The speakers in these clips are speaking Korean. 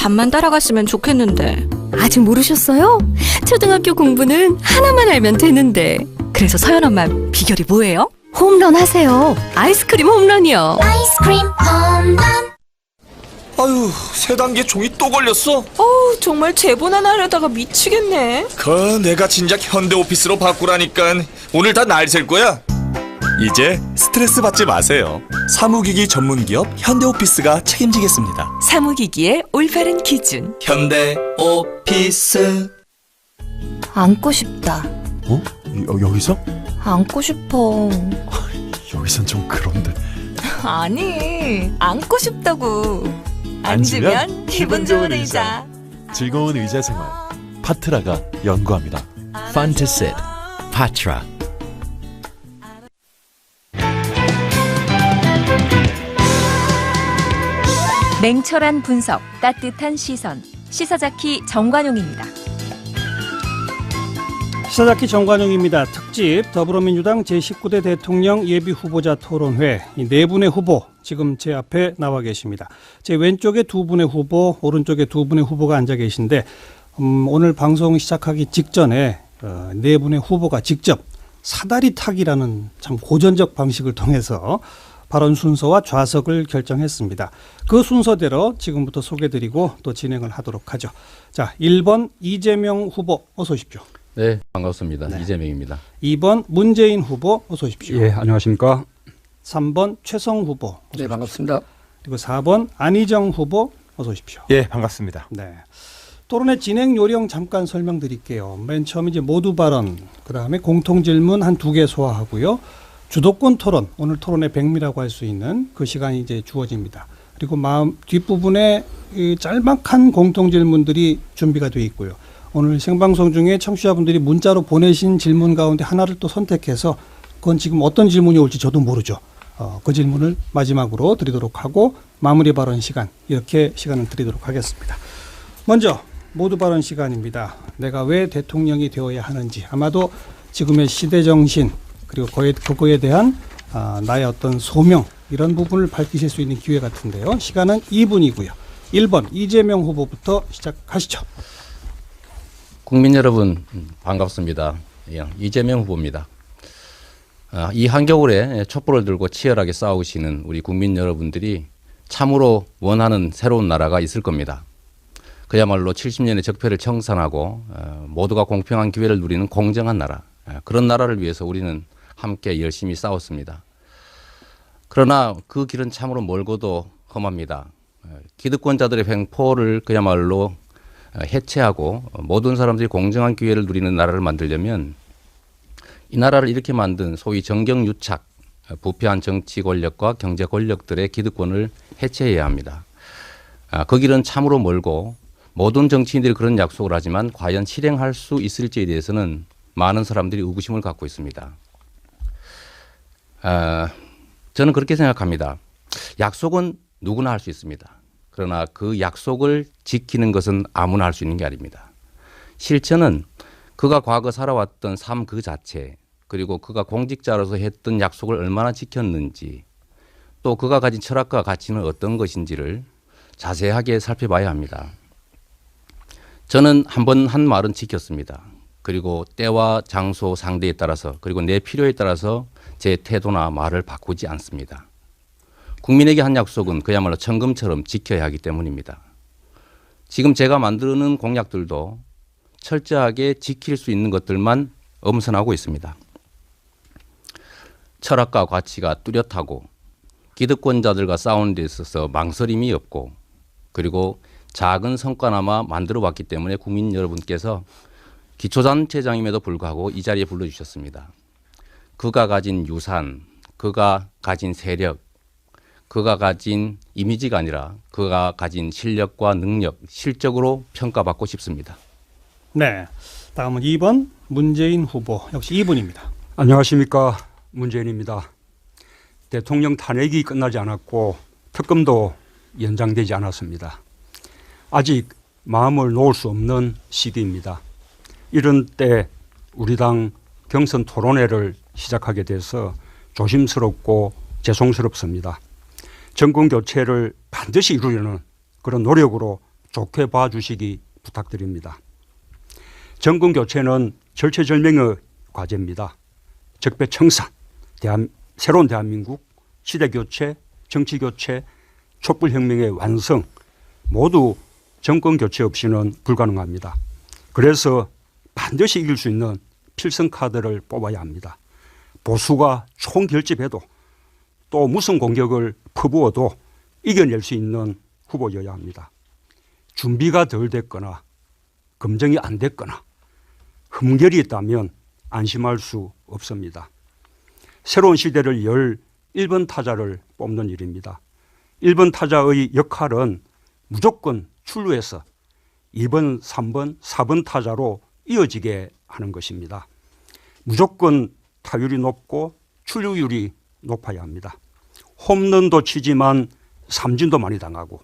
반만 따라갔으면 좋겠는데. 아직 모르셨어요? 초등학교 공부는 하나만 알면 되는데. 그래서 서연 엄마 비결이 뭐예요? 홈런 하세요. 아이스크림 홈런이요. 아이스크림 홈런. 아유, 세 단계 종이 또 걸렸어? 정말 제본 하나 하려다가 미치겠네. 내가 진작 현대오피스로 바꾸라니까. 오늘 다 날 셀 거야. 이제 스트레스 받지 마세요. 사무기기 전문기업 현대오피스가 책임지겠습니다. 사무기기의 올바른 기준. 현대오피스. 안고 싶다. 여기서? 안고 싶어. 여기선 좀 그런데. 아니, 안고 싶다고. 앉으면 기분 좋은 의자. 즐거운 의자 생활. 파트라가 연구합니다. 판타셋 파트라. 냉철한 분석, 따뜻한 시선. 시사자키 정관용입니다. 시사자키 정관용입니다. 특집 더불어민주당 제19대 대통령 예비후보자 토론회. 이 네 분의 후보 지금 제 앞에 나와 계십니다. 제 왼쪽에 두 분의 후보, 오른쪽에 두 분의 후보가 앉아 계신데 오늘 방송 시작하기 직전에 네 분의 후보가 직접 사다리 타기라는 참 고전적 방식을 통해서 발언 순서와 좌석을 결정했습니다. 그 순서대로 지금부터 소개드리고 또 진행을 하도록 하죠. 자, 1번 이재명 후보 어서 오십시오. 네, 반갑습니다. 네. 이재명입니다. 2번 문재인 후보 어서 오십시오. 예, 안녕하십니까. 3번 최성 후보. 네, 반갑습니다. 그리고 4번 안희정 후보 어서 오십시오. 예, 반갑습니다. 네. 토론의 진행 요령 잠깐 설명드릴게요. 맨 처음 이제 모두 발언, 그다음에 공통 질문 한 2개 소화하고요. 주도권 토론, 오늘 토론의 백미라고 할 수 있는 그 시간이 이제 주어집니다. 그리고 뒷부분에 이 짤막한 공통 질문들이 준비가 되어 있고요. 오늘 생방송 중에 청취자분들이 문자로 보내신 질문 가운데 하나를 또 선택해서 그건 지금 어떤 질문이 올지 저도 모르죠. 그 질문을 마지막으로 드리도록 하고 마무리 발언 시간, 이렇게 시간을 드리도록 하겠습니다. 먼저 모두 발언 시간입니다. 내가 왜 대통령이 되어야 하는지, 아마도 지금의 시대 정신 그리고 그거에 대한 나의 어떤 소명, 이런 부분을 밝히실 수 있는 기회 같은데요. 시간은 2분이고요. 1번 이재명 후보부터 시작하시죠. 국민 여러분 반갑습니다. 이재명 후보입니다. 이 한겨울에 촛불을 들고 치열하게 싸우시는 우리 국민 여러분들이 참으로 원하는 새로운 나라가 있을 겁니다. 그야말로 70년의 적폐를 청산하고 모두가 공평한 기회를 누리는 공정한 나라, 그런 나라를 위해서 우리는 함께 열심히 싸웠습니다. 그러나 그 길은 참으로 멀고도 험합니다. 기득권자들의 횡포를 그야말로 해체하고 모든 사람들이 공정한 기회를 누리는 나라를 만들려면 이 나라를 이렇게 만든 소위 정경유착, 부패한 정치 권력과 경제 권력들의 기득권을 해체해야 합니다. 그 길은 참으로 멀고 모든 정치인들이 그런 약속을 하지만 과연 실행할 수 있을지에 대해서는 많은 사람들이 의구심을 갖고 있습니다. 저는 그렇게 생각합니다. 약속은 누구나 할 수 있습니다. 그러나 그 약속을 지키는 것은 아무나 할 수 있는 게 아닙니다. 실천은 그가 과거 살아왔던 삶 그 자체, 그리고 그가 공직자로서 했던 약속을 얼마나 지켰는지, 또 그가 가진 철학과 가치는 어떤 것인지를 자세하게 살펴봐야 합니다. 저는 한 번 한 말은 지켰습니다. 그리고 때와 장소, 상대에 따라서, 그리고 내 필요에 따라서 제 태도나 말을 바꾸지 않습니다. 국민에게 한 약속은 그야말로 천금처럼 지켜야 하기 때문입니다. 지금 제가 만드는 공약들도 철저하게 지킬 수 있는 것들만 엄선하고 있습니다. 철학과 가치가 뚜렷하고 기득권자들과 싸우는 데 있어서 망설임이 없고, 그리고 작은 성과나마 만들어 왔기 때문에 국민 여러분께서 기초단체장임에도 불구하고 이 자리에 불러주셨습니다. 그가 가진 유산, 그가 가진 세력, 그가 가진 이미지가 아니라 그가 가진 실력과 능력, 실적으로 평가받고 싶습니다. 네, 다음은 2번 문재인 후보, 역시 2분입니다. 안녕하십니까, 문재인입니다. 대통령 탄핵이 끝나지 않았고 특검도 연장되지 않았습니다. 아직 마음을 놓을 수 없는 시기입니다. 이런 때 우리 당 경선 토론회를 시작하게 돼서 조심스럽고 죄송스럽습니다. 정권 교체를 반드시 이루려는 그런 노력으로 좋게 봐주시기 부탁드립니다. 정권 교체는 절체절명의 과제입니다. 적폐청산, 새로운 대한민국, 시대교체, 정치교체, 촛불혁명의 완성 모두 정권 교체 없이는 불가능합니다. 그래서 반드시 이길 수 있는 필승카드를 뽑아야 합니다. 보수가 총결집해도 또 무슨 공격을 퍼부어도 이겨낼 수 있는 후보여야 합니다. 준비가 덜 됐거나 검증이 안 됐거나 흠결이 있다면 안심할 수 없습니다. 새로운 시대를 열 1번 타자를 뽑는 일입니다. 1번 타자의 역할은 무조건 출루해서 2번, 3번, 4번 타자로 이어지게 하는 것입니다. 무조건 타율이 높고 출루율이 높아야 합니다. 홈런도 치지만 삼진도 많이 당하고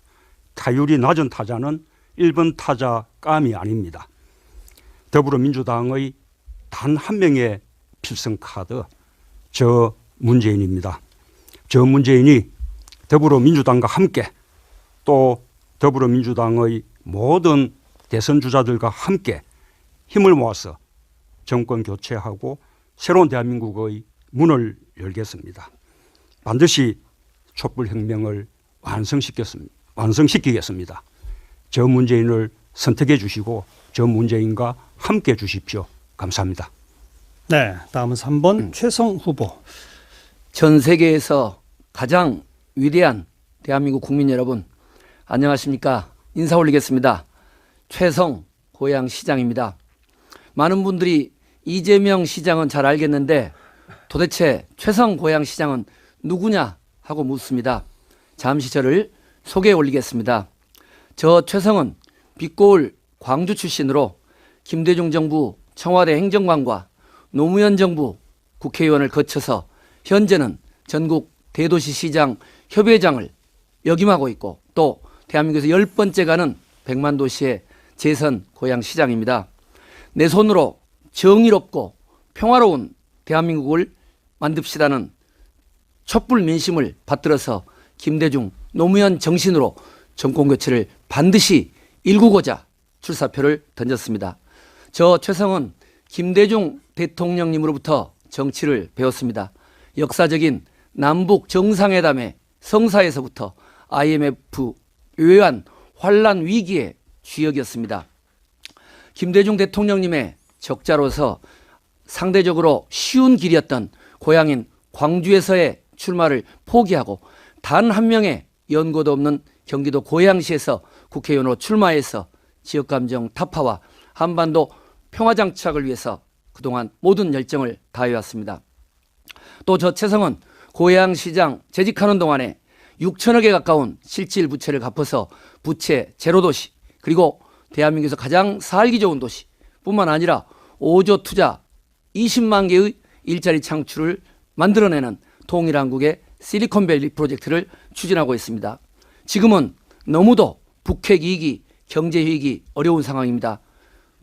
타율이 낮은 타자는 1번 타자 감이 아닙니다. 더불어민주당의 단 한 명의 필승카드, 저 문재인입니다. 저 문재인이 더불어민주당과 함께 또 더불어민주당의 모든 대선 주자들과 함께 힘을 모아서 정권 교체하고 새로운 대한민국의 문을 열겠습니다. 반드시 촛불혁명을 완성시키겠습니다. 저 문재인을 선택해 주시고 저 문재인과 함께 해 주십시오. 감사합니다. 네, 다음은 3번 최성 후보. 전 세계에서 가장 위대한 대한민국 국민 여러분, 안녕하십니까? 인사 올리겠습니다. 최성 고양시장입니다. 많은 분들이 이재명 시장은 잘 알겠는데 도대체 최성 고양시장은 누구냐 하고 묻습니다. 잠시 저를 소개해 올리겠습니다. 저 최성은 빛고울 광주 출신으로 김대중 정부 청와대 행정관과 노무현 정부 국회의원을 거쳐서 현재는 전국 대도시 시장 협의회장을 역임하고 있고 또 대한민국에서 10번째 가는 100만 도시의 재선 고양시장입니다. 내 손으로 정의롭고 평화로운 대한민국을 만듭시다는 촛불 민심을 받들어서 김대중, 노무현 정신으로 정권교체를 반드시 일구고자 출사표를 던졌습니다. 저 최성은 김대중 대통령님으로부터 정치를 배웠습니다. 역사적인 남북 정상회담의 성사에서부터 IMF 외환 환란 위기의 주역이었습니다. 김대중 대통령님의 적자로서 상대적으로 쉬운 길이었던 고향인 광주에서의 출마를 포기하고 단 한 명의 연고도 없는 경기도 고양시에서 국회의원으로 출마해서 지역감정 타파와 한반도 평화장착을 위해서 그동안 모든 열정을 다해왔습니다. 또 저 최성은 고양시장 재직하는 동안에 6천억에 가까운 실질 부채를 갚아서 부채 제로도시 그리고 대한민국에서 가장 살기 좋은 도시 뿐만 아니라 5조 투자 20만 개의 일자리 창출을 만들어내는 통일한국의 실리콘밸리 프로젝트를 추진하고 있습니다. 지금은 너무도 북핵 위기, 경제 위기 어려운 상황입니다.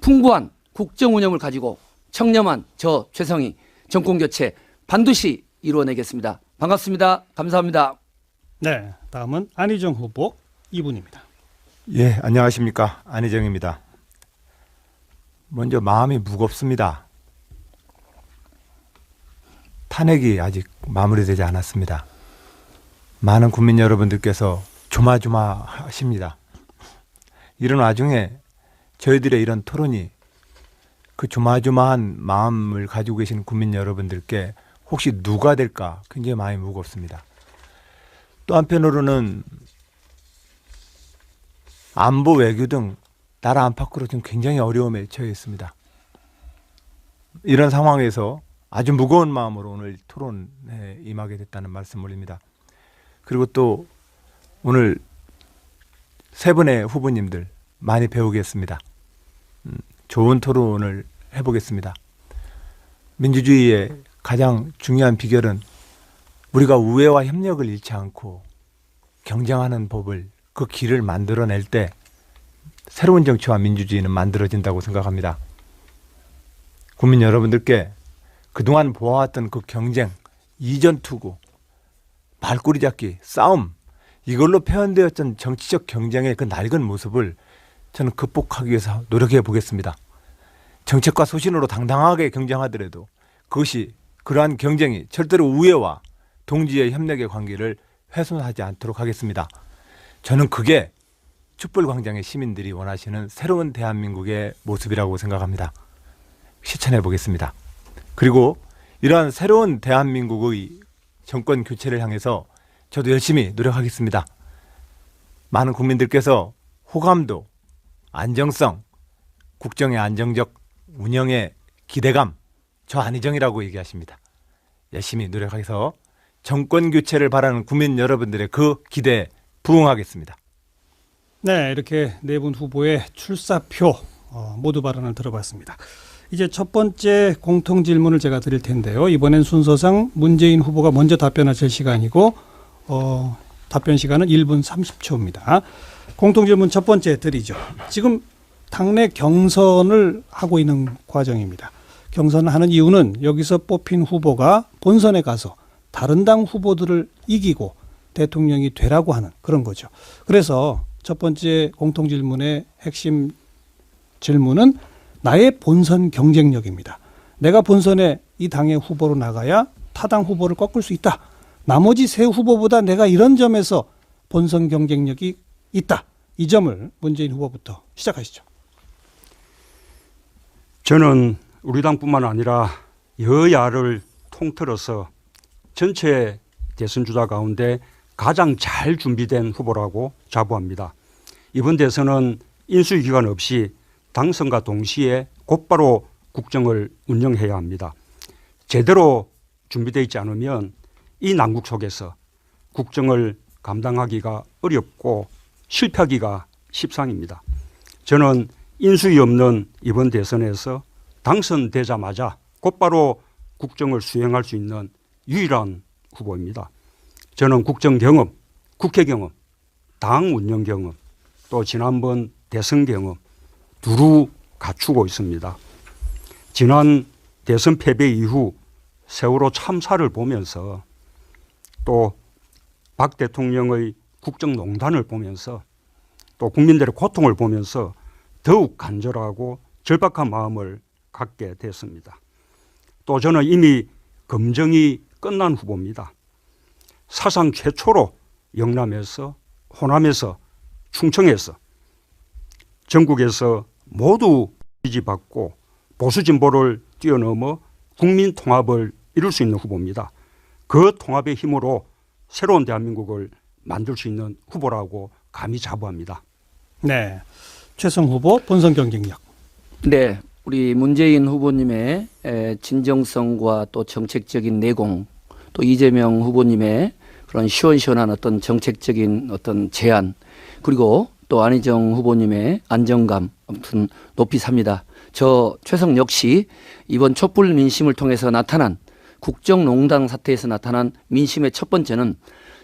풍부한 국정 운영을 가지고 청렴한 저 최성이 정권교체 반드시 이루어내겠습니다. 반갑습니다. 감사합니다. 네, 다음은 안희정 후보 2분입니다. 예, 안녕하십니까. 안희정입니다. 먼저 마음이 무겁습니다. 탄핵이 아직 마무리되지 않았습니다. 많은 국민 여러분들께서 조마조마하십니다. 이런 와중에 저희들의 이런 토론이 그 조마조마한 마음을 가지고 계신 국민 여러분들께 혹시 누가 될까 굉장히 마음이 무겁습니다. 또 한편으로는 안보 외교 등 나라 안팎으로 지금 굉장히 어려움에 처해 있습니다. 이런 상황에서 아주 무거운 마음으로 오늘 토론에 임하게 됐다는 말씀 올립니다. 그리고 또 오늘 세 분의 후보님들 많이 배우겠습니다. 좋은 토론을 해보겠습니다. 민주주의의 가장 중요한 비결은 우리가 우애와 협력을 잃지 않고 경쟁하는 법을 그 길을 만들어낼 때 새로운 정치와 민주주의는 만들어진다고 생각합니다. 국민 여러분들께 그동안 보아왔던 그 경쟁, 이전투구, 발꼬리 잡기, 싸움 이걸로 표현되었던 정치적 경쟁의 그 낡은 모습을 저는 극복하기 위해서 노력해 보겠습니다. 정책과 소신으로 당당하게 경쟁하더라도 그것이 그러한 경쟁이 절대로 우애와 동지의 협력의 관계를 훼손하지 않도록 하겠습니다. 저는 그게 촛불광장의 시민들이 원하시는 새로운 대한민국의 모습이라고 생각합니다. 실천해 보겠습니다. 그리고 이러한 새로운 대한민국의 정권 교체를 향해서 저도 열심히 노력하겠습니다. 많은 국민들께서 호감도, 안정성, 국정의 안정적 운영의 기대감, 저 안희정이라고 얘기하십니다. 열심히 노력해서 정권 교체를 바라는 국민 여러분들의 그 기대에 부응하겠습니다. 네, 이렇게 네 분 후보의 출사표 모두 발언을 들어봤습니다. 이제 첫 번째 공통 질문을 제가 드릴 텐데요. 이번엔 순서상 문재인 후보가 먼저 답변하실 시간이고 답변 시간은 1분 30초입니다. 공통 질문 첫 번째 드리죠. 지금 당내 경선을 하고 있는 과정입니다. 경선을 하는 이유는 여기서 뽑힌 후보가 본선에 가서 다른 당 후보들을 이기고 대통령이 되라고 하는 그런 거죠. 그래서 첫 번째 공통 질문의 핵심 질문은 나의 본선 경쟁력입니다. 내가 본선에 이 당의 후보로 나가야 타당 후보를 꺾을 수 있다. 나머지 세 후보보다 내가 이런 점에서 본선 경쟁력이 있다. 이 점을 문재인 후보부터 시작하시죠. 저는 우리 당뿐만 아니라 여야를 통틀어서 전체 대선 주자 가운데 가장 잘 준비된 후보라고 자부합니다. 이번 대선은 인수위 기간 없이 당선과 동시에 곧바로 국정을 운영해야 합니다. 제대로 준비되어 있지 않으면 이 난국 속에서 국정을 감당하기가 어렵고 실패하기가 십상입니다. 저는 인수위 없는 이번 대선에서 당선되자마자 곧바로 국정을 수행할 수 있는 유일한 후보입니다. 저는 국정 경험, 국회 경험, 당 운영 경험, 또 지난번 대선 경험 두루 갖추고 있습니다. 지난 대선 패배 이후 세월호 참사를 보면서 또 박 대통령의 국정농단을 보면서 또 국민들의 고통을 보면서 더욱 간절하고 절박한 마음을 갖게 됐습니다. 또 저는 이미 검증이 끝난 후보입니다. 사상 최초로 영남에서, 호남에서, 충청에서 전국에서 모두 지지받고 보수 진보를 뛰어넘어 국민 통합을 이룰 수 있는 후보입니다. 그 통합의 힘으로 새로운 대한민국을 만들 수 있는 후보라고 감히 자부합니다. 네, 최성 후보 본선 경쟁력. 네, 우리 문재인 후보님의 진정성과 또 정책적인 내공, 또 이재명 후보님의 그런 시원시원한 어떤 정책적인 어떤 제안, 그리고 또 안희정 후보님의 안정감, 아무튼 높이 삽니다. 저 최성 역시 이번 촛불 민심을 통해서 나타난 국정농단 사태에서 나타난 민심의 첫 번째는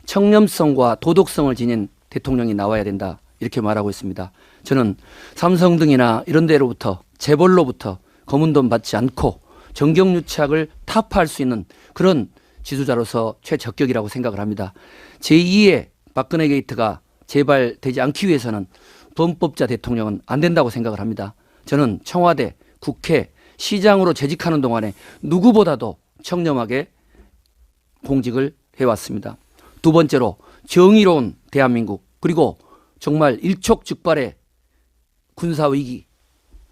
청렴성과 도덕성을 지닌 대통령이 나와야 된다, 이렇게 말하고 있습니다. 저는 삼성 등이나 이런 데로부터 재벌로부터 검은 돈 받지 않고 정경유착을 타파할 수 있는 그런 지도자로서 최적격이라고 생각을 합니다. 제2의 박근혜 게이트가 재발되지 않기 위해서는 범법자 대통령은 안 된다고 생각을 합니다. 저는 청와대, 국회, 시장으로 재직하는 동안에 누구보다도 청렴하게 공직을 해왔습니다. 두 번째로 정의로운 대한민국, 그리고 정말 일촉즉발의 군사위기,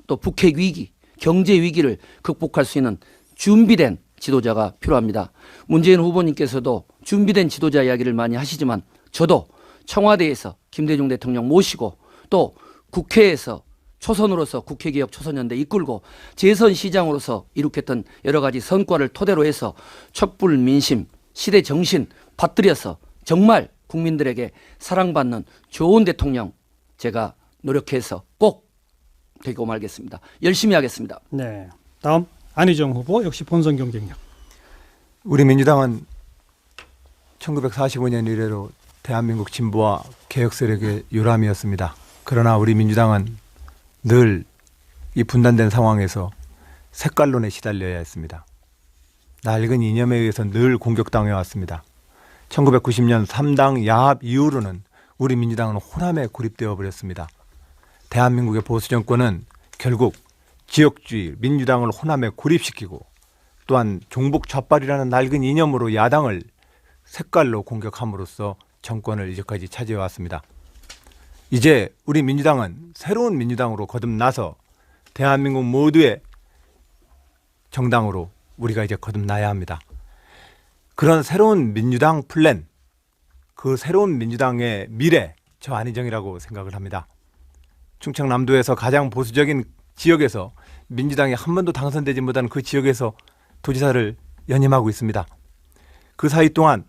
또 북핵 위기, 경제 위기를 극복할 수 있는 준비된 지도자가 필요합니다. 문재인 후보님께서도 준비된 지도자 이야기를 많이 하시지만 저도 청와대에서 김대중 대통령 모시고 또 국회에서 초선으로서 국회개혁 초선연대 이끌고 재선시장으로서 이룩했던 여러 가지 성과를 토대로 해서 촛불 민심, 시대 정신 받들여서 정말 국민들에게 사랑받는 좋은 대통령 제가 노력해서 꼭 되고 말겠습니다. 열심히 하겠습니다. 네, 다음 안희정 후보 역시 본선 경쟁력. 우리 민주당은 1945년 이래로 대한민국 진보와 개혁 세력의 요람이었습니다. 그러나 우리 민주당은 늘 이 분단된 상황에서 색깔론에 시달려야 했습니다. 낡은 이념에 의해서 늘 공격당해 왔습니다. 1990년 3당 야합 이후로는 우리 민주당은 호남에 고립되어 버렸습니다. 대한민국의 보수 정권은 결국 지역주의, 민주당을 호남에 고립시키고 또한 종북 좌빨이라는 낡은 이념으로 야당을 색깔로 공격함으로써 정권을 이제까지 차지해왔습니다. 이제 우리 민주당은 새로운 민주당으로 거듭나서 대한민국 모두의 정당으로 우리가 이제 거듭나야 합니다. 그런 새로운 민주당 플랜, 그 새로운 민주당의 미래, 저 안희정이라고 생각을 합니다. 충청남도에서 가장 보수적인 지역에서 민주당이 한 번도 당선되지 못한 그 지역에서 도지사를 연임하고 있습니다. 그 사이 동안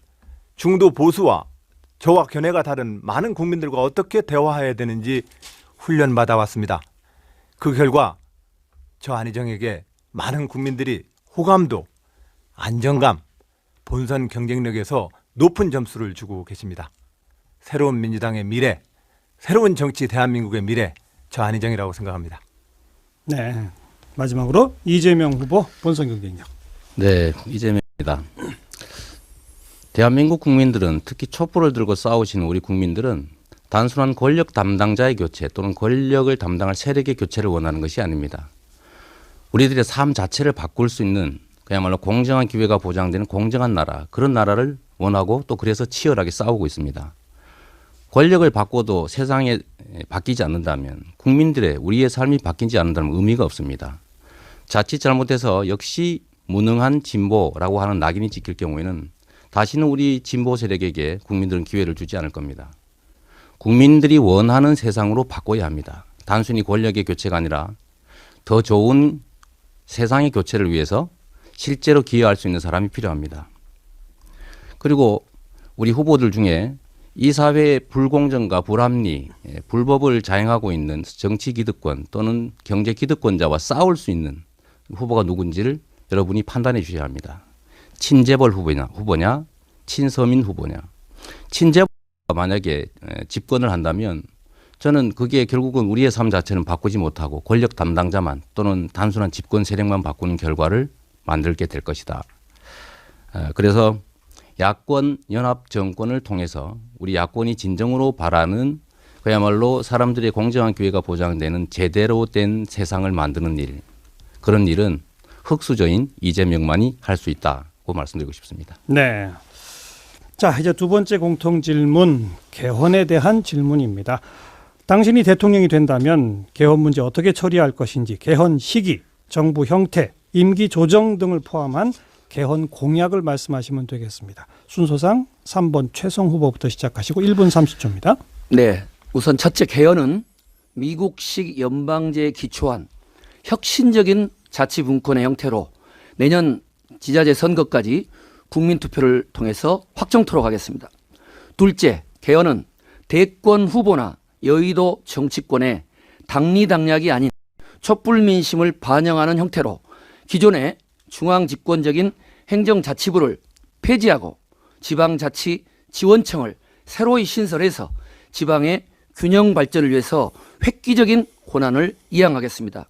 중도 보수와 저와 견해가 다른 많은 국민들과 어떻게 대화해야 되는지 훈련받아 왔습니다. 그 결과 저 안희정에게 많은 국민들이 호감도, 안정감, 본선 경쟁력에서 높은 점수를 주고 계십니다. 새로운 민주당의 미래, 새로운 정치 대한민국의 미래, 저 안희정이라고 생각합니다. 네, 마지막으로 이재명 후보 본선 경쟁력. 네, 이재명입니다. 대한민국 국민들은, 특히 촛불을 들고 싸우시는 우리 국민들은 단순한 권력 담당자의 교체 또는 권력을 담당할 세력의 교체를 원하는 것이 아닙니다. 우리들의 삶 자체를 바꿀 수 있는 그야말로 공정한 기회가 보장되는 공정한 나라, 그런 나라를 원하고 또 그래서 치열하게 싸우고 있습니다. 권력을 바꿔도 세상에 바뀌지 않는다면, 국민들의, 우리의 삶이 바뀌지 않는다면 의미가 없습니다. 자칫 잘못해서 역시 무능한 진보라고 하는 낙인이 찍힐 경우에는 다시는 우리 진보 세력에게 국민들은 기회를 주지 않을 겁니다. 국민들이 원하는 세상으로 바꿔야 합니다. 단순히 권력의 교체가 아니라 더 좋은 세상의 교체를 위해서 실제로 기여할 수 있는 사람이 필요합니다. 그리고 우리 후보들 중에 이 사회의 불공정과 불합리, 불법을 자행하고 있는 정치 기득권 또는 경제 기득권자와 싸울 수 있는 후보가 누군지를 여러분이 판단해 주셔야 합니다. 친재벌 후보냐, 친서민 후보냐. 친재벌 만약에 집권을 한다면 저는 그게 결국은 우리의 삶 자체는 바꾸지 못하고 권력 담당자만 또는 단순한 집권 세력만 바꾸는 결과를 만들게 될 것이다. 그래서 야권 연합 정권을 통해서 우리 야권이 진정으로 바라는 그야말로 사람들의 공정한 기회가 보장되는 제대로 된 세상을 만드는 일, 그런 일은 흑수저인 이재명만이 할 수 있다고 말씀드리고 싶습니다. 네. 자, 이제 두 번째 공통 질문, 개헌에 대한 질문입니다. 당신이 대통령이 된다면 개헌 문제 어떻게 처리할 것인지, 개헌 시기, 정부 형태, 임기 조정 등을 포함한 개헌 공약을 말씀하시면 되겠습니다. 순서상 3번 최성 후보부터 시작하시고 1분 30초입니다. 네, 우선 첫째, 개헌은 미국식 연방제에 기초한 혁신적인 자치분권의 형태로 내년 지자체 선거까지 국민투표를 통해서 확정토록 하겠습니다. 둘째, 개헌은 대권 후보나 여의도 정치권의 당리당략이 아닌 촛불 민심을 반영하는 형태로 기존의 중앙집권적인 행정자치부를 폐지하고 지방자치지원청을 새로이 신설해서 지방의 균형 발전을 위해서 획기적인 권한을 이양하겠습니다.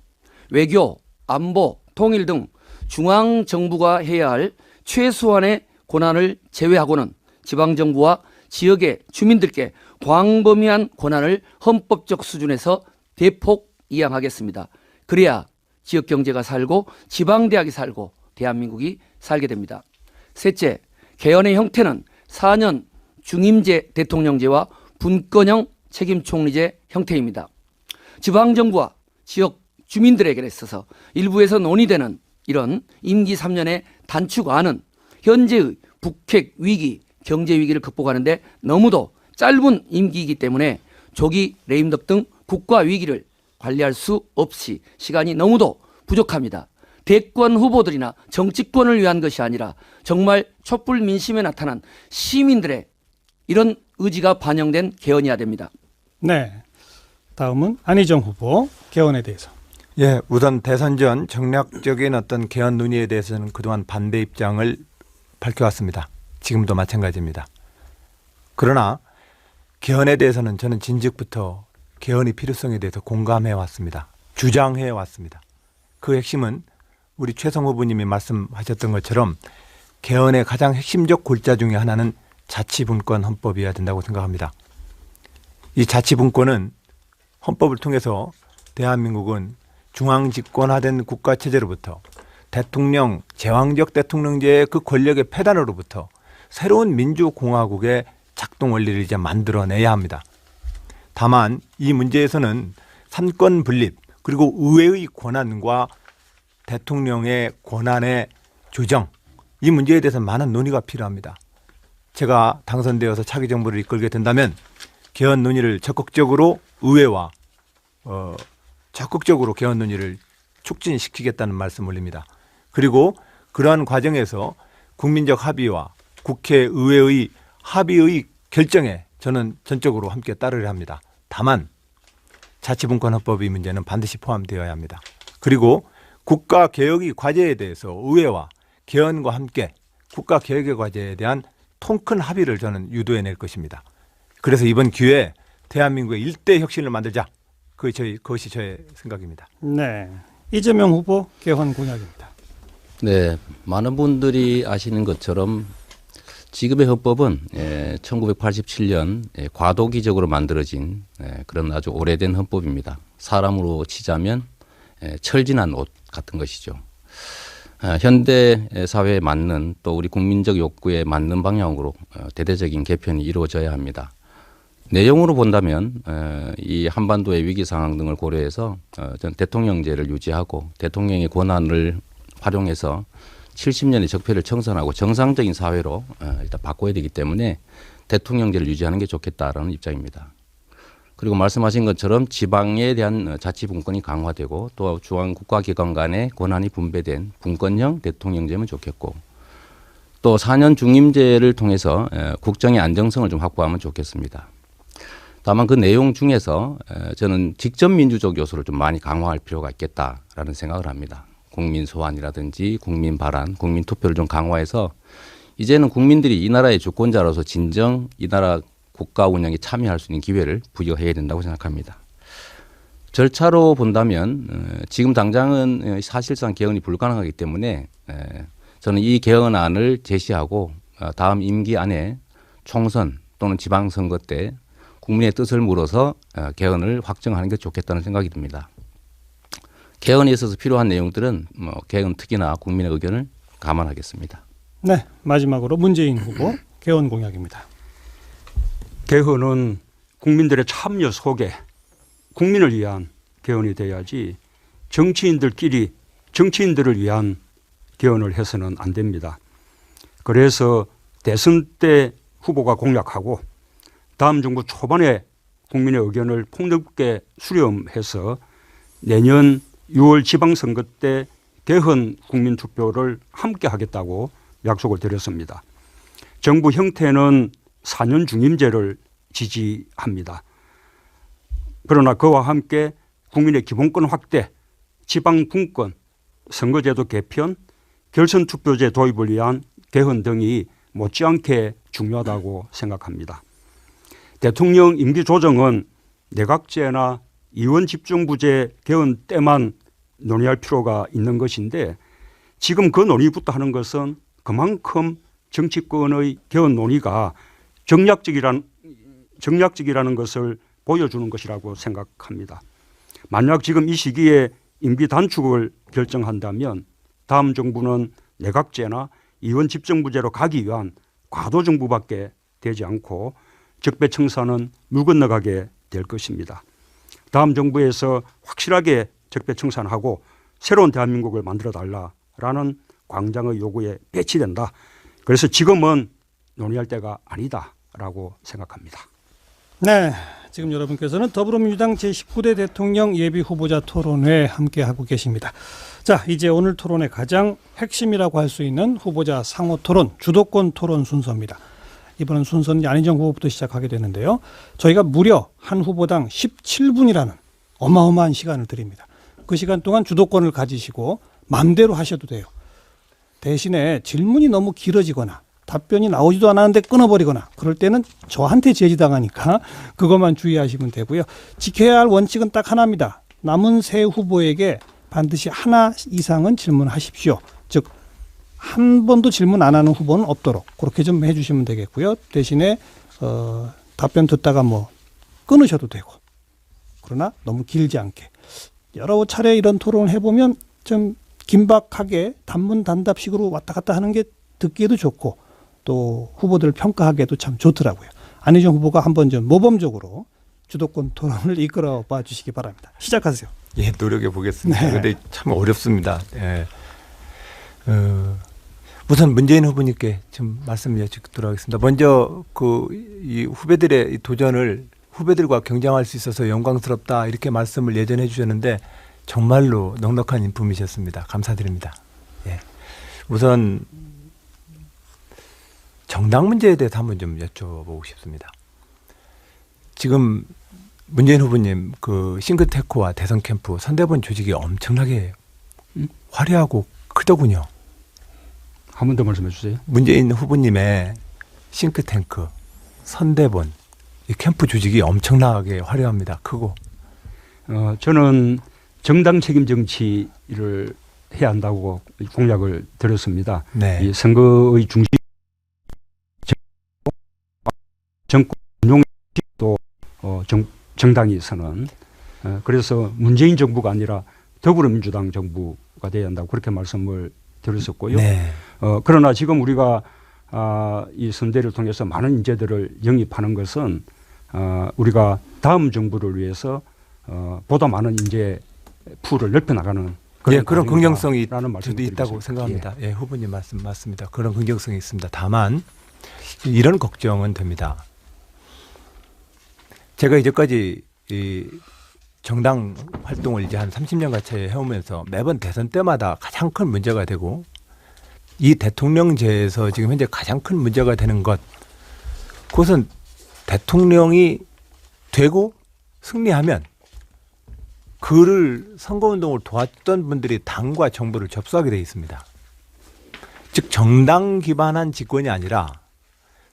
외교, 안보, 통일 등 중앙정부가 해야 할 최소한의 권한을 제외하고는 지방정부와 지역의 주민들께 광범위한 권한을 헌법적 수준에서 대폭 이양하겠습니다. 그래야 지역경제가 살고 지방대학이 살고 대한민국이 살게 됩니다. 셋째, 개헌의 형태는 4년 중임제 대통령제와 분권형 책임총리제 형태입니다. 지방정부와 지역 주민들에게 있어서 일부에서 논의되는 이런 임기 3년의 단축안은 현재의 북핵 위기, 경제 위기를 극복하는 데 너무도 짧은 임기이기 때문에 조기 레임덕 등 국가 위기를 관리할 수 없이 시간이 너무도 부족합니다. 대권 후보들이나 정치권을 위한 것이 아니라 정말 촛불 민심에 나타난 시민들의 이런 의지가 반영된 개헌이어야 됩니다. 네, 다음은 안희정 후보 개헌에 대해서. 예, 우선 대선 전 정략적인 어떤 개헌 논의에 대해서는 그동안 반대 입장을 밝혀왔습니다. 지금도 마찬가지입니다. 그러나 개헌에 대해서는 저는 진즉부터 개헌의 필요성에 대해서 공감해 왔습니다. 주장해 왔습니다. 그 핵심은 우리 최성 후보님이 말씀하셨던 것처럼 개헌의 가장 핵심적 골자 중에 하나는 자치분권 헌법이어야 된다고 생각합니다. 이 자치분권은 헌법을 통해서 대한민국은 중앙 집권화된 국가 체제로부터 대통령, 제왕적 대통령제의 그 권력의 폐단으로부터 새로운 민주공화국의 작동 원리를 이제 만들어내야 합니다. 다만 이 문제에서는 삼권 분립 그리고 의회의 권한과 대통령의 권한의 조정, 이 문제에 대해서 많은 논의가 필요합니다. 제가 당선되어서 차기 정부를 이끌게 된다면 개헌 논의를 적극적으로 의회와 적극적으로 개헌 논의를 촉진시키겠다는 말씀 올립니다. 그리고 그러한 과정에서 국민적 합의와 국회의회의 합의의 결정에 저는 전적으로 함께 따르려 합니다. 다만 자치분권헌법의 문제는 반드시 포함되어야 합니다. 그리고 국가개혁의 과제에 대해서 의회와 개헌과 함께 국가개혁의 과제에 대한 통큰 합의를 저는 유도해낼 것입니다. 그래서 이번 기회에 대한민국의 일대 혁신을 만들자. 그것이 저의 생각입니다. 네, 이재명 후보 개헌 공약입니다. 네, 많은 분들이 아시는 것처럼 지금의 헌법은 1987년 과도기적으로 만들어진 그런 아주 오래된 헌법입니다. 사람으로 치자면 철진한 옷 같은 것이죠. 현대 사회에 맞는 또 우리 국민적 욕구에 맞는 방향으로 대대적인 개편이 이루어져야 합니다. 내용으로 본다면 이 한반도의 위기 상황 등을 고려해서 전 대통령제를 유지하고 대통령의 권한을 활용해서 70년의 적폐를 청산하고 정상적인 사회로 일단 바꿔야 되기 때문에 대통령제를 유지하는 게 좋겠다라는 입장입니다. 그리고 말씀하신 것처럼 지방에 대한 자치분권이 강화되고 또 중앙 국가기관 간의 권한이 분배된 분권형 대통령제면 좋겠고 또 4년 중임제를 통해서 국정의 안정성을 좀 확보하면 좋겠습니다. 다만 그 내용 중에서 저는 직접 민주적 요소를 좀 많이 강화할 필요가 있겠다라는 생각을 합니다. 국민 소환이라든지 국민 발안, 국민 투표를 좀 강화해서 이제는 국민들이 이 나라의 주권자로서 진정 이 나라 국가 운영에 참여할 수 있는 기회를 부여해야 된다고 생각합니다. 절차로 본다면 지금 당장은 사실상 개헌이 불가능하기 때문에 저는 이 개헌안을 제시하고 다음 임기 안에 총선 또는 지방선거 때 국민의 뜻을 물어서 개헌을 확정하는 게 좋겠다는 생각이 듭니다. 개헌에 있어서 필요한 내용들은 개헌 특위나 국민의 의견을 감안하겠습니다. 네, 마지막으로 문재인 후보 개헌 공약입니다. 개헌은 국민들의 참여 속에 국민을 위한 개헌이 돼야지 정치인들끼리 정치인들을 위한 개헌을 해서는 안 됩니다. 그래서 대선 때 후보가 공약하고 다음 정부 초반에 국민의 의견을 폭넓게 수렴해서 내년 6월 지방선거 때 개헌 국민투표를 함께 하겠다고 약속을 드렸습니다. 정부 형태는 4년 중임제를 지지합니다. 그러나 그와 함께 국민의 기본권 확대, 지방분권, 선거제도 개편, 결선투표제 도입을 위한 개헌 등이 못지않게 중요하다고 생각합니다. 대통령 임기 조정은 내각제나 이원집중부제 개헌 때만 논의할 필요가 있는 것인데 지금 그 논의부터 하는 것은 그만큼 정치권의 개헌 논의가 정략적이라는 것을 보여주는 것이라고 생각합니다. 만약 지금 이 시기에 임기 단축을 결정한다면 다음 정부는 내각제나 이원집정부제로 가기 위한 과도정부밖에 되지 않고 적폐청산은 물 건너가게 될 것입니다. 다음 정부에서 확실하게 적폐청산하고 새로운 대한민국을 만들어달라라는 광장의 요구에 배치된다. 그래서 지금은 논의할 때가 아니다라고 생각합니다. 네, 지금 여러분께서는 더불어민주당 제19대 대통령 예비후보자 토론회 함께하고 계십니다. 자, 이제 오늘 토론의 가장 핵심이라고 할 수 있는 후보자 상호 토론, 주도권 토론 순서입니다. 이번 순서는 안희정 후보부터 시작하게 되는데요. 저희가 무려 한 후보당 17분이라는 어마어마한 시간을 드립니다. 그 시간 동안 주도권을 가지시고 마음대로 하셔도 돼요. 대신에 질문이 너무 길어지거나 답변이 나오지도 않았는데 끊어버리거나 그럴 때는 저한테 제지당하니까 그것만 주의하시면 되고요. 지켜야 할 원칙은 딱 하나입니다. 남은 세 후보에게 반드시 하나 이상은 질문하십시오. 즉 한 번도 질문 안 하는 후보는 없도록 그렇게 좀 해주시면 되겠고요. 대신에 답변 듣다가 끊으셔도 되고 그러나 너무 길지 않게. 여러 차례 이런 토론을 해보면 좀 긴박하게 단문단답식으로 왔다 갔다 하는 게 듣기에도 좋고 또 후보들을 평가하기에도 참 좋더라고요. 안희정 후보가 한번 좀 모범적으로 주도권 토론을 이끌어 봐 주시기 바랍니다. 시작하세요. 예, 노력해 보겠습니다. 네. 그런데 참 어렵습니다. 예. 우선 문재인 후보님께 좀 말씀 여쭙도록 하겠습니다. 먼저 이 후배들의 이 도전을 후배들과 경쟁할 수 있어서 영광스럽다 이렇게 말씀을 예전에 해주셨는데 정말로 넉넉한 인품이셨습니다. 감사드립니다. 예. 우선 정당 문제에 대해서 한번 좀 여쭤보고 싶습니다. 지금 문재인 후보님 그 싱크탱크와 대선 캠프 선대본 조직이 엄청나게 화려하고 크더군요. 한 번 더 말씀해 주세요. 문재인 후보님의 싱크탱크, 선대본, 이 캠프 조직이 엄청나게 화려합니다. 크고. 저는 정당 책임 정치를 해야 한다고 공약을 드렸습니다. 네. 이 선거의 중심, 정권 운용도 정당이 서는. 그래서 문재인 정부가 아니라 더불어민주당 정부가 돼야 한다고 그렇게 말씀을 드렸었고요. 네. 그러나 지금 우리가 이 선대를 통해서 많은 인재들을 영입하는 것은 우리가 다음 정부를 위해서 보다 많은 인재 풀을 넓혀 나가는 그런 긍정성이 저도 있다고 생각합니다. 예, 후보님 말씀 맞습니다. 그런 긍정성이 있습니다. 다만 이런 걱정은 됩니다. 제가 이제까지 이 정당 활동을 이제 한 30년 가까이 해오면서 매번 대선 때마다 가장 큰 문제가 되고 이 대통령제에서 지금 현재 가장 큰 문제가 되는 것, 그것은 대통령이 되고 승리하면 그를 선거운동을 도왔던 분들이 당과 정부를 접수하게 되어 있습니다. 즉 정당 기반한 집권이 아니라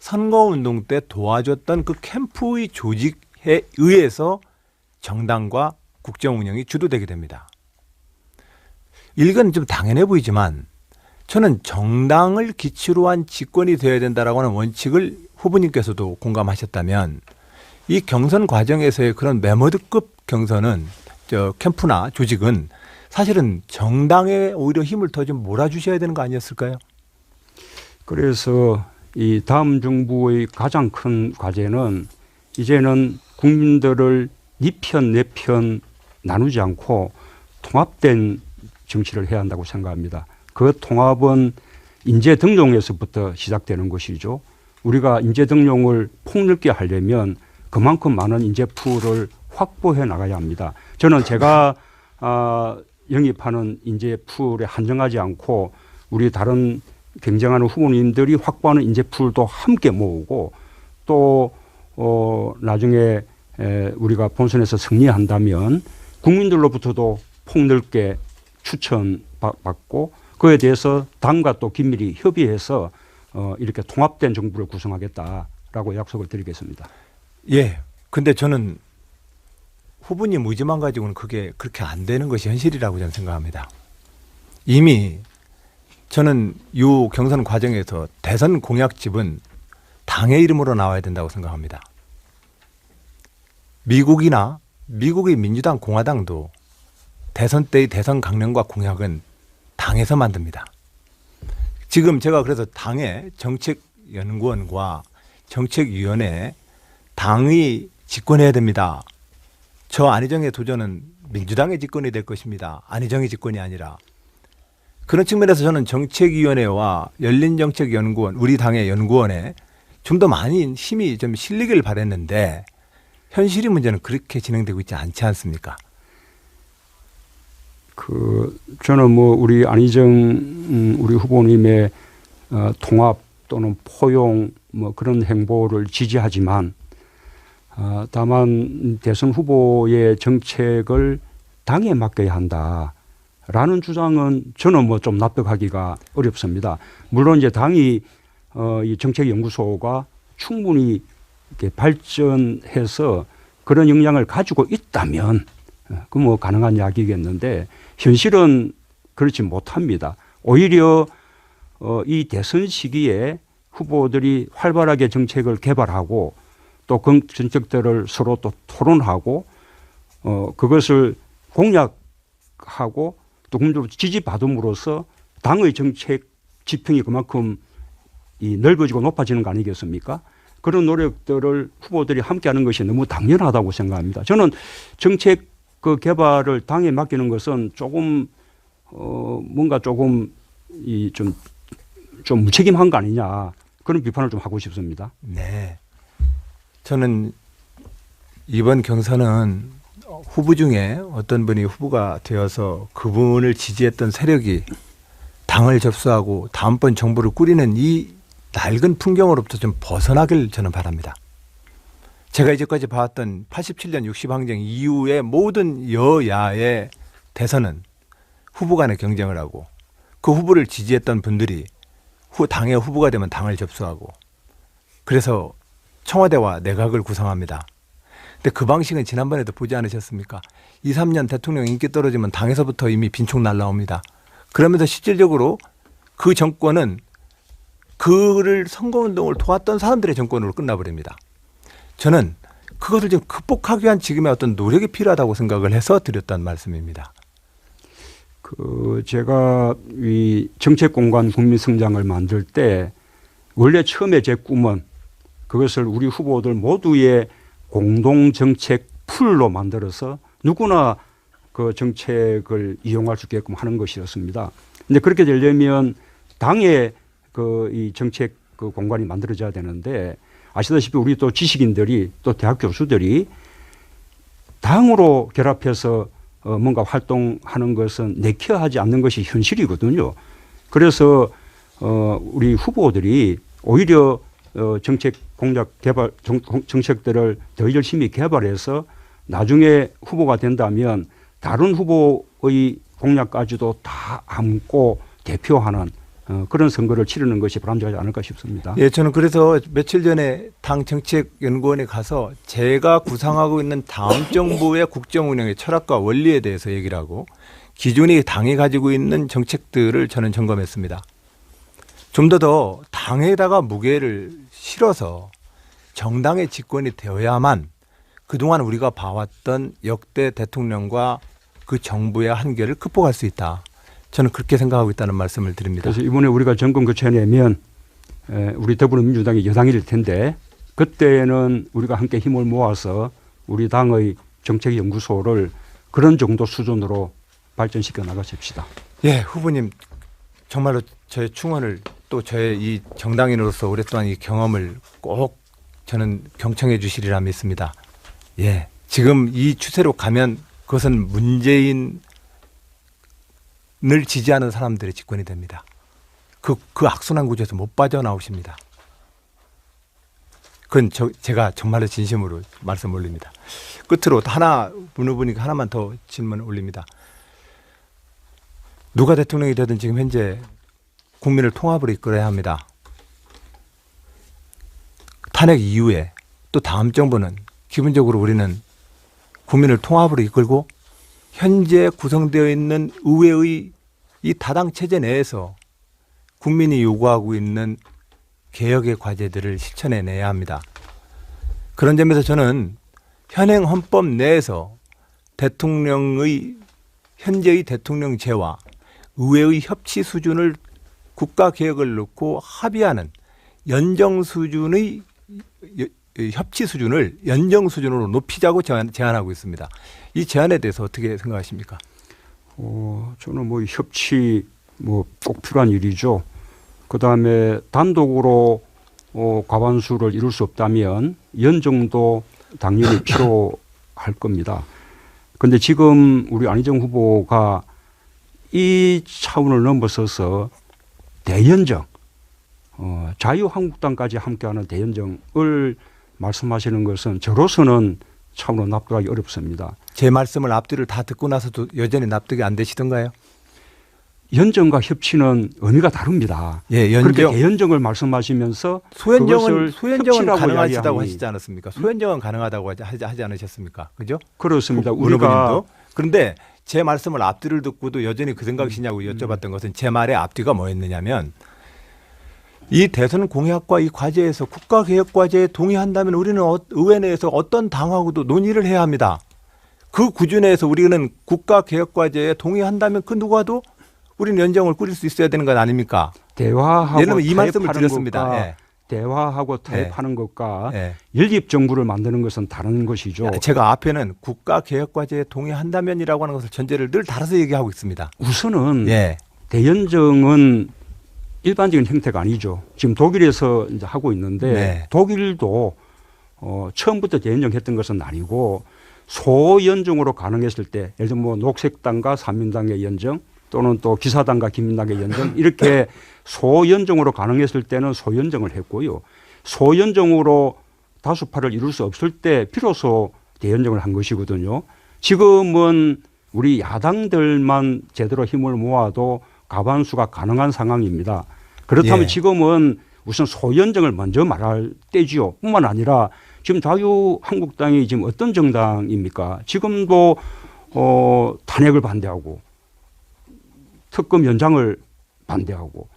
선거운동 때 도와줬던 그 캠프의 조직에 의해서 정당과 국정 운영이 주도되게 됩니다. 이건 좀 당연해 보이지만 저는 정당을 기초로 한 집권이 되어야 된다라고 하는 원칙을 후보님께서도 공감하셨다면 이 경선 과정에서의 그런 메모드급 경선은 캠프나 조직은 사실은 정당에 오히려 힘을 더 좀 몰아주셔야 되는 거 아니었을까요? 그래서 이 다음 정부의 가장 큰 과제는 이제는 국민들을 네 편, 내 편 나누지 않고 통합된 정치를 해야 한다고 생각합니다. 그 통합은 인재 등용에서부터 시작되는 것이죠. 우리가 인재 등용을 폭넓게 하려면 그만큼 많은 인재 풀을 확보해 나가야 합니다. 저는 제가 영입하는 인재 풀에 한정하지 않고 우리 다른 경쟁하는 후보님들이 확보하는 인재 풀도 함께 모으고 또 나중에 우리가 본선에서 승리한다면 국민들로부터도 폭넓게 추천받고 그에 대해서 당과 또 긴밀히 협의해서 이렇게 통합된 정부를 구성하겠다라고 약속을 드리겠습니다. 예. 근데 저는 후보님 의지만 가지고는 그게 그렇게 안 되는 것이 현실이라고 저는 생각합니다. 이미 저는 이 경선 과정에서 대선 공약집은 당의 이름으로 나와야 된다고 생각합니다. 미국의 민주당, 공화당도 대선 때의 대선 강령과 공약은 당에서 만듭니다. 지금 제가 그래서 당의 정책연구원과 정책위원회 당이 집권해야 됩니다. 저 안희정의 도전은 민주당의 집권이 될 것입니다. 안희정의 집권이 아니라. 그런 측면에서 저는 정책위원회와 열린정책연구원, 우리 당의 연구원에 좀 더 많이 힘이 좀 실리길 바랬는데 현실의 문제는 그렇게 진행되고 있지 않지 않습니까? 저는 우리 안희정 우리 후보님의 통합 또는 포용 그런 행보를 지지하지만 다만 대선 후보의 정책을 당에 맡겨야 한다라는 주장은 저는 좀 납득하기가 어렵습니다. 물론 이제 당이 이 정책연구소가 충분히 이렇게 발전해서 그런 역량을 가지고 있다면 그 가능한 이야기겠는데 현실은 그렇지 못합니다. 오히려 이 대선 시기에 후보들이 활발하게 정책을 개발하고 또 그 정책들을 서로 또 토론하고 그것을 공약하고 또 국민적으로 지지받음으로써 당의 정책 지평이 그만큼 넓어지고 높아지는 거 아니겠습니까? 그런 노력들을 후보들이 함께하는 것이 너무 당연하다고 생각합니다. 저는 정책 그 개발을 당에 맡기는 것은 조금 뭔가 조금 좀 무책임한 거 아니냐 그런 비판을 좀 하고 싶습니다. 네, 저는 이번 경선은 후보 중에 어떤 분이 후보가 되어서 그분을 지지했던 세력이 당을 접수하고 다음번 정부를 꾸리는 이 낡은 풍경으로부터 좀 벗어나길 저는 바랍니다. 제가 이제까지 봐왔던 87년 60항쟁 이후의 모든 여야의 대선은 후보 간의 경쟁을 하고 그 후보를 지지했던 분들이 당의 후보가 되면 당을 접수하고 그래서 청와대와 내각을 구성합니다. 근데 그 방식은 지난번에도 보지 않으셨습니까? 2, 3년 대통령 인기 떨어지면 당에서부터 이미 빈총 날라옵니다. 그러면서 실질적으로 그 정권은 그를 선거운동을 도왔던 사람들의 정권으로 끝나버립니다. 저는 그것을 좀 극복하기 위한 지금의 어떤 노력이 필요하다고 생각을 해서 드렸던 말씀입니다. 제가 이 정책공간 국민성장을 만들 때 원래 처음에 제 꿈은 그것을 우리 후보들 모두의 공동정책 풀로 만들어서 누구나 그 정책을 이용할 수 있게끔 하는 것이었습니다. 근데 그렇게 되려면 당의 이 정책 그 공간이 만들어져야 되는데 아시다시피 우리 또 지식인들이 또 대학 교수들이 당으로 결합해서 뭔가 활동하는 것은 내켜하지 않는 것이 현실이거든요. 그래서 우리 후보들이 오히려 정책 공약 개발 정책들을 더 열심히 개발해서 나중에 후보가 된다면 다른 후보의 공약까지도 다 안고 대표하는 그런 선거를 치르는 것이 바람직하지 않을까 싶습니다. 예, 저는 그래서 며칠 전에 당 정책연구원에 가서 제가 구상하고 있는 다음 정부의 국정 운영의 철학과 원리에 대해서 얘기를 하고 기존의 당이 가지고 있는 정책들을 저는 점검했습니다. 좀 더 당에다가 무게를 실어서 정당의 집권이 되어야만 그동안 우리가 봐왔던 역대 대통령과 그 정부의 한계를 극복할 수 있다. 저는 그렇게 생각하고 있다는 말씀을 드립니다. 그래서 이번에 우리가 정권 교체내면 우리 더불어민주당이 여당일 텐데 그때는 우리가 함께 힘을 모아서 우리 당의 정책연구소를 그런 정도 수준으로 발전시켜 나가십시다. 예, 후보님 정말로 저의 충원을 또 저의 이 정당인으로서 오랫동안 이 경험을 꼭 저는 경청해 주시리라 믿습니다. 예, 지금 이 추세로 가면 그것은 문재인을 지지하는 사람들의 집권이 됩니다. 그 악순환 구조에서 못 빠져나오십니다. 그건 제가 정말로 진심으로 말씀 올립니다. 끝으로 하나 문후보니까 하나만 더 질문 올립니다. 누가 대통령이 되든 지금 현재 국민을 통합으로 이끌어야 합니다. 탄핵 이후에 또 다음 정부는 기본적으로 우리는 국민을 통합으로 이끌고 현재 구성되어 있는 의회의 이 다당 체제 내에서 국민이 요구하고 있는 개혁의 과제들을 실천해내야 합니다. 그런 점에서 저는 현행 헌법 내에서 대통령의 현재의 대통령제와 의회의 협치 수준을 국가 개혁을 놓고 합의하는 연정 수준의 협치 수준을 연정 수준으로 높이자고 제안하고 있습니다. 이 제안에 대해서 어떻게 생각하십니까? 저는 뭐 협치 꼭 필요한 일이죠. 그 다음에 단독으로 과반수를 이룰 수 없다면 연정도 당연히 필요할 겁니다. 그런데 지금 우리 안희정 후보가 이 차원을 넘어서서 대연정, 자유한국당까지 함께하는 대연정을 말씀하시는 것은 저로서는 참으로 납득하기 어렵습니다. 제 말씀을 앞뒤를 다 듣고 나서도 여전히 납득이 안 되시던가요? 연정과 협치는 의미가 다릅니다. 예, 그렇게 대연정을 말씀하시면서 소연정은 가능하시다고 하시지 않았습니까? 소연정은 가능하다고 하지 않으셨습니까? 그죠? 그렇습니다. 우리가 그런데 제 말씀을 앞뒤를 듣고도 여전히 그 생각이시냐고 여쭤봤던 것은 제 말의 앞뒤가 뭐였느냐면 이 대선 공약과 이 과제에서 국가개혁 과제에 동의한다면 우리는 의회 내에서 어떤 당하고도 논의를 해야 합니다. 그 구조 내에서 우리는 국가개혁과제에 동의한다면 그 누구와도 우리는 연정을 꾸릴 수 있어야 되는 것 아닙니까? 대화하고 예를 들면 이 말씀을 타협하는 드렸습니다. 것과 예. 대화하고 타협하는 것과 예. 연립 정부를 만드는 것은 다른 것이죠. 제가 앞에는 국가개혁과제에 동의한다면이라고 하는 것을 전제를 늘 달아서 얘기하고 있습니다. 우선은 예. 대연정은 일반적인 형태가 아니죠. 지금 독일에서 이제 하고 있는데 네. 독일도 처음부터 대연정했던 것은 아니고 소연정으로 가능했을 때 예를 들면 뭐 녹색당과 산민당의 연정 또는 또 기사당과 김민당의 연정 이렇게 소연정으로 가능했을 때는 소연정을 했고요. 소연정으로 다수파를 이룰 수 없을 때 비로소 대연정을 한 것이거든요. 지금은 우리 야당들만 제대로 힘을 모아도 과반수가 가능한 상황입니다. 그렇다면 예. 지금은 우선 소연정을 먼저 말할 때지요. 뿐만 아니라 지금 자유한국당이 지금 어떤 정당입니까? 지금도 탄핵을 반대하고 특검 연장을 반대하고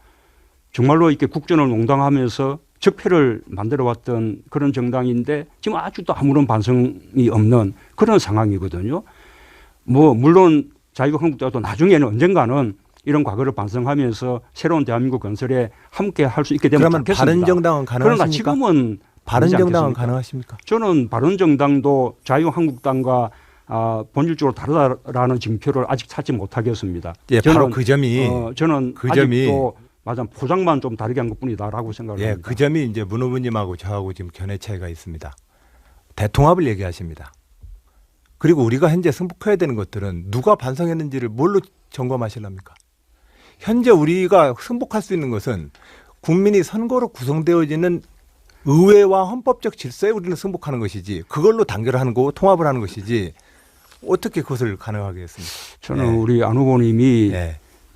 정말로 이렇게 국정을 농당하면서 적폐를 만들어왔던 그런 정당인데 지금 아직도 아무런 반성이 없는 그런 상황이거든요. 뭐 물론 자유한국당도 나중에는 언젠가는 이런 과거를 반성하면서 새로운 대한민국 건설에 함께 할 수 있게 되면 그러면 좋겠습니다. 바른정당은 가능하십니까? 그러나 지금은 바른정당은 가능하십니까? 저는 바른정당도 자유한국당과 본질적으로 다르다라는 징표를 아직 찾지 못하겠습니다. 예, 바로 그 점이 저는 그 아직도 맞아 포장만 좀 다르게 한 것뿐이다라고 생각을 예, 합니다. 그 점이 이제 문 후보님하고 저하고 지금 견해 차이가 있습니다. 대통합을 얘기하십니다. 그리고 우리가 현재 승복해야 되는 것들은 누가 반성했는지를 뭘로 점검하실랍니까? 현재 우리가 승복할 수 있는 것은 국민이 선거로 구성되어지는 의회와 헌법적 질서에 우리는 승복하는 것이지 그걸로 단결하는 거고 통합을 하는 것이지 어떻게 그것을 가능하게 했습니까? 저는 우리 안 후보님이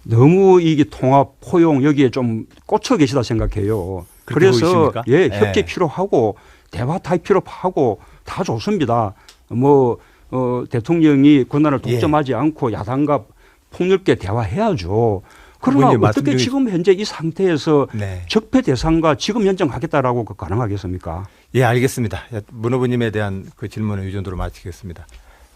너무 이게 통합, 포용 여기에 좀 꽂혀 계시다 생각해요. 그래서 예, 협치 필요하고 대화 타협 필요하고 다 좋습니다. 뭐 대통령이 권한을 독점하지 않고 야당과 폭넓게 대화해야죠. 그러나 어떻게 지금 현재 이 상태에서 적폐 대상과 지금 연정하겠다라고 가능하겠습니까? 예, 알겠습니다. 문 후보님에 대한 그 질문은 이 정도로 마치겠습니다.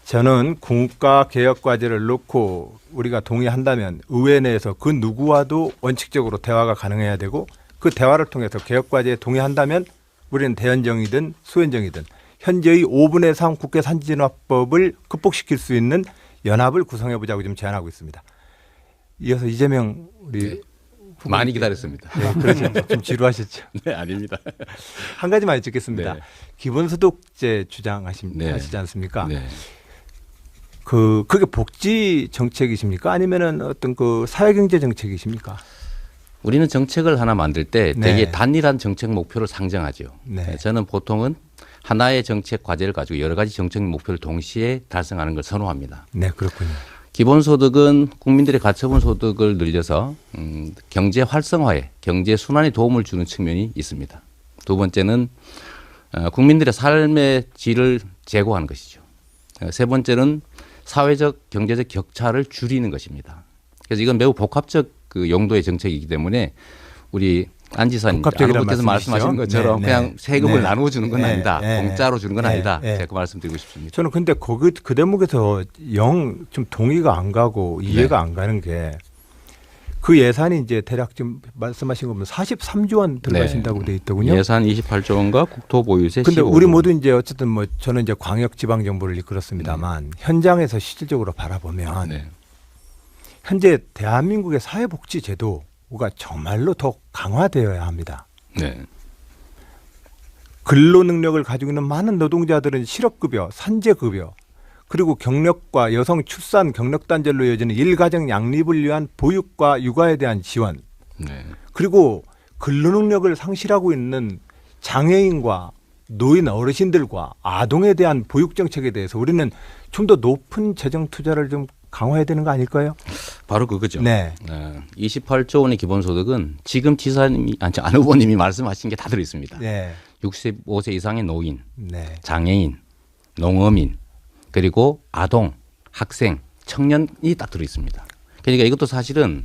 저는 국가개혁과제를 놓고 우리가 동의한다면 의회 내에서 그 누구와도 원칙적으로 대화가 가능해야 되고 그 대화를 통해서 개혁과제에 동의한다면 우리는 대연정이든 수연정이든 현재의 5분의 3 국회 선진화법을 극복시킬 수 있는 연합을 구성해보자고 지금 제안하고 있습니다. 이어서 이재명 우리 많이 기다렸습니다. 네, 그렇죠. 좀 지루하셨죠? 네, 아닙니다. 한 가지만 여쭙겠습니다. 네. 기본소득제 주장하시지 않습니까? 네. 그게 복지 정책이십니까? 아니면은 어떤 그 사회경제 정책이십니까? 우리는 정책을 하나 만들 때 되게 단일한 정책 목표를 상정하죠. 저는 보통은 하나의 정책 과제를 가지고 여러 가지 정책 목표를 동시에 달성하는 걸 선호합니다. 네, 그렇군요. 기본소득은 국민들의 가처분 소득을 늘려서 경제 활성화에 경제 순환에 도움을 주는 측면이 있습니다. 두 번째는 국민들의 삶의 질을 제고하는 것이죠. 세 번째는 사회적 경제적 격차를 줄이는 것입니다. 그래서 이건 매우 복합적 그 용도의 정책이기 때문에 우리 안 지사님, 안 후보께서 말씀하신 것처럼 그냥 세금을 나누어 주는 건 아니다. 공짜로 주는 건 아니다. 제가 그 말씀드리고 싶습니다. 저는 근데 그 대목에서 영 좀 동의가 안 가고 이해가 안 가는 게 그 예산이 이제 대략 지금 말씀하신 거 보면 43조 원 들어가신다고 돼 있더군요. 예산 28조 원과 국토보유세 15조 원. 근데 우리 모두 이제 어쨌든 뭐 저는 이제 광역 지방 정부를 이끌었습니다만 현장에서 실질적으로 바라보면 현재 대한민국의 사회복지 제도가 정말로 더 강화되어야 합니다. 네. 근로 능력을 가지고 있는 많은 노동자들은 실업급여, 산재급여, 그리고 경력과 여성 출산 경력 단절로 이어지는 일가정 양립을 위한 보육과 육아에 대한 지원, 그리고 근로 능력을 상실하고 있는 장애인과 노인 어르신들과 아동에 대한 보육 정책에 대해서 우리는 좀 더 높은 재정 투자를 좀 강화해야 되는 거 아닐까요? 바로 그거죠. 네. 28조 원의 기본소득은 지금 지사님이 안 후보님이 말씀하신 게 다 들어 있습니다. 네. 65세 이상의 노인, 장애인, 농어민, 그리고 아동, 학생, 청년이 딱 들어 있습니다. 그러니까 이것도 사실은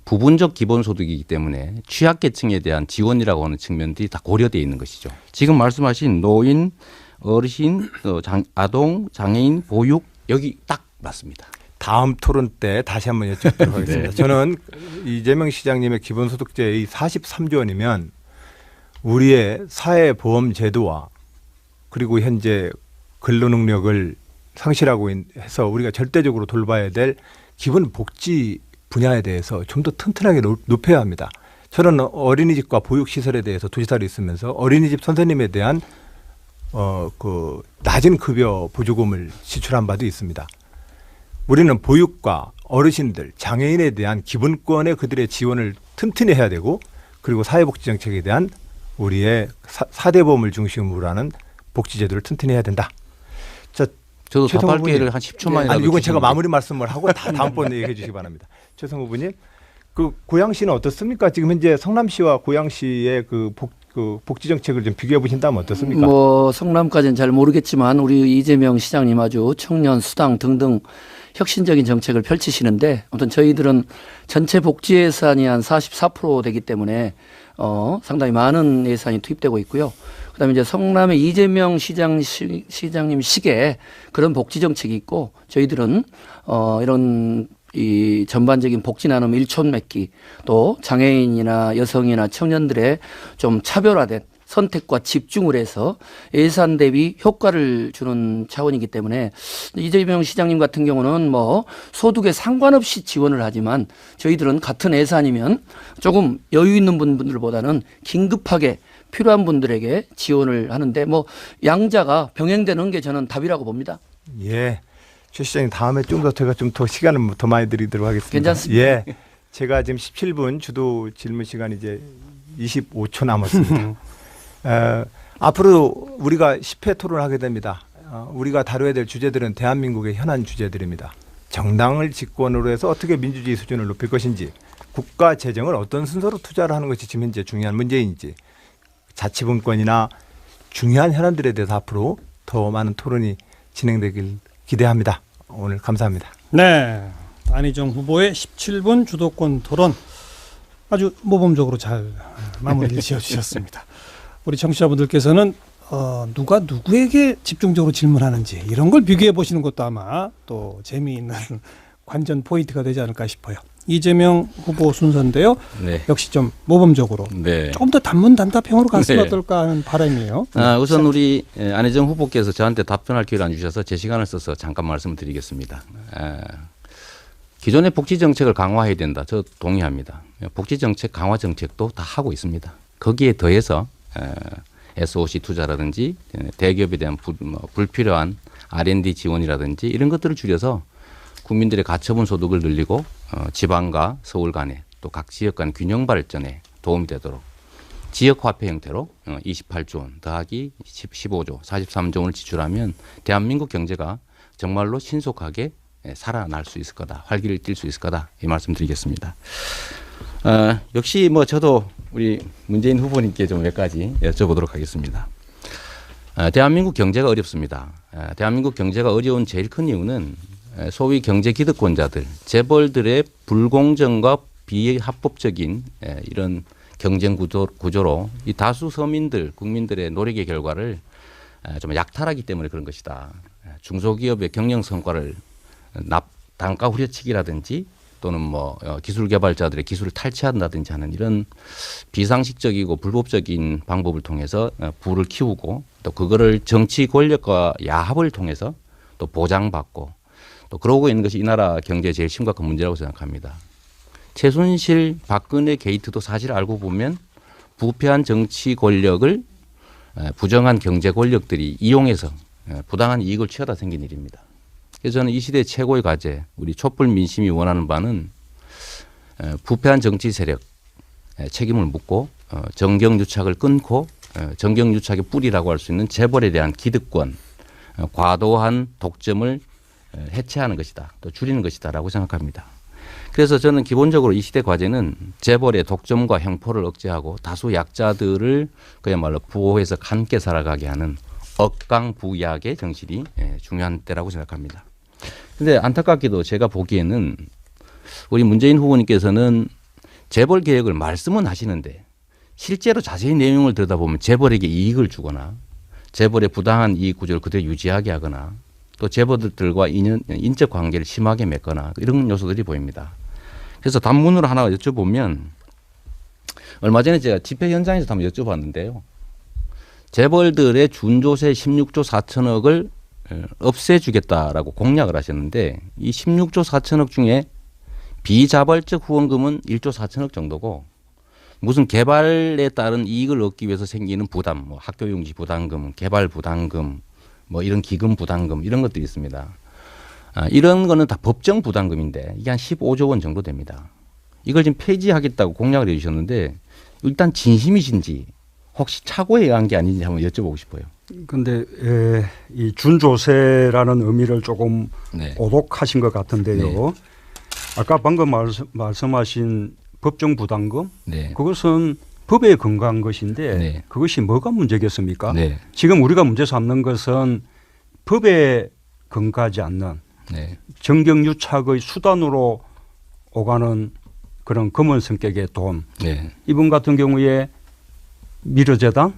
부분적 기본소득이기 때문에 취약계층에 대한 지원이라고 하는 측면들이 다 고려되어 있는 것이죠. 지금 말씀하신 노인, 어르신, 아동, 장애인, 보육, 여기 딱 맞습니다. 다음 토론 때 다시 한번 여쭙도록 하겠습니다. 네. 저는 이재명 시장님의 기본소득제의 43조 원이면 우리의 사회보험 제도와 그리고 현재 근로능력을 상실하고 해서 우리가 절대적으로 돌봐야 될 기본 복지 분야에 대해서 좀 더 튼튼하게 높여야 합니다. 저는 어린이집과 보육시설에 대해서 도지사로 있으면서 어린이집 선생님에 대한 그 낮은 급여 보조금을 지출한 바도 있습니다. 우리는 보육과 어르신들, 장애인에 대한 기본권의 그들의 지원을 튼튼히 해야 되고 그리고 사회복지 정책에 대한 우리의 4대 보험을 중심으로 하는 복지제도를 튼튼히 해야 된다. 저도 답할 기회를 한 10초만이라도 아니, 이건 제가 주시면. 마무리 말씀을 하고 다음번에 얘기해 주시기 바랍니다. 최성 후보님, 그 고양시는 어떻습니까? 지금 현재 성남시와 고양시의 그 복지 정책을 좀 비교해 보신다면 어떻습니까? 뭐 성남까지는 잘 모르겠지만 우리 이재명 시장님 아주 청년 수당 등등 혁신적인 정책을 펼치시는데 아무튼 저희들은 전체 복지 예산이 한 44% 되기 때문에 상당히 많은 예산이 투입되고 있고요. 그다음에 이제 성남의 이재명 시장님 식의 그런 복지 정책이 있고 저희들은 이런 이 전반적인 복지 나눔 일촌 맺기 또 장애인이나 여성이나 청년들의 좀 차별화된 선택과 집중을 해서 예산 대비 효과를 주는 차원이기 때문에 이재명 시장님 같은 경우는 뭐 소득에 상관없이 지원을 하지만 저희들은 같은 예산이면 조금 여유 있는 분들보다는 긴급하게 필요한 분들에게 지원을 하는데 뭐 양자가 병행되는 게 저는 답이라고 봅니다. 예. 최 시장님 다음에 좀 더 제가 좀 더 시간을 더 많이 드리도록 하겠습니다. 괜찮습니다. 예. 제가 지금 17분 주도 질문 시간 이제 25초 남았습니다. 앞으로 우리가 10회 토론을 하게 됩니다. 우리가 다뤄야 될 주제들은 대한민국의 현안 주제들입니다. 정당을 집권으로 해서 어떻게 민주주의 수준을 높일 것인지, 국가 재정을 어떤 순서로 투자를 하는 것이 지금 현재 중요한 문제인지, 자치분권이나 중요한 현안들에 대해서 앞으로 더 많은 토론이 진행되길 기대합니다. 오늘 감사합니다. 네, 안희정 후보의 17분 주도권 토론 아주 모범적으로 잘 마무리를 지어주셨습니다. 우리 청취자분들께서는 누가 누구에게 집중적으로 질문하는지 이런 걸 비교해 보시는 것도 아마 또 재미있는 관전 포인트가 되지 않을까 싶어요. 이재명 후보 순서인데요. 네. 역시 좀 모범적으로 네. 조금 더 단문단답형으로 갔으면 네. 어떨까 하는 바람이에요. 우선 우리 안희정 후보께서 저한테 답변할 기회를 안 주셔서 제 시간을 써서 잠깐 말씀을 드리겠습니다. 기존의 복지 정책을 강화해야 된다. 저 동의합니다. 복지 정책 강화 정책도 다 하고 있습니다. 거기에 더해서 SOC 투자라든지 대기업에 대한 불필요한 R&D 지원이라든지 이런 것들을 줄여서 국민들의 가처분 소득을 늘리고 지방과 서울 간에 또 각 지역 간 균형 발전에 도움이 되도록 지역 화폐 형태로 28조 원 더하기 15조 43조 원을 지출하면 대한민국 경제가 정말로 신속하게 살아날 수 있을 거다. 활기를 띨 수 있을 거다. 이 말씀 드리겠습니다. 역시 뭐 저도 우리 문재인 후보님께 좀 몇 가지 여쭤보도록 하겠습니다. 대한민국 경제가 어렵습니다. 대한민국 경제가 어려운 제일 큰 이유는 소위 경제 기득권자들, 재벌들의 불공정과 비합법적인 이런 경쟁 구조로 이 다수 서민들, 국민들의 노력의 결과를 좀 약탈하기 때문에 그런 것이다. 중소기업의 경영 성과를 단가 후려치기라든지 또는 뭐 기술 개발자들의 기술을 탈취한다든지 하는 이런 비상식적이고 불법적인 방법을 통해서 부를 키우고 또 그거를 정치 권력과 야합을 통해서 또 보장받고 또 그러고 있는 것이 이 나라 경제의 제일 심각한 문제라고 생각합니다. 최순실, 박근혜 게이트도 사실 알고 보면 부패한 정치 권력을 부정한 경제 권력들이 이용해서 부당한 이익을 취하다 생긴 일입니다. 그래서 저는 이 시대의 최고의 과제, 우리 촛불 민심이 원하는 바는 부패한 정치 세력 책임을 묻고 정경유착을 끊고 정경유착의 뿌리라고 할 수 있는 재벌에 대한 기득권, 과도한 독점을 해체하는 것이다. 또 줄이는 것이다라고 생각합니다. 그래서 저는 기본적으로 이 시대 과제는 재벌의 독점과 형포를 억제하고 다수 약자들을 그야말로 부호해서 함께 살아가게 하는 억강부약의 정신이 중요한 때라고 생각합니다. 그런데 안타깝게도 제가 보기에는 우리 문재인 후보님께서는 재벌 개혁을 말씀은 하시는데 실제로 자세히 내용을 들여다보면 재벌에게 이익을 주거나 재벌의 부당한 이익 구조를 그대로 유지하게 하거나 또 재벌들과 인적 관계를 심하게 맺거나 이런 요소들이 보입니다. 그래서 단문으로 하나 여쭤보면 얼마 전에 제가 집회 현장에서 한번 여쭤봤는데요. 재벌들의 준조세 16조 4천억을 없애주겠다라고 공약을 하셨는데 이 16조 4천억 중에 비자발적 후원금은 1조 4천억 정도고 무슨 개발에 따른 이익을 얻기 위해서 생기는 부담, 뭐 학교용지 부담금, 개발 부담금, 뭐 이런 기금 부담금 이런 것들이 있습니다. 이런 거는 다 법정 부담금인데 이게 한 15조 원 정도 됩니다. 이걸 지금 폐지하겠다고 공약을 해주셨는데 일단 진심이신지 혹시 착오에 의한 게 아닌지 한번 여쭤보고 싶어요. 그런데 이 준조세라는 의미를 조금 오독하신 것 같은데요. 아까 방금 말씀하신 법정 부담금 그것은 법에 근거한 것인데 그것이 뭐가 문제겠습니까? 지금 우리가 문제 삼는 것은 법에 근거하지 않는 정경유착의 수단으로 오가는 그런 검은 성격의 돈. 이분 같은 경우에 미르재단,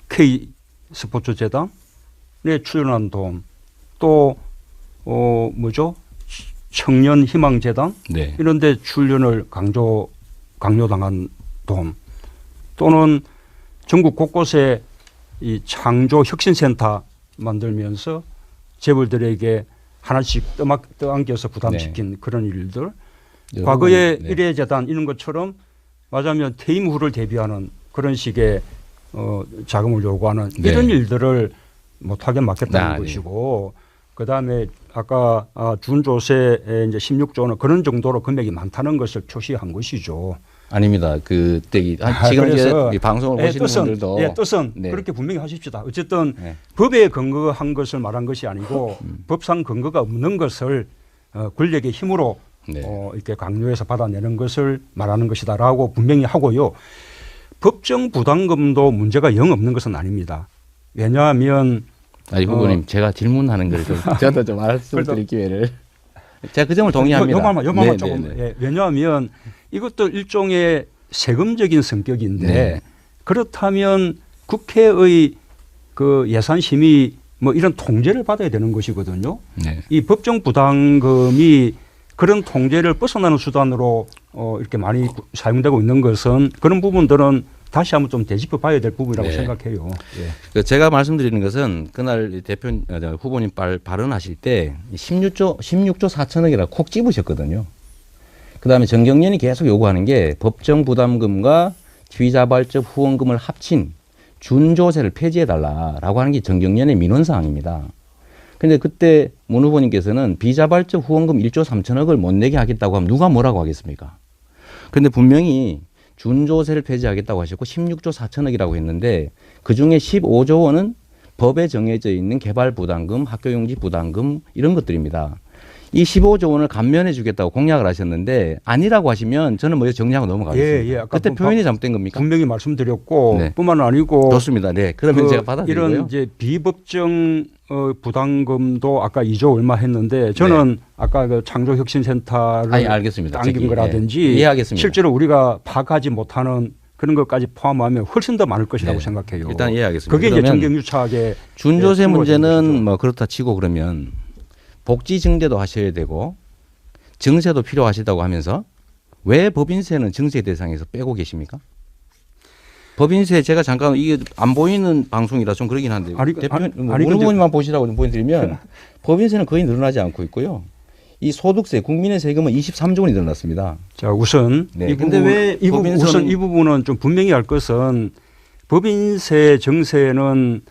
K스포츠재단에 출연한 돈, 또 뭐죠? 청년희망재단 이런 데 출연을 강요당한 돈, 또는 전국 곳곳에 이 창조혁신센터 만들면서 재벌들에게 하나씩 떠안겨서 부담시킨 그런 일들, 과거에 일회재단 이런 것처럼 맞으면 퇴임 후를 대비하는 그런 식의 자금을 요구하는 이런 일들을 못하게 막겠다는 것이고, 그다음에 아까 준조세에 이제 16조는 그런 정도로 금액이 많다는 것을 표시한 것이죠. 아닙니다. 그때 지금 이제 방송을 보시는 분들도 뜻은 그렇게 분명히 하십시다. 어쨌든 법에 근거한 것을 말한 것이 아니고 법상 근거가 없는 것을 권력의 힘으로 이렇게 강요해서 받아내는 것을 말하는 것이다라고 분명히 하고요. 법정 부담금도 문제가 영 없는 것은 아닙니다. 왜냐하면 후보님 제가 질문하는 걸 좀 저도 좀 말씀드릴 기회를 제가 그 점을 동의합니다. 요말만 조금 왜냐하면 이것도 일종의 세금적인 성격인데 그렇다면 국회의 그 예산 심의 뭐 이런 통제를 받아야 되는 것이거든요. 이 법정 부담금이 그런 통제를 벗어나는 수단으로 이렇게 많이 사용되고 있는 것은 그런 부분들은 다시 한번 좀 되짚어 봐야 될 부분이라고 생각해요. 제가 말씀드리는 것은 그날 대표 후보님 발언하실 때 16조 4천억이라고 콕 집으셨거든요. 그다음에 정경련이 계속 요구하는 게 법정 부담금과 비자발적 후원금을 합친 준조세를 폐지해달라라고 하는 게 정경련의 민원사항입니다. 그런데 그때 문 후보님께서는 비자발적 후원금 1조 3천억을 못 내게 하겠다고 하면 누가 뭐라고 하겠습니까? 그런데 분명히 준조세를 폐지하겠다고 하셨고 16조 4천억이라고 했는데 그중에 15조 원은 법에 정해져 있는 개발 부담금, 학교용지 부담금 이런 것들입니다. 이 15조 원을 감면해 주겠다고 공약을 하셨는데 아니라고 하시면 저는 뭐 정리하고 넘어가겠습니다. 그때 표현이 잘못된 겁니까? 분명히 말씀드렸고 뿐만 아니고 좋습니다. 그러면 제가 받아들이고요. 이런 이제 비법정 부담금도 아까 2조 얼마 했는데 저는 아까 그 창조혁신센터를 알겠습니다. 당긴 거라든지 이해하겠습니다. 실제로 우리가 파악하지 못하는 그런 것까지 포함하면 훨씬 더 많을 것이라고 생각해요. 일단 이해하겠습니다. 그게 이제 정경유착의 준조세 문제는 뭐 그렇다 치고 그러면 복지 증대도 하셔야 되고 증세도 필요하시다고 하면서 왜 법인세는 증세 대상에서 빼고 계십니까? 법인세 제가 잠깐 이게 안 보이는 방송이라 좀 그러긴 한데 문 후보님만 보시라고 좀 보여드리면 법인세는 거의 늘어나지 않고 있고요. 이 소득세 국민의 세금은 23조 원이 늘어났습니다. 자 우선 이 부분은 좀 분명히 할 것은 법인세 증세는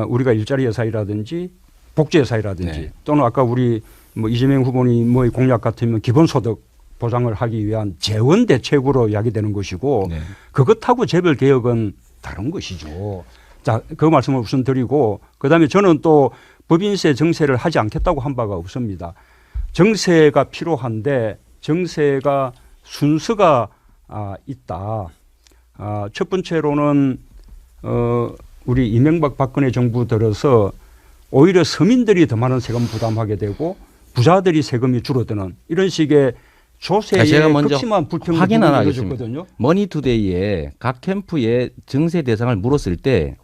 우리가 일자리 예산이라든지 복지예산이라든지 또는 아까 우리 뭐 이재명 후보님의 공약 같으면 기본소득 보장을 하기 위한 재원 대책으로 이야기되는 것이고 그것하고 재벌 개혁은 다른 것이죠. 자, 그 말씀을 우선 드리고 그다음에 저는 또 법인세 정세를 하지 않겠다고 한 바가 없습니다. 정세가 필요한데 정세가 순서가 있다. 첫 번째로는 우리 이명박 박근혜 정부 들어서 오히려 서민들이 더 많은 세금 부담하게 되고 부자들이 세금이 줄어드는 이런 식의 조세의 극심한 불평을 확인 하나 하겠습니다. 머니투데이에 각 캠프의 증세 대상을 물었을 때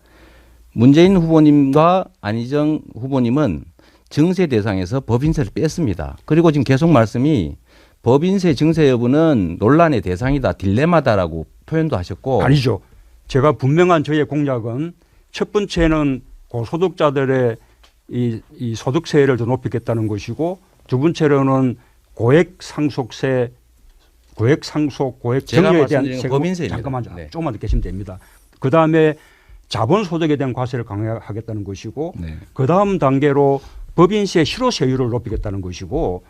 문재인 후보님과 안희정 후보님은 증세 대상에서 법인세를 뺐습니다. 그리고 지금 계속 말씀이 법인세 증세 여부는 논란의 대상이다, 딜레마다라고 표현도 하셨고. 아니죠. 제가 분명한 저의 공약은 첫 번째는 고소득자들의 이 소득세를 더 높이겠다는 것이고, 두 번째로는 고액 상속 정려에 대한 세금, 법인세입니다. 잠깐만요. 네. 조금만 더 계시면 됩니다. 그 다음에 자본소득에 대한 과세를 강화하겠다는 것이고, 네. 그 다음 단계로 법인세 실효세율을 높이겠다는 것이고,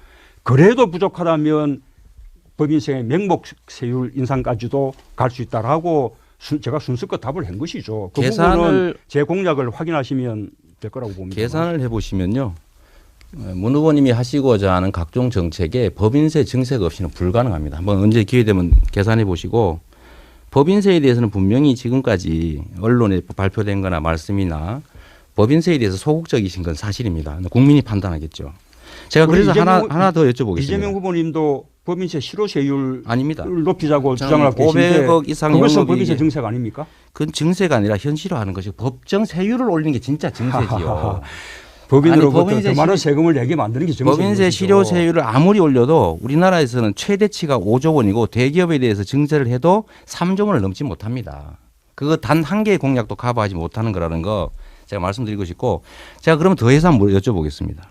그래도 부족하다면 법인세 명목세율 인상까지도 갈 수 있다라고 제가 순서껏 답을 한 것이죠. 그 부분은 제 공약을 확인하시면 될 거라고 봅니다. 계산을 해보시면요. 문 후보님이 하시고자 하는 각종 정책에 법인세 증세가 없이는 불가능합니다. 한번 언제 기회 되면 계산해 보시고, 법인세에 대해서는 분명히 지금까지 언론에 발표된 거나 말씀이나 법인세에 대해서 소극적이신 건 사실입니다. 국민이 판단하겠죠. 제가 그래서 하나 더 여쭤보겠습니다. 이재명 후보님도 법인세 실효세율 아닙니다. 높이자고 주장을 하고 계신데 500억 이상 그것은 법인세 증세가 아닙니까? 그건 증세가 아니라 현실화하는 것이고, 법정 세율을 올리는 게 진짜 증세지요. 법인으로부터 더 많은 세금을 내게 만드는 게 증세인 법인세 것이죠. 실효세율을 아무리 올려도 우리나라에서는 최대치가 5조 원이고, 대기업에 대해서 증세를 해도 3조 원을 넘지 못합니다. 그거 단 한 개의 공약도 커버하지 못하는 거라는 거 제가 말씀드리고 싶고, 제가 그러면 더해서 한번 여쭤보겠습니다.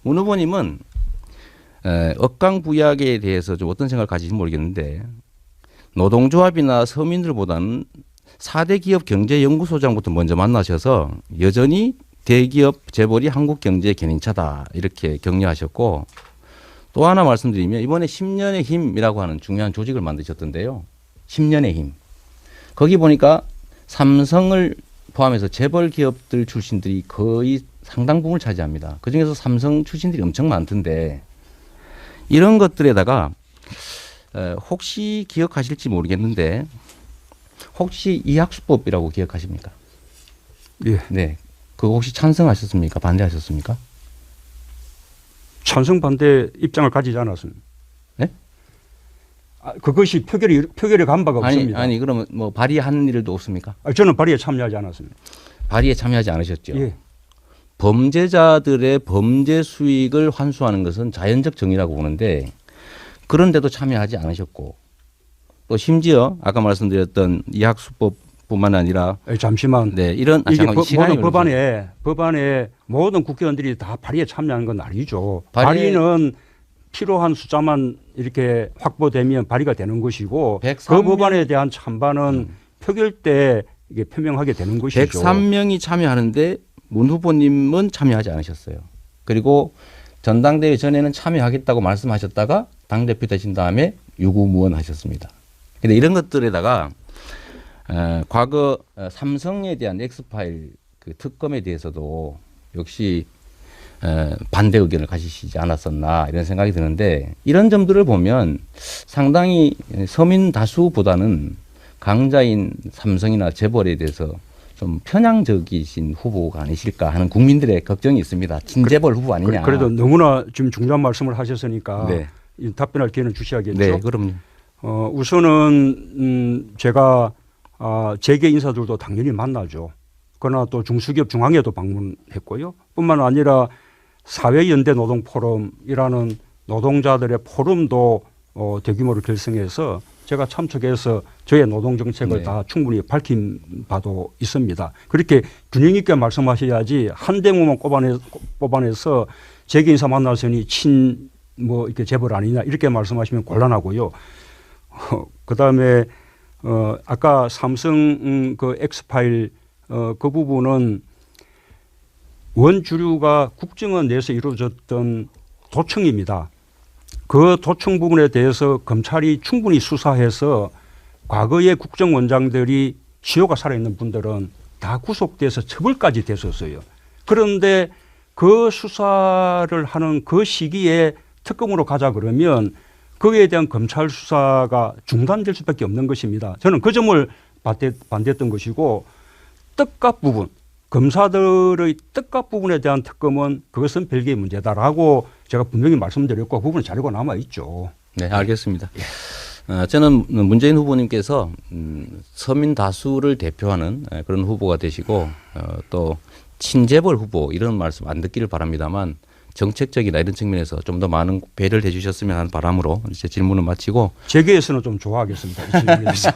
문 후보님은 억강부약에 대해서 좀 어떤 생각을 가지는지 모르겠는데, 노동조합이나 서민들보다는 4대 기업 경제연구소장부터 먼저 만나셔서 여전히 대기업 재벌이 한국 경제의 견인차다 이렇게 격려하셨고, 또 하나 말씀드리면 이번에 10년의 힘이라고 하는 중요한 조직을 만드셨던데요. 10년의 힘. 거기 보니까 삼성을 포함해서 재벌 기업들 출신들이 거의 상당 부분을 차지합니다. 그중에서 삼성 출신들이 엄청 많던데, 이런 것들에다가 혹시 기억하실지 모르겠는데, 혹시 이학수법이라고 기억하십니까? 예. 네. 그거 혹시 찬성하셨습니까? 반대하셨습니까? 찬성 반대 입장을 가지지 않았습니다. 네? 그것이 표결에 간 바가 없습니다. 아니 그러면 뭐 발의한 일도 없습니까? 저는 발의에 참여하지 않았습니다. 발의에 참여하지 않으셨죠? 예. 범죄자들의 범죄 수익을 환수하는 것은 자연적 정의라고 보는데, 그런데도 참여하지 않으셨고, 또 심지어 아까 말씀드렸던 이학수법뿐만 아니라 잠시만. 네, 이런 이게 시간이 법안에 모든 국회의원들이 다 발의에 참여하는 건 아니죠. 발의는 필요한 숫자만 이렇게 확보되면 발의가 되는 것이고, 그 법안에 대한 찬반은 표결 때 이게 표명하게 되는 것이죠. 103명이 참여하는데 문 후보님은 참여하지 않으셨어요. 그리고 전당대회 전에는 참여하겠다고 말씀하셨다가 당대표 되신 다음에 유구무원 하셨습니다. 근데 이런 것들에다가 과거 삼성에 대한 엑스파일 그 특검에 대해서도 역시 반대 의견을 가지시지 않았었나 이런 생각이 드는데, 이런 점들을 보면 상당히 서민 다수보다는 강자인 삼성이나 재벌에 대해서 좀 편향적이신 후보가 아니실까 하는 국민들의 걱정이 있습니다. 친재벌 후보 아니냐. 그래도 너무나 지금 중요한 말씀을 하셨으니까 네. 답변할 기회는 주셔야겠죠. 네, 그럼요. 우선은 제가 재계 인사들도 당연히 만나죠. 그러나 또 중소기업 중앙회도 방문했고요. 뿐만 아니라 사회연대 노동포럼이라는 노동자들의 포럼도 대규모로 결성해서 제가 참석해서 저의 노동정책을 네. 다 충분히 밝힌 바도 있습니다. 그렇게 균형 있게 말씀하셔야지 한 대목만 뽑아내서 재계 인사 만나서니 이렇게 재벌 아니냐 이렇게 말씀하시면 곤란하고요. 그 다음에 아까 삼성 그 엑스파일 그 부분은 원주류가 국정원 내에서 이루어졌던 도청입니다. 그 도청 부분에 대해서 검찰이 충분히 수사해서 과거의 국정원장들이 시효가 살아있는 분들은 다 구속돼서 처벌까지 됐었어요. 그런데 그 수사를 하는 그 시기에 특검으로 가자 그러면 거기에 대한 검찰 수사가 중단될 수밖에 없는 것입니다. 저는 그 점을 반대했던 것이고, 뜻값 부분, 검사들의 뜻값 부분에 대한 특검은 그것은 별개의 문제다라고 제가 분명히 말씀드렸고, 그 부분은 자료가 남아 있죠. 네, 알겠습니다. 저는 문재인 후보님께서 서민 다수를 대표하는 그런 후보가 되시고 또 친재벌 후보 이런 말씀 안 듣기를 바랍니다만 정책적이나 이런 측면에서 좀 더 많은 배려를 해주셨으면 하는 바람으로 이제 질문을 마치고 재계에서는 좀 좋아하겠습니다. 이 질문에서.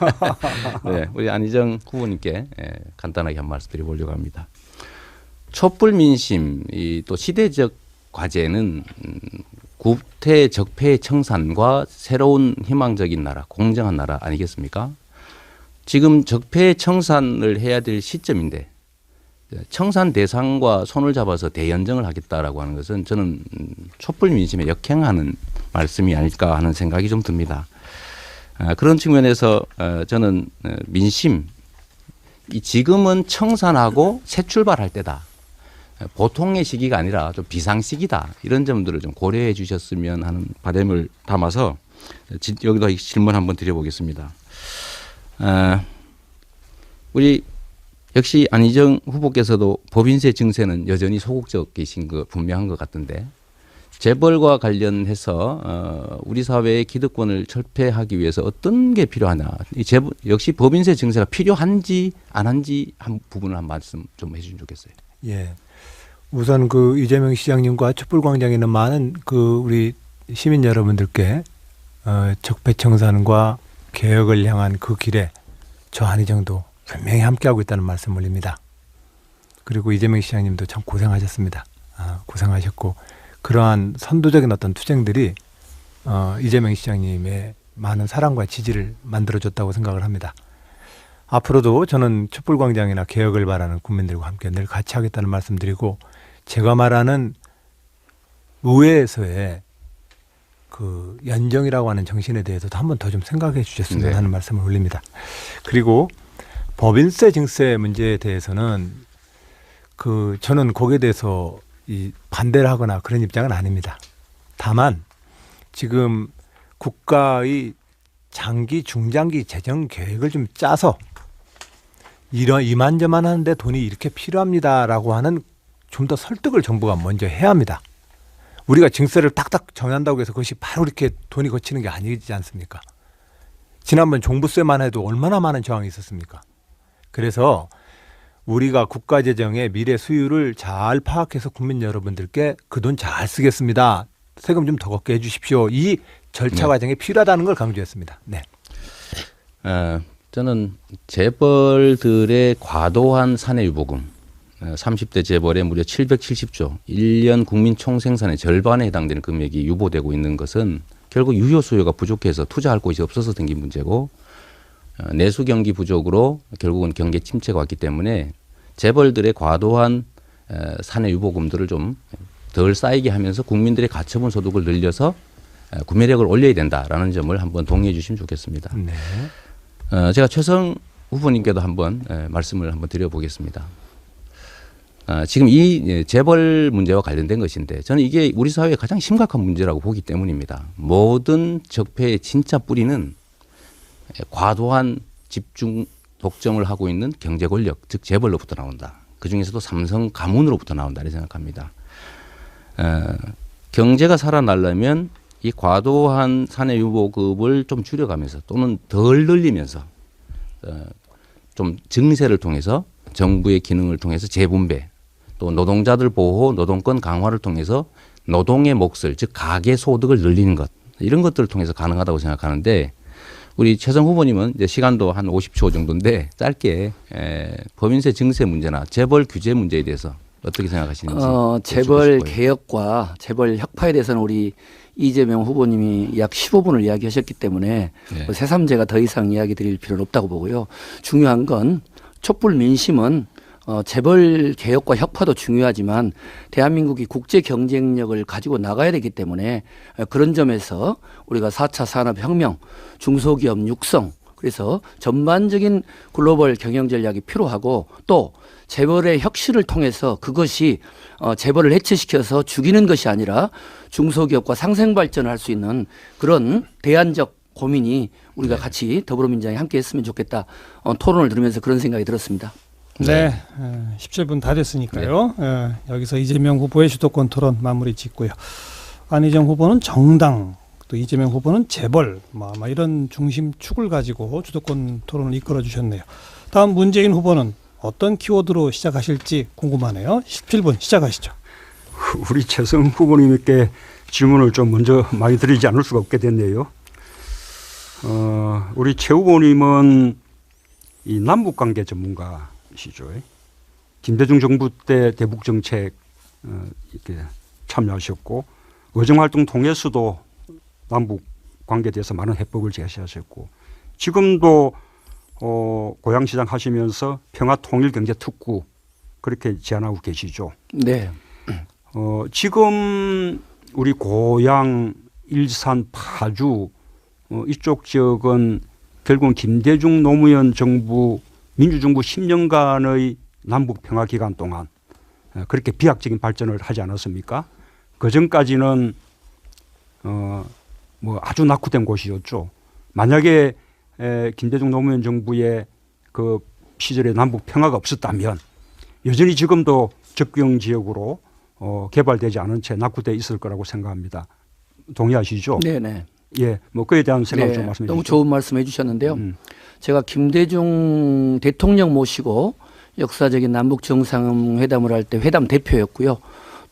네, 우리 안희정 후보님께 간단하게 한 말씀 드려보려고 합니다. 촛불 민심 또 시대적 과제는 구태 적폐 청산과 새로운 희망적인 나라, 공정한 나라 아니겠습니까? 지금 적폐 청산을 해야 될 시점인데 청산 대상과 손을 잡아서 대연정을 하겠다라고 하는 것은 저는 촛불 민심에 역행하는 말씀이 아닐까 하는 생각이 좀 듭니다. 그런 측면에서 저는 민심, 지금은 청산하고 새 출발할 때다. 보통의 시기가 아니라 좀 비상 시기다. 이런 점들을 좀 고려해 주셨으면 하는 바람을 담아서 여기다 질문 한번 드려보겠습니다. 우리 역시 안희정 후보께서도 법인세 증세는 여전히 소극적이신 거 분명한 것 같은데 재벌과 관련해서 우리 사회의 기득권을 철폐하기 위해서 어떤 게 필요하냐. 역시 법인세 증세가 필요한지 안 한지 한 부분을 한 말씀 좀 해주시면 좋겠어요. 예. 우선 그 이재명 시장님과 촛불광장에 있는 많은 그 우리 시민 여러분들께 적폐청산과 개혁을 향한 그 길에 저 안희정도 분명히 함께하고 있다는 말씀 올립니다. 그리고 이재명 시장님도 참 고생하셨습니다. 고생하셨고 그러한 선도적인 어떤 투쟁들이 이재명 시장님의 많은 사랑과 지지를 만들어줬다고 생각을 합니다. 앞으로도 저는 촛불광장이나 개혁을 바라는 국민들과 함께 늘 같이 하겠다는 말씀드리고 제가 말하는 의회에서의 그 연정이라고 하는 정신에 대해서도 한 번 더 좀 생각해 주셨으면 하는 말씀을 올립니다. 그리고 법인세 증세 문제에 대해서는 저는 거기에 대해서 반대를 하거나 그런 입장은 아닙니다. 다만 지금 국가의 장기, 중장기 재정 계획을 좀 짜서 이만저만 하는데 돈이 이렇게 필요합니다라고 하는 좀 더 설득을 정부가 먼저 해야 합니다. 우리가 증세를 딱딱 정한다고 해서 그것이 바로 이렇게 돈이 거치는 게 아니지 않습니까? 지난번 종부세만 해도 얼마나 많은 저항이 있었습니까? 그래서 우리가 국가재정의 미래 수율을 잘 파악해서 국민 여러분들께 그 돈 잘 쓰겠습니다. 세금 좀 더 걷게 해 주십시오. 이 절차 과정이 필요하다는 걸 강조했습니다. 네. 저는 재벌들의 과도한 사내유보금 30대 재벌에 무려 770조 1년 국민 총생산의 절반에 해당되는 금액이 유보되고 있는 것은 결국 유효 수요가 부족해서 투자할 곳이 없어서 생긴 문제고 내수 경기 부족으로 결국은 경기 침체가 왔기 때문에 재벌들의 과도한 사내 유보금들을 좀 덜 쌓이게 하면서 국민들의 가처분 소득을 늘려서 구매력을 올려야 된다라는 점을 한번 동의해 주시면 좋겠습니다. 네. 제가 최성 후보님께도 한번 말씀을 한번 드려보겠습니다. 지금 이 재벌 문제와 관련된 것인데 저는 이게 우리 사회의 가장 심각한 문제라고 보기 때문입니다. 모든 적폐의 진짜 뿌리는 과도한 집중 독점을 하고 있는 경제 권력, 즉 재벌로부터 나온다. 그중에서도 삼성 가문으로부터 나온다 이렇게 생각합니다. 경제가 살아나려면 이 과도한 사내 유보급을 좀 줄여가면서 또는 덜 늘리면서 좀 증세를 통해서 정부의 기능을 통해서 재분배 또 노동자들 보호, 노동권 강화를 통해서 노동의 몫을 즉 가계 소득을 늘리는 것 이런 것들을 통해서 가능하다고 생각하는데 우리 최성 후보님은 이제 시간도 한 50초 정도인데 짧게 법인세 증세 문제나 재벌 규제 문제에 대해서 어떻게 생각하시는지. 재벌 개혁과 재벌 혁파에 대해서는 우리 이재명 후보님이 약 15분을 이야기하셨기 때문에 새삼 제가 더 이상 이야기 드릴 필요는 없다고 보고요. 중요한 건 촛불 민심은 재벌 개혁과 혁파도 중요하지만 대한민국이 국제 경쟁력을 가지고 나가야 되기 때문에 그런 점에서 우리가 4차 산업혁명, 중소기업 육성 그래서 전반적인 글로벌 경영 전략이 필요하고 또 재벌의 혁신을 통해서 그것이 재벌을 해체시켜서 죽이는 것이 아니라 중소기업과 상생 발전을 할 수 있는 그런 대안적 고민이 우리가 같이 더불어민주당이 함께 했으면 좋겠다. 토론을 들으면서 그런 생각이 들었습니다. 네, 17분 다 됐으니까요. 여기서 이재명 후보의 주도권 토론 마무리 짓고요. 안희정 후보는 정당, 또 이재명 후보는 재벌, 이런 중심축을 가지고 주도권 토론을 이끌어 주셨네요. 다음 문재인 후보는 어떤 키워드로 시작하실지 궁금하네요. 17분 시작하시죠. 우리 최성 후보님께 질문을 좀 먼저 많이 드리지 않을 수가 없게 됐네요. 우리 최 후보님은 이 남북관계 전문가시죠. 김대중 정부 때 대북 정책 이렇게 참여하셨고 의정활동 통해서도 남북 관계에 대해서 많은 해법을 제시하셨고 지금도 고향시장 하시면서 평화통일경제특구 그렇게 제안하고 계시죠. 네. 지금 우리 고향 일산 파주 이쪽 지역은 결국은 김대중 노무현 정부 민주정부 10년간의 남북 평화 기간 동안 그렇게 비약적인 발전을 하지 않았습니까? 그 전까지는 뭐 아주 낙후된 곳이었죠. 만약에 김대중 노무현 정부의 그 시절에 남북 평화가 없었다면 여전히 지금도 접경 지역으로 개발되지 않은 채 낙후돼 있을 거라고 생각합니다. 동의하시죠? 네네. 예, 뭐 그에 대한 생각 좀 말씀해 주시죠. 너무 좋은 말씀해 주셨는데요. 제가 김대중 대통령 모시고 역사적인 남북 정상회담을 할 때 회담 대표였고요.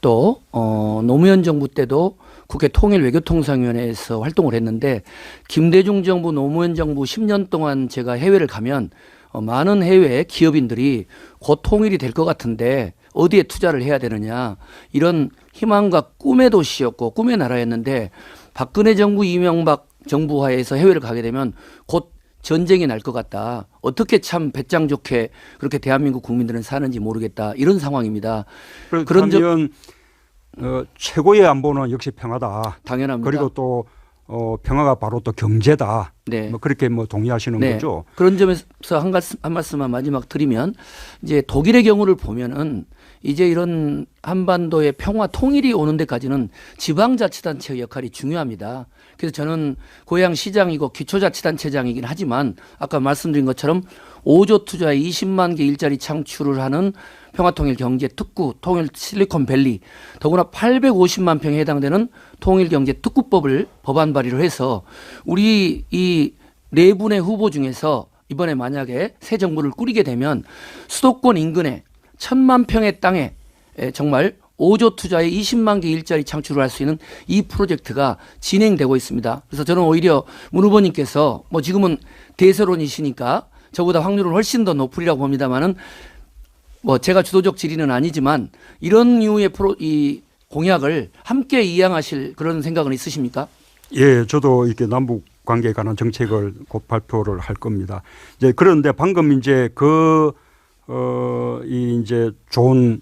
또 노무현 정부 때도 국회 통일외교통상위원회에서 활동을 했는데 김대중 정부 노무현 정부 10년 동안 제가 해외를 가면 많은 해외 기업인들이 곧 통일이 될 것 같은데 어디에 투자를 해야 되느냐 이런 희망과 꿈의 도시였고 꿈의 나라였는데 박근혜 정부 이명박 정부 하에서 해외를 가게 되면 곧 전쟁이 날 것 같다. 어떻게 참 배짱 좋게 그렇게 대한민국 국민들은 사는지 모르겠다. 이런 상황입니다. 그러면 최고의 안보는 역시 평화다. 당연합니다. 그리고 또 평화가 바로 또 경제다. 네. 뭐 그렇게 뭐 동의하시는 네. 거죠. 그런 점에서 한 말씀만 마지막 드리면 이제 독일의 경우를 보면은 이제 이런 한반도의 평화 통일이 오는 데까지는 지방자치단체의 역할이 중요합니다. 그래서 저는 고향시장이고 기초자치단체장이긴 하지만 아까 말씀드린 것처럼 5조 투자에 20만 개 일자리 창출을 하는 평화통일경제특구, 통일실리콘밸리, 더구나 850만 평에 해당되는 통일경제특구법을 법안 발의를 해서 우리 이 네 분의 후보 중에서 이번에 만약에 새 정부를 꾸리게 되면 수도권 인근에 1,000만 평의 땅에 정말 5조 투자에 20만 개 일자리 창출을 할 수 있는 이 프로젝트가 진행되고 있습니다. 그래서 저는 오히려 문 후보님께서 뭐 지금은 대세론이시니까 저보다 확률은 훨씬 더 높으리라고 봅니다만은 뭐 제가 주도적 질의는 아니지만 이런 이유의 이 공약을 함께 이행하실 그런 생각은 있으십니까? 예, 저도 이렇게 남북 관계에 관한 정책을 곧 발표를 할 겁니다. 이제 그런데 방금 이제 이제 좋은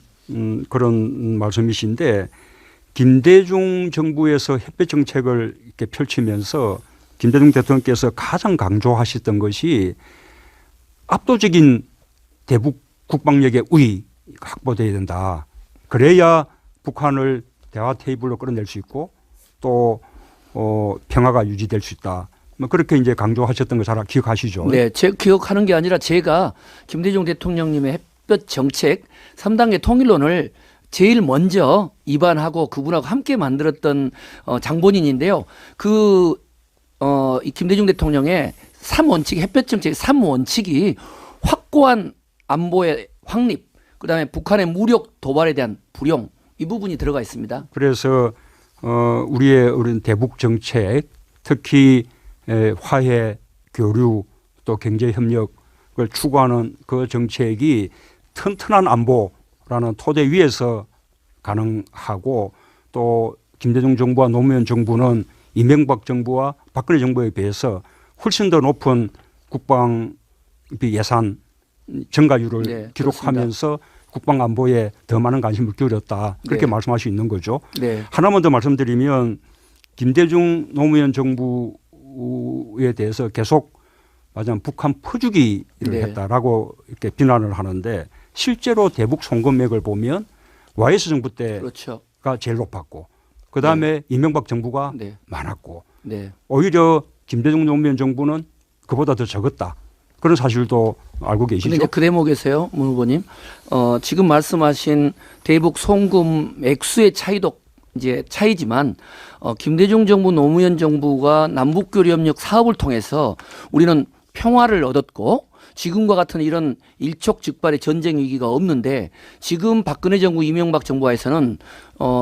그런 말씀이신데 김대중 정부에서 햇볕 정책을 이렇게 펼치면서 김대중 대통령께서 가장 강조하셨던 것이 압도적인 대북 국방력의 우위 확보돼야 된다. 그래야 북한을 대화 테이블로 끌어낼 수 있고 또 평화가 유지될 수 있다. 뭐 그렇게 이제 강조하셨던 거 잘 기억하시죠? 네, 제가 기억하는 게 아니라 제가 김대중 대통령님의 햇볕 정책 3단계 통일론을 제일 먼저 입안하고 그분하고 함께 만들었던 장본인인데요. 이 김대중 대통령의 3원칙, 햇볕 정책의 3원칙이 확고한 안보의 확립, 그다음에 북한의 무력 도발에 대한 불용 이 부분이 들어가 있습니다. 그래서 우리 대북 정책 특히 화해, 교류 또 경제 협력을 추구하는 그 정책이 튼튼한 안보라는 토대 위에서 가능하고 또 김대중 정부와 노무현 정부는 이명박 정부와 박근혜 정부에 비해서 훨씬 더 높은 국방비 예산 증가율을 네, 기록하면서 그렇습니다. 국방 안보에 더 많은 관심을 기울였다. 그렇게 네. 말씀할 수 있는 거죠. 네. 하나만 더 말씀드리면 김대중 노무현 정부에 대해서 계속 맞아 북한 퍼주기를 네. 했다라고 이렇게 비난을 하는데 실제로 대북 송금액을 보면 YS 정부 때가 그렇죠. 제일 높았고 그다음에 네. 이명박 정부가 네. 많았고 네. 오히려 김대중 노무현 정부는 그보다 더 적었다. 그런 사실도 알고 계시죠? 그런데 그 대목에서요, 문 후보님, 지금 말씀하신 대북 송금 액수의 차이도 이제 차이지만 김대중 정부, 노무현 정부가 남북교류 협력 사업을 통해서 우리는 평화를 얻었고 지금과 같은 이런 일촉즉발의 전쟁 위기가 없는데 지금 박근혜 정부, 이명박 정부에서는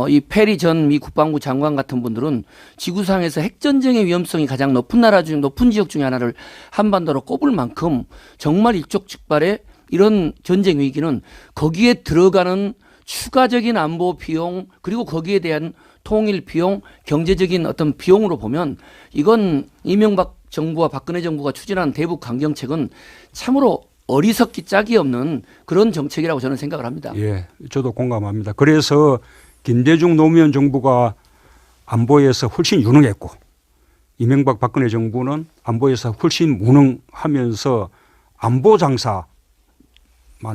이 페리 전 미 국방부 장관 같은 분들은 지구상에서 핵전쟁의 위험성이 가장 높은 나라 중 높은 지역 중에 하나를 한반도로 꼽을 만큼 정말 일촉즉발의 이런 전쟁 위기는 거기에 들어가는 추가적인 안보 비용 그리고 거기에 대한 통일 비용, 경제적인 어떤 비용으로 보면 이건 이명박 정부와 박근혜 정부가 추진한 대북 강경책은 참으로 어리석기 짝이 없는 그런 정책이라고 저는 생각을 합니다. 예, 저도 공감합니다. 그래서 김대중 노무현 정부가 안보에서 훨씬 유능했고 이명박 박근혜 정부는 안보에서 훨씬 무능하면서 안보 장사만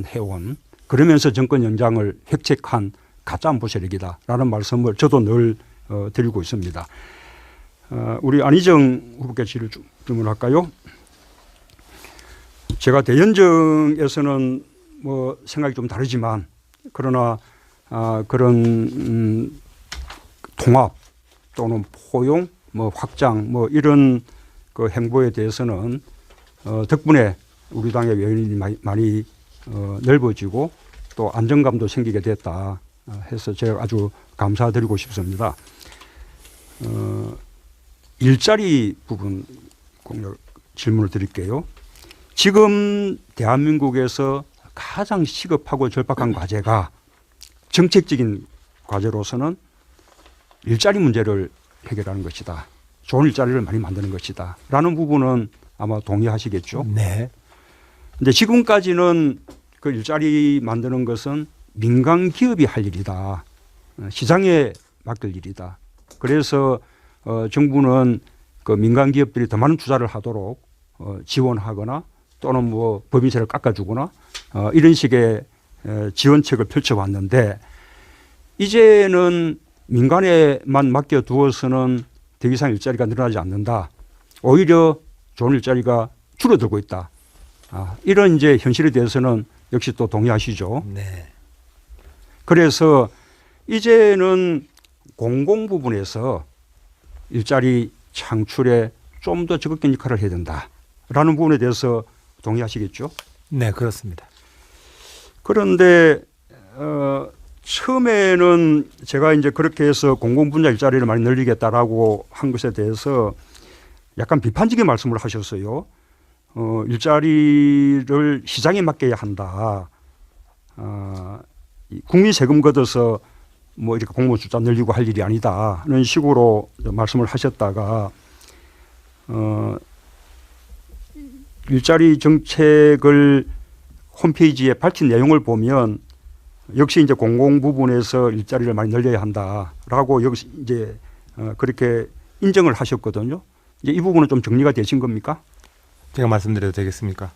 해온 그러면서 정권 연장을 획책한 가짜 안보 세력이다라는 말씀을 저도 늘 드리고 있습니다. 우리 안희정 후보께 질문할까요? 제가 대연정에서는 뭐 생각이 좀 다르지만 그러나 그런 통합 또는 포용, 뭐 확장 뭐 이런 그 행보에 대해서는 덕분에 우리 당의 외연이 많이 넓어지고 또 안정감도 생기게 됐다 해서 제가 아주 감사드리고 싶습니다. 일자리 부분 질문을 드릴게요. 지금 대한민국에서 가장 시급하고 절박한 과제가 정책적인 과제로서는 일자리 문제를 해결하는 것이다. 좋은 일자리를 많이 만드는 것이다. 라는 부분은 아마 동의하시겠죠? 네. 근데 지금까지는 그 일자리 만드는 것은 민간 기업이 할 일이다. 시장에 맡길 일이다. 그래서 정부는 그 민간 기업들이 더 많은 투자를 하도록 지원하거나 또는 뭐 법인세를 깎아주거나 이런 식의 지원책을 펼쳐왔는데 이제는 민간에만 맡겨두어서는 더 이상 일자리가 늘어나지 않는다. 오히려 좋은 일자리가 줄어들고 있다. 이런 이제 현실에 대해서는 역시 또 동의하시죠. 네. 그래서 이제는 공공 부분에서 일자리 창출에 좀 더 적극적인 역할을 해야 된다라는 부분에 대해서 동의하시겠죠? 네, 그렇습니다. 그런데 처음에는 제가 이제 그렇게 해서 공공 분야 일자리를 많이 늘리겠다라고 한 것에 대해서 약간 비판적인 말씀을 하셨어요. 일자리를 시장에 맡겨야 한다. 국민 세금 걷어서 뭐 이렇게 공무원 숫자 늘리고 할 일이 아니다. 하는 식으로 말씀을 하셨다가 일자리 정책을 홈페이지에 밝힌 내용을 보면 역시 이제 공공 부분에서 일자리를 많이 늘려야 한다라고 여기서 이제 그렇게 인정을 하셨거든요. 이제 이 부분은 좀 정리가 되신 겁니까? 제가 말씀드려도 되겠습니까?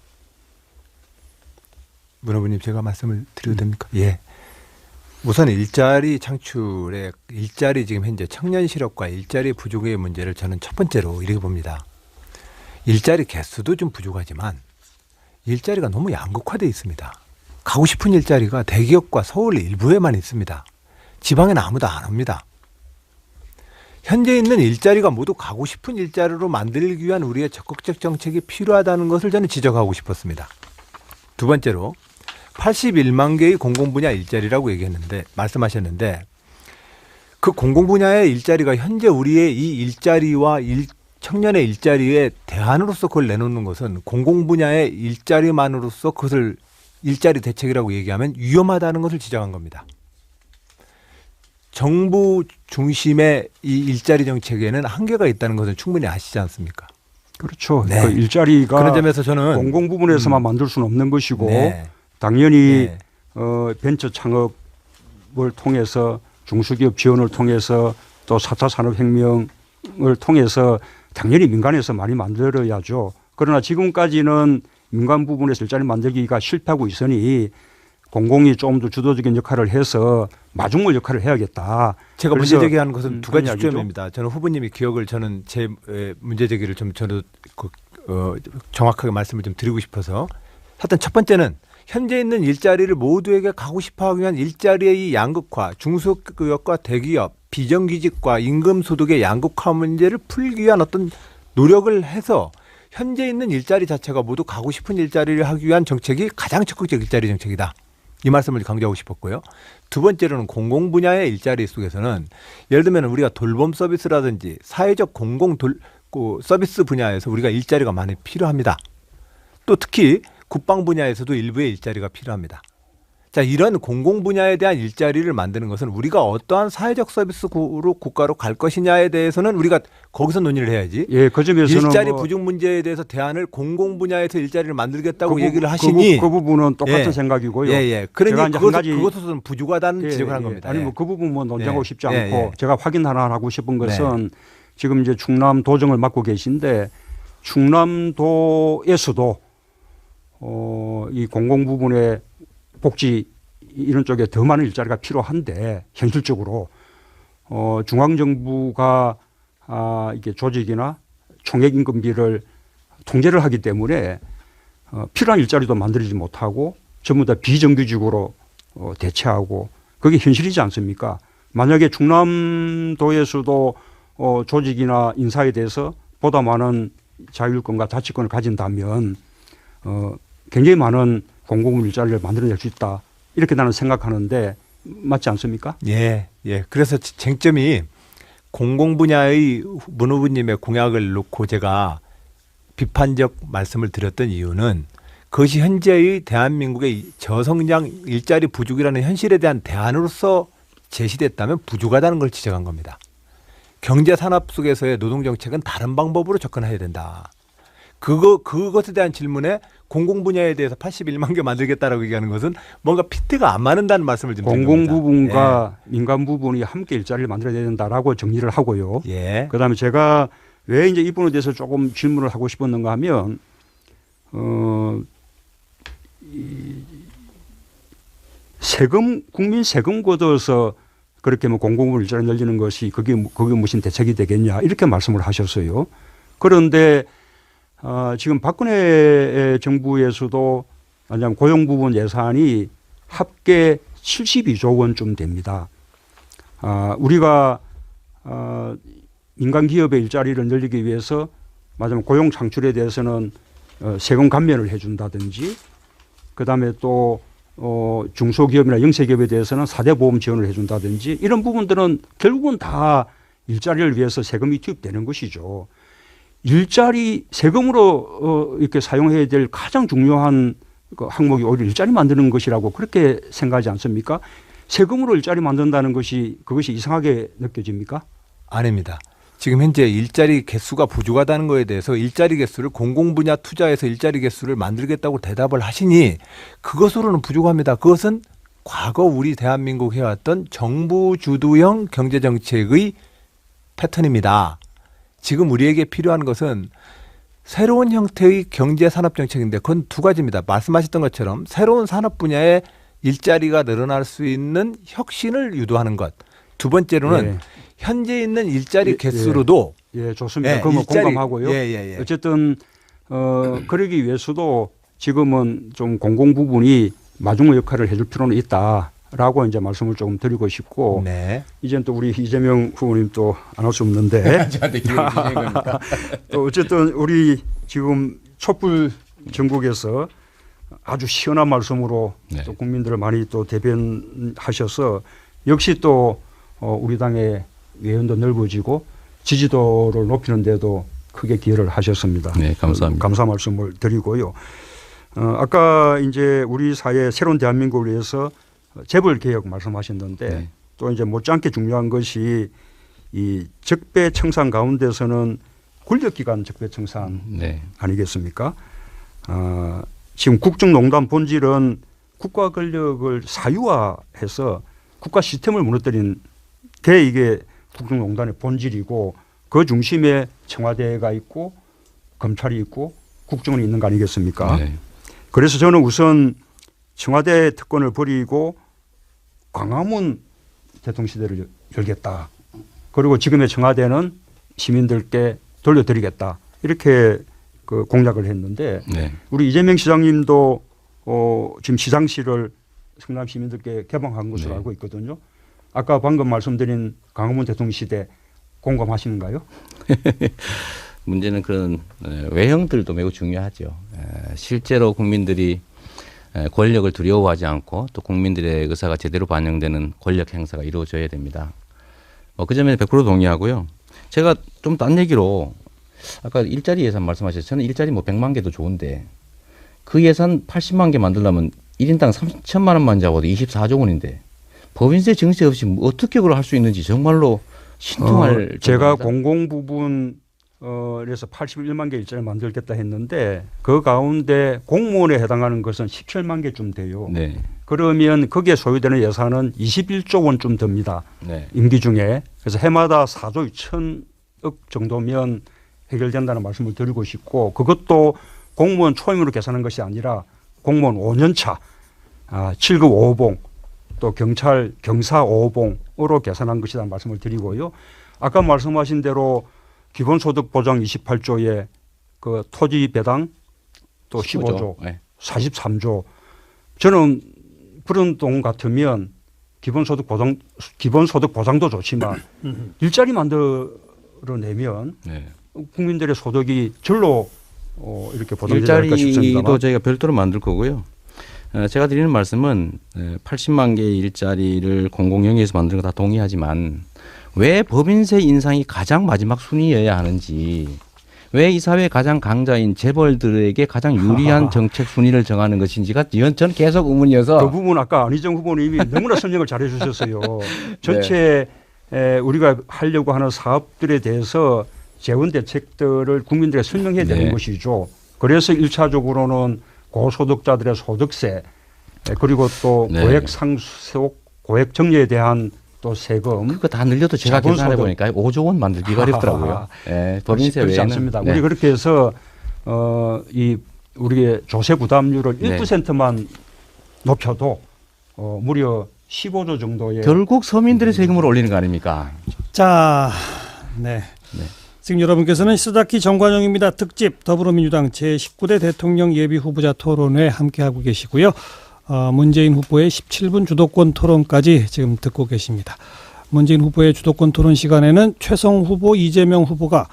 문 후보님 제가 말씀을 드려도 됩니까? 예. 우선 일자리 창출에 일자리 지금 현재 청년 실업과 일자리 부족의 문제를 저는 첫 번째로 이렇게 봅니다. 일자리 개수도 좀 부족하지만 일자리가 너무 양극화되어 있습니다. 가고 싶은 일자리가 대기업과 서울 일부에만 있습니다. 지방에는 아무도 안 옵니다. 현재 있는 일자리가 모두 가고 싶은 일자리로 만들기 위한 우리의 적극적 정책이 필요하다는 것을 저는 지적하고 싶었습니다. 두 번째로 81만 개의 공공분야 일자리라고 얘기했는데 말씀하셨는데 그 공공분야의 일자리가 현재 우리의 이 일자리와 청년의 일자리의 대안으로서 그걸 내놓는 것은 공공분야의 일자리만으로서 그것을 일자리 대책이라고 얘기하면 위험하다는 것을 지적한 겁니다. 정부 중심의 이 일자리 정책에는 한계가 있다는 것은 충분히 아시지 않습니까? 그렇죠. 네. 그 일자리가 그런 점에서 저는 공공 부분에서만 만들 수는 없는 것이고 네. 당연히 벤처 창업을 통해서 중소기업 지원을 통해서 또 4차 산업혁명을 통해서 당연히 민간에서 많이 만들어야죠. 그러나 지금까지는 민간 부분에서 일자리 만들기가 실패하고 있으니 공공이 좀 더 주도적인 역할을 해서 마중물 역할을 해야겠다. 제가 문제 제기하는 것은 두 가지 이야기죠. 지점입니다. 저는 후보님이 기억을 저는 제 문제 제기를 좀 저도 정확하게 말씀을 좀 드리고 싶어서 하여튼 첫 번째는 현재 있는 일자리를 모두에게 가고 싶어하기 위한 일자리의 이 양극화, 중소기업과 대기업, 비정규직과 임금 소득의 양극화 문제를 풀기 위한 어떤 노력을 해서 현재 있는 일자리 자체가 모두 가고 싶은 일자리를 하기 위한 정책이 가장 적극적 일자리 정책이다. 이 말씀을 강조하고 싶었고요. 두 번째로는 공공 분야의 일자리 속에서는 예를 들면 우리가 돌봄 서비스라든지 사회적 서비스 분야에서 우리가 일자리가 많이 필요합니다. 또 특히 국방 분야에서도 일부의 일자리가 필요합니다. 자, 이런 공공 분야에 대한 일자리를 만드는 것은 우리가 어떠한 사회적 서비스로 국가로 갈 것이냐에 대해서는 우리가 거기서 논의를 해야지. 예, 그 점에서는 일자리 부족 문제에 대해서 대안을 공공 분야에서 일자리를 만들겠다고 얘기를 하시니 그 부분은 똑같은 생각이고요. 그러니 제가 그것은 부족하다는 지적을 한 겁니다. 아니 뭐 그 부분 뭐 논쟁하고 싶지 않고 제가 확인 하나 하고 싶은 것은 지금 이제 충남 도정을 맡고 계신데 충남도에서도 이 공공 부분에 복지 이런 쪽에 더 많은 일자리가 필요한데 현실적으로 중앙정부가 이게 조직이나 총액임금비를 통제를 하기 때문에 필요한 일자리도 만들지 못하고 전부 다 비정규직으로 대체하고 그게 현실이지 않습니까? 만약에 충남도에서도 조직이나 인사에 대해서 보다 많은 자율권과 자치권을 가진다면 굉장히 많은 공공 일자리를 만들어낼 수 있다. 이렇게 나는 생각하는데 맞지 않습니까? 예. 그래서 쟁점이 공공 분야의 문 후보님의 공약을 놓고 제가 비판적 말씀을 드렸던 이유는 그것이 현재의 대한민국의 저성장 일자리 부족이라는 현실에 대한 대안으로서 제시됐다면 부족하다는 걸 지적한 겁니다. 경제 산업 속에서의 노동 정책은 다른 방법으로 접근해야 된다. 그것에 대한 질문에 공공 분야에 대해서 81만 개 만들겠다라고 얘기하는 것은 뭔가 피트가 안 맞는다는 말씀을 좀 드린 겁니다. 공공 부분과 민간 부분이 함께 일자리를 만들어야 된다라고 정리를 하고요. 그다음에 제가 왜 이제 이 부분에 대해서 조금 질문을 하고 싶었는가 하면 국민 세금 걷어서 그렇게 뭐 공공부문 일자리 늘리는 것이 그게 무슨 대책이 되겠냐 이렇게 말씀을 하셨어요. 그런데 지금 박근혜 정부에서도 왜냐하면 고용 부분 예산이 합계 72조 원쯤 됩니다. 우리가 민간 기업의 일자리를 늘리기 위해서 맞으면 고용 창출에 대해서는 세금 감면을 해준다든지 그다음에 또 중소기업이나 영세기업에 대해서는 4대 보험 지원을 해준다든지 이런 부분들은 결국은 다 일자리를 위해서 세금이 투입되는 것이죠. 일자리 세금으로 이렇게 사용해야 될 가장 중요한 그 항목이 오히려 일자리 만드는 것이라고 그렇게 생각하지 않습니까? 세금으로 일자리 만든다는 것이 그것이 이상하게 느껴집니까? 아닙니다. 지금 현재 일자리 개수가 부족하다는 거에 대해서 일자리 개수를 공공 분야 투자해서 일자리 개수를 만들겠다고 대답을 하시니 그것으로는 부족합니다. 그것은 과거 우리 대한민국 해왔던 정부 주도형 경제정책의 패턴입니다. 지금 우리에게 필요한 것은 새로운 형태의 경제산업정책인데 그건 두 가지입니다. 말씀하셨던 것처럼 새로운 산업 분야에 일자리가 늘어날 수 있는 혁신을 유도하는 것. 두 번째로는 현재 있는 일자리 개수로도 좋습니다. 그건 공감하고요. 어쨌든 그러기 위해서도 지금은 좀 공공 부분이 마중물 역할을 해줄 필요는 있다라고 이제 말씀을 조금 드리고 싶고 이제는 또 우리 이재명 후보님 또 안 할 수 없는데 또 어쨌든 우리 지금 촛불 전국에서 아주 시원한 말씀으로 또 국민들을 많이 또 대변하셔서 역시 또 우리 당의 외연도 넓어지고 지지도를 높이는 데도 크게 기여를 하셨습니다. 네, 감사합니다. 감사 말씀을 드리고요. 아까 이제 우리 사회 새로운 대한민국을 위해서 재벌 개혁 말씀하셨는데 또 이제 못지않게 중요한 것이 이 적폐청산 가운데서는 권력기관 적폐청산 아니겠습니까? 지금 국정농단 본질은 국가 권력을 사유화해서 국가 시스템을 무너뜨린 게 이게 국정농단의 본질이고 그 중심에 청와대가 있고 검찰이 있고 국정원이 있는 거 아니겠습니까? 그래서 저는 우선 청와대 특권을 버리고 광화문 대통령시대를 열겠다. 그리고 지금의 청와대는 시민들께 돌려드리겠다. 이렇게 그 공약을 했는데 우리 이재명 시장님도 지금 시상실을 성남 시민들께 개방한 것으로 알고 있거든요. 아까 방금 말씀드린 광화문 대통령 시대 공감하시는가요? 문제는 그런 외형들도 매우 중요하죠. 실제로 국민들이 권력을 두려워하지 않고 또 국민들의 의사가 제대로 반영되는 권력 행사가 이루어져야 됩니다. 그 점에 100% 동의하고요. 제가 좀 딴 얘기로 아까 일자리 예산 말씀하셨어요. 저는 일자리 뭐 100만 개도 좋은데 그 예산 80만 개 만들려면 1인당 3천만 원만 잡아도 24조 원인데 법인세 증세 없이 어떻게 그걸 할 수 있는지 정말로 신통할 제가 공공 부분 그래서 81만 개 일자리 만들겠다 했는데 그 가운데 공무원에 해당하는 것은 17만 개쯤 돼요. 네. 그러면 거기에 소요되는 예산은 21조 원쯤 듭니다. 네. 임기 중에. 그래서 해마다 4조 2천억 정도면 해결된다는 말씀을 드리고 싶고 그것도 공무원 초임으로 계산한 것이 아니라 공무원 5년 차 7급 5호봉 또 경찰 경사 5호봉으로 계산한 것이라는 말씀을 드리고요. 아까 말씀하신 대로 기본소득 보장 28조에 그 토지 배당 또 15조, 네. 43조. 저는 그런 돈 같으면 기본소득 보장도 좋지만 일자리 만들어내면 네. 국민들의 소득이 절로 이렇게 보장되지 않을까 싶습니다. 일자리도 저희가 별도로 만들 거고요. 제가 드리는 말씀은 80만 개의 일자리를 공공영리에서 만드는 거 다 동의하지만 왜 법인세 인상이 가장 마지막 순위여야 하는지 왜 이 사회의 가장 강자인 재벌들에게 가장 유리한 정책 순위를 정하는 것인지가 저는 계속 의문이어서 그 부분 아까 안희정 후보님이 너무나 설명을 잘해 주셨어요. 전체 우리가 하려고 하는 사업들에 대해서 재원 대책들을 국민들에게 설명해야 되는 것이죠. 그래서 1차적으로는 고소득자들의 소득세 그리고 또 고액 상속, 고액 정리에 대한 또 세금. 그거 다 늘려도 제가 계산해 보니까 5조 원 만들기가 어렵더라고요. 법인세 그렇지 외에는. 않습니다. 우리 그렇게 해서 이 우리의 조세 부담률을 1%만 높여도 무려 15조 정도의 결국 서민들의 세금을 올리는 거 아닙니까? 자, 네. 지금 여러분께서는 시사다키 정관용입니다. 특집 더불어민주당 제19대 대통령 예비 후보자 토론회 함께하고 계시고요. 문재인 후보의 17분 주도권 토론까지 지금 듣고 계십니다. 문재인 후보의 주도권 토론 시간에는 최성 후보, 이재명 후보가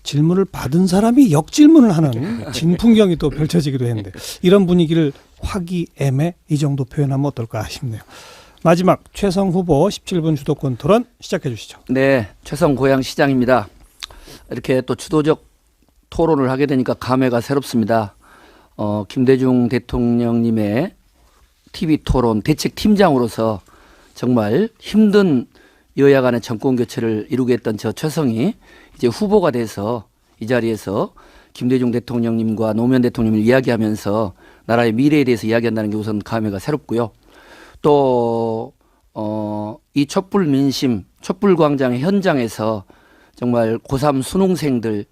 질문을 받은 사람이 역질문을 하는 진풍경이 또 펼쳐지기도 했는데 이런 분위기를 화기애애 이 정도 표현하면 어떨까 싶네요. 마지막 최성 후보 17분 주도권 토론 시작해 주시죠. 네, 최성 고양시장입니다. 이렇게 또 주도적 토론을 하게 되니까 감회가 새롭습니다. 김대중 대통령님의 TV 토론 대책팀장으로서 정말 힘든 여야 간의 정권 교체를 이루게 했던 저 최성이 이제 후보가 돼서 이 자리에서 김대중 대통령님과 노무현 대통령을 이야기하면서 나라의 미래에 대해서 이야기한다는 게 우선 감회가 새롭고요. 또 이 촛불 민심, 촛불 광장의 현장에서 정말 고3 수능생들,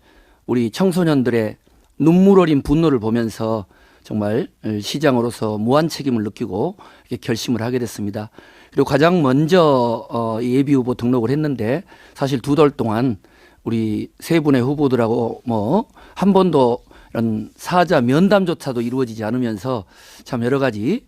우리 청소년들의 눈물 어린 분노를 보면서 정말 시장으로서 무한 책임을 느끼고 결심을 하게 됐습니다. 그리고 가장 먼저 예비 후보 등록을 했는데 사실 2달 동안 우리 세 분의 후보들하고 뭐 한 번도 이런 사자 면담조차도 이루어지지 않으면서 참 여러 가지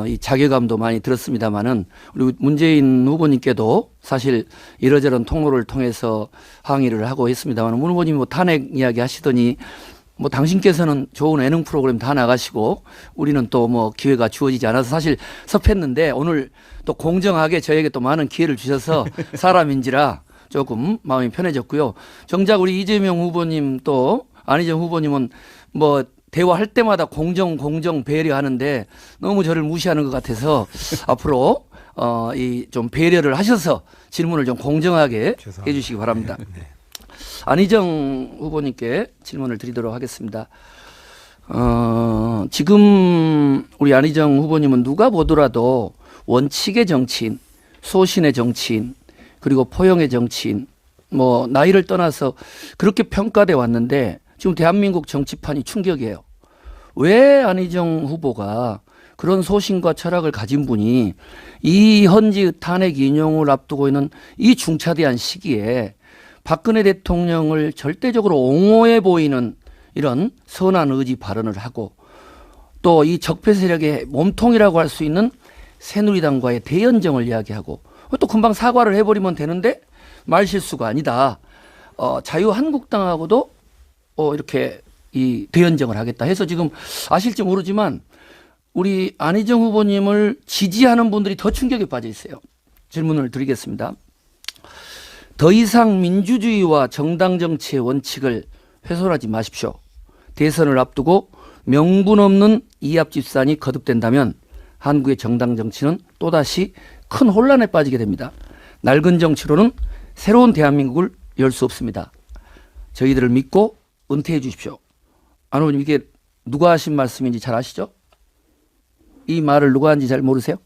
이 자괴감도 많이 들었습니다만은 우리 문재인 후보님께도 사실 이러저런 통로를 통해서 항의를 하고 했습니다만 문 후보님이 뭐 탄핵 이야기 하시더니 뭐 당신께서는 좋은 예능 프로그램 다 나가시고 우리는 또 뭐 기회가 주어지지 않아서 사실 섭했는데 오늘 또 공정하게 저에게 또 많은 기회를 주셔서 사람인지라 조금 마음이 편해졌고요. 정작 우리 이재명 후보님 또 안희정 후보님은 뭐 대화할 때마다 공정 배려하는데 너무 저를 무시하는 것 같아서 앞으로 이 좀 배려를 하셔서 질문을 좀 공정하게 해주시기 바랍니다. 네. 안희정 후보님께 질문을 드리도록 하겠습니다. 지금 우리 안희정 후보님은 누가 보더라도 원칙의 정치인, 소신의 정치인, 그리고 포용의 정치인, 뭐 나이를 떠나서 그렇게 평가돼 왔는데 지금 대한민국 정치판이 충격이에요. 왜 안희정 후보가 그런 소신과 철학을 가진 분이 이 현지 탄핵 인용을 앞두고 있는 이 중차대한 시기에 박근혜 대통령을 절대적으로 옹호해 보이는 이런 선한 의지 발언을 하고 또 이 적폐 세력의 몸통이라고 할 수 있는 새누리당과의 대연정을 이야기하고 또 금방 사과를 해버리면 되는데 말실수가 아니다. 자유한국당하고도 이렇게 이 대연정을 하겠다 해서 지금 아실지 모르지만 우리 안희정 후보님을 지지하는 분들이 더 충격에 빠져 있어요. 질문을 드리겠습니다. 더 이상 민주주의와 정당 정치의 원칙을 훼손하지 마십시오. 대선을 앞두고 명분 없는 이합집산이 거듭된다면 한국의 정당 정치는 또다시 큰 혼란에 빠지게 됩니다. 낡은 정치로는 새로운 대한민국을 열 수 없습니다. 저희들을 믿고 은퇴해 주십시오. 안 후보님, 이게 누가 하신 말씀인지 잘 아시죠? 이 말을 누가 한지 잘 모르세요?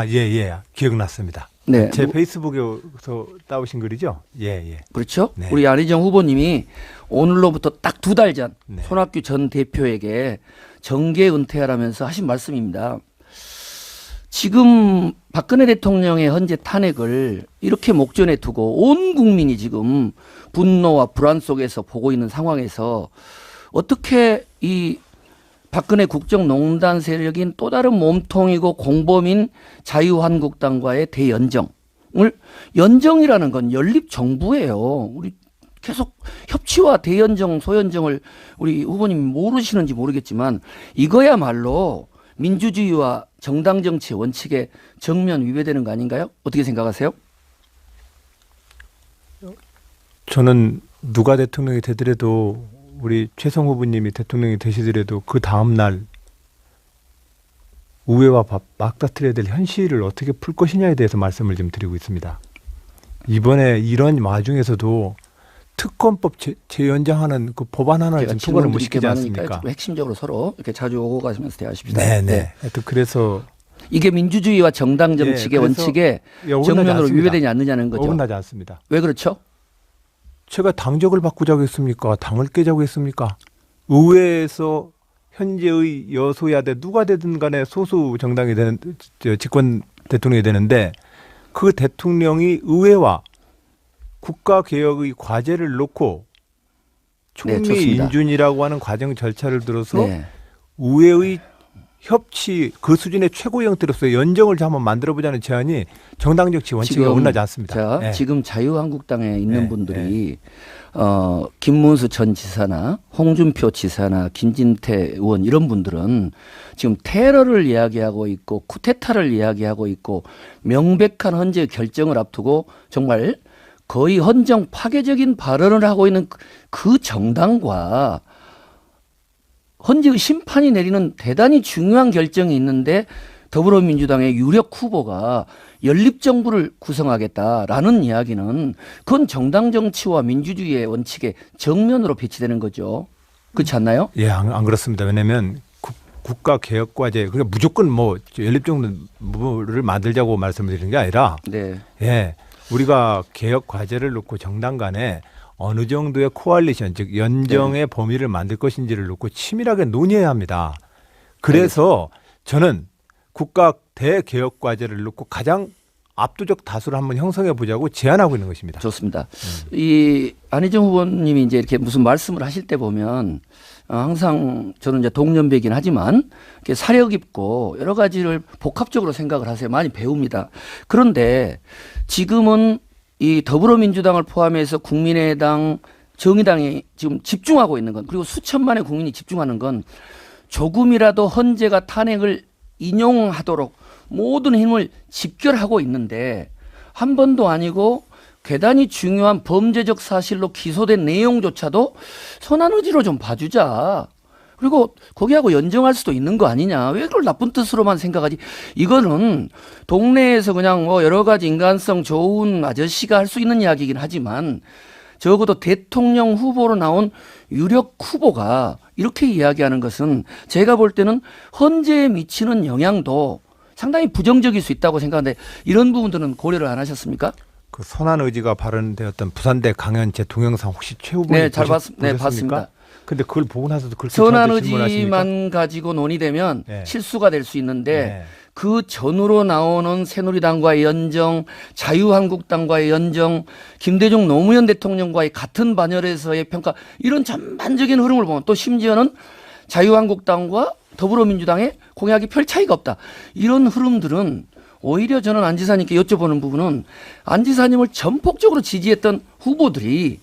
예. 기억났습니다. 네. 제 페이스북에서 따오신 글이죠? 예. 그렇죠. 네. 우리 안희정 후보님이 오늘로부터 딱 2달 전 네. 손학규 전 대표에게 정계 은퇴하라면서 하신 말씀입니다. 지금 박근혜 대통령의 현재 탄핵을 이렇게 목전에 두고 온 국민이 지금 분노와 불안 속에서 보고 있는 상황에서 어떻게 이 박근혜 국정농단 세력인 또 다른 몸통이고 공범인 자유한국당과의 대연정을, 연정이라는 건 연립정부예요. 우리 계속 협치와 대연정, 소연정을 우리 후보님이 모르시는지 모르겠지만 이거야말로 민주주의와 정당 정치의 원칙에 정면 위배되는 거 아닌가요? 어떻게 생각하세요? 저는 누가 대통령이 되더라도 우리 최성 후보님이 대통령이 되시더라도 그 다음 날 우회와 맞닥뜨려야 될 현실을 어떻게 풀 것이냐에 대해서 말씀을 좀 드리고 있습니다. 이번에 이런 와중에서도 특검법 재연장하는 그 법안 하나를 지금 통과를 못 시키지 않습니까? 핵심적으로 서로 이렇게 자주 오고 가시면서 대화하십시다. 네. 하여튼 그래서 이게 민주주의와 정당 정치의 원칙에 정면으로 위배되지 않느냐는 거죠. 어긋나지 않습니다. 왜 그렇죠? 제가 당적을 바꾸자고 했습니까? 당을 깨자고 했습니까? 의회에서 현재의 여소야대 누가 되든 간에 소수 정당이 되는 집권 대통령이 되는데 그 대통령이 의회와 국가개혁의 과제를 놓고 총리 인준이라고 하는 과정 절차를 들어서 의회의 협치 그 수준의 최고 형태로서 연정을 한번 만들어보자는 제안이 정당 정치 원칙에 어긋나지 않습니다. 지금 자유한국당에 있는 분들이 김문수 전 지사나 홍준표 지사나 김진태 의원 이런 분들은 지금 테러를 이야기하고 있고 쿠데타를 이야기하고 있고 명백한 헌재 결정을 앞두고 정말 거의 헌정 파괴적인 발언을 하고 있는 그 정당과 헌재의 심판이 내리는 대단히 중요한 결정이 있는데 더불어민주당의 유력 후보가 연립정부를 구성하겠다라는 이야기는 그건 정당 정치와 민주주의의 원칙에 정면으로 배치되는 거죠. 그렇지 않나요? 예, 안 그렇습니다. 왜냐하면 국가개혁과제 그러니까 무조건 뭐 연립정부를 만들자고 말씀을 드리는 게 아니라 우리가 개혁 과제를 놓고 정당 간에 어느 정도의 코알리션, 즉 연정의 범위를 만들 것인지를 놓고 치밀하게 논의해야 합니다. 그래서 저는 국가 대개혁 과제를 놓고 가장 압도적 다수를 한번 형성해 보자고 제안하고 있는 것입니다. 좋습니다. 이 안희정 후보님이 이제 이렇게 무슨 말씀을 하실 때 보면 항상 저는 이제 동년배이긴 하지만 이렇게 사려 깊고 여러 가지를 복합적으로 생각을 하세요. 많이 배웁니다. 그런데 지금은 이 더불어민주당을 포함해서 국민의당, 정의당이 지금 집중하고 있는 건, 그리고 수천만의 국민이 집중하는 건 조금이라도 헌재가 탄핵을 인용하도록 모든 힘을 집결하고 있는데 한 번도 아니고 대단히 중요한 범죄적 사실로 기소된 내용조차도 선한 의지로 좀 봐주자. 그리고 거기하고 연정할 수도 있는 거 아니냐. 왜 그걸 나쁜 뜻으로만 생각하지. 이거는 동네에서 그냥 뭐 여러 가지 인간성 좋은 아저씨가 할 수 있는 이야기이긴 하지만 적어도 대통령 후보로 나온 유력 후보가 이렇게 이야기하는 것은 제가 볼 때는 헌재에 미치는 영향도 상당히 부정적일 수 있다고 생각하는데 이런 부분들은 고려를 안 하셨습니까? 그 선한 의지가 발언되었던 부산대 강연제 동영상 혹시 최 후보님 봤습니다. 근데 그걸 보고 나서도 그렇게 선한 의지만 가지고 논의되면 실수가 될 수 있는데 그 전후로 나오는 새누리당과의 연정, 자유한국당과의 연정, 김대중 노무현 대통령과의 같은 반열에서의 평가 이런 전반적인 흐름을 보면 또 심지어는 자유한국당과 더불어민주당의 공약이 별 차이가 없다. 이런 흐름들은 오히려 저는 안 지사님께 여쭤보는 부분은 안 지사님을 전폭적으로 지지했던 후보들이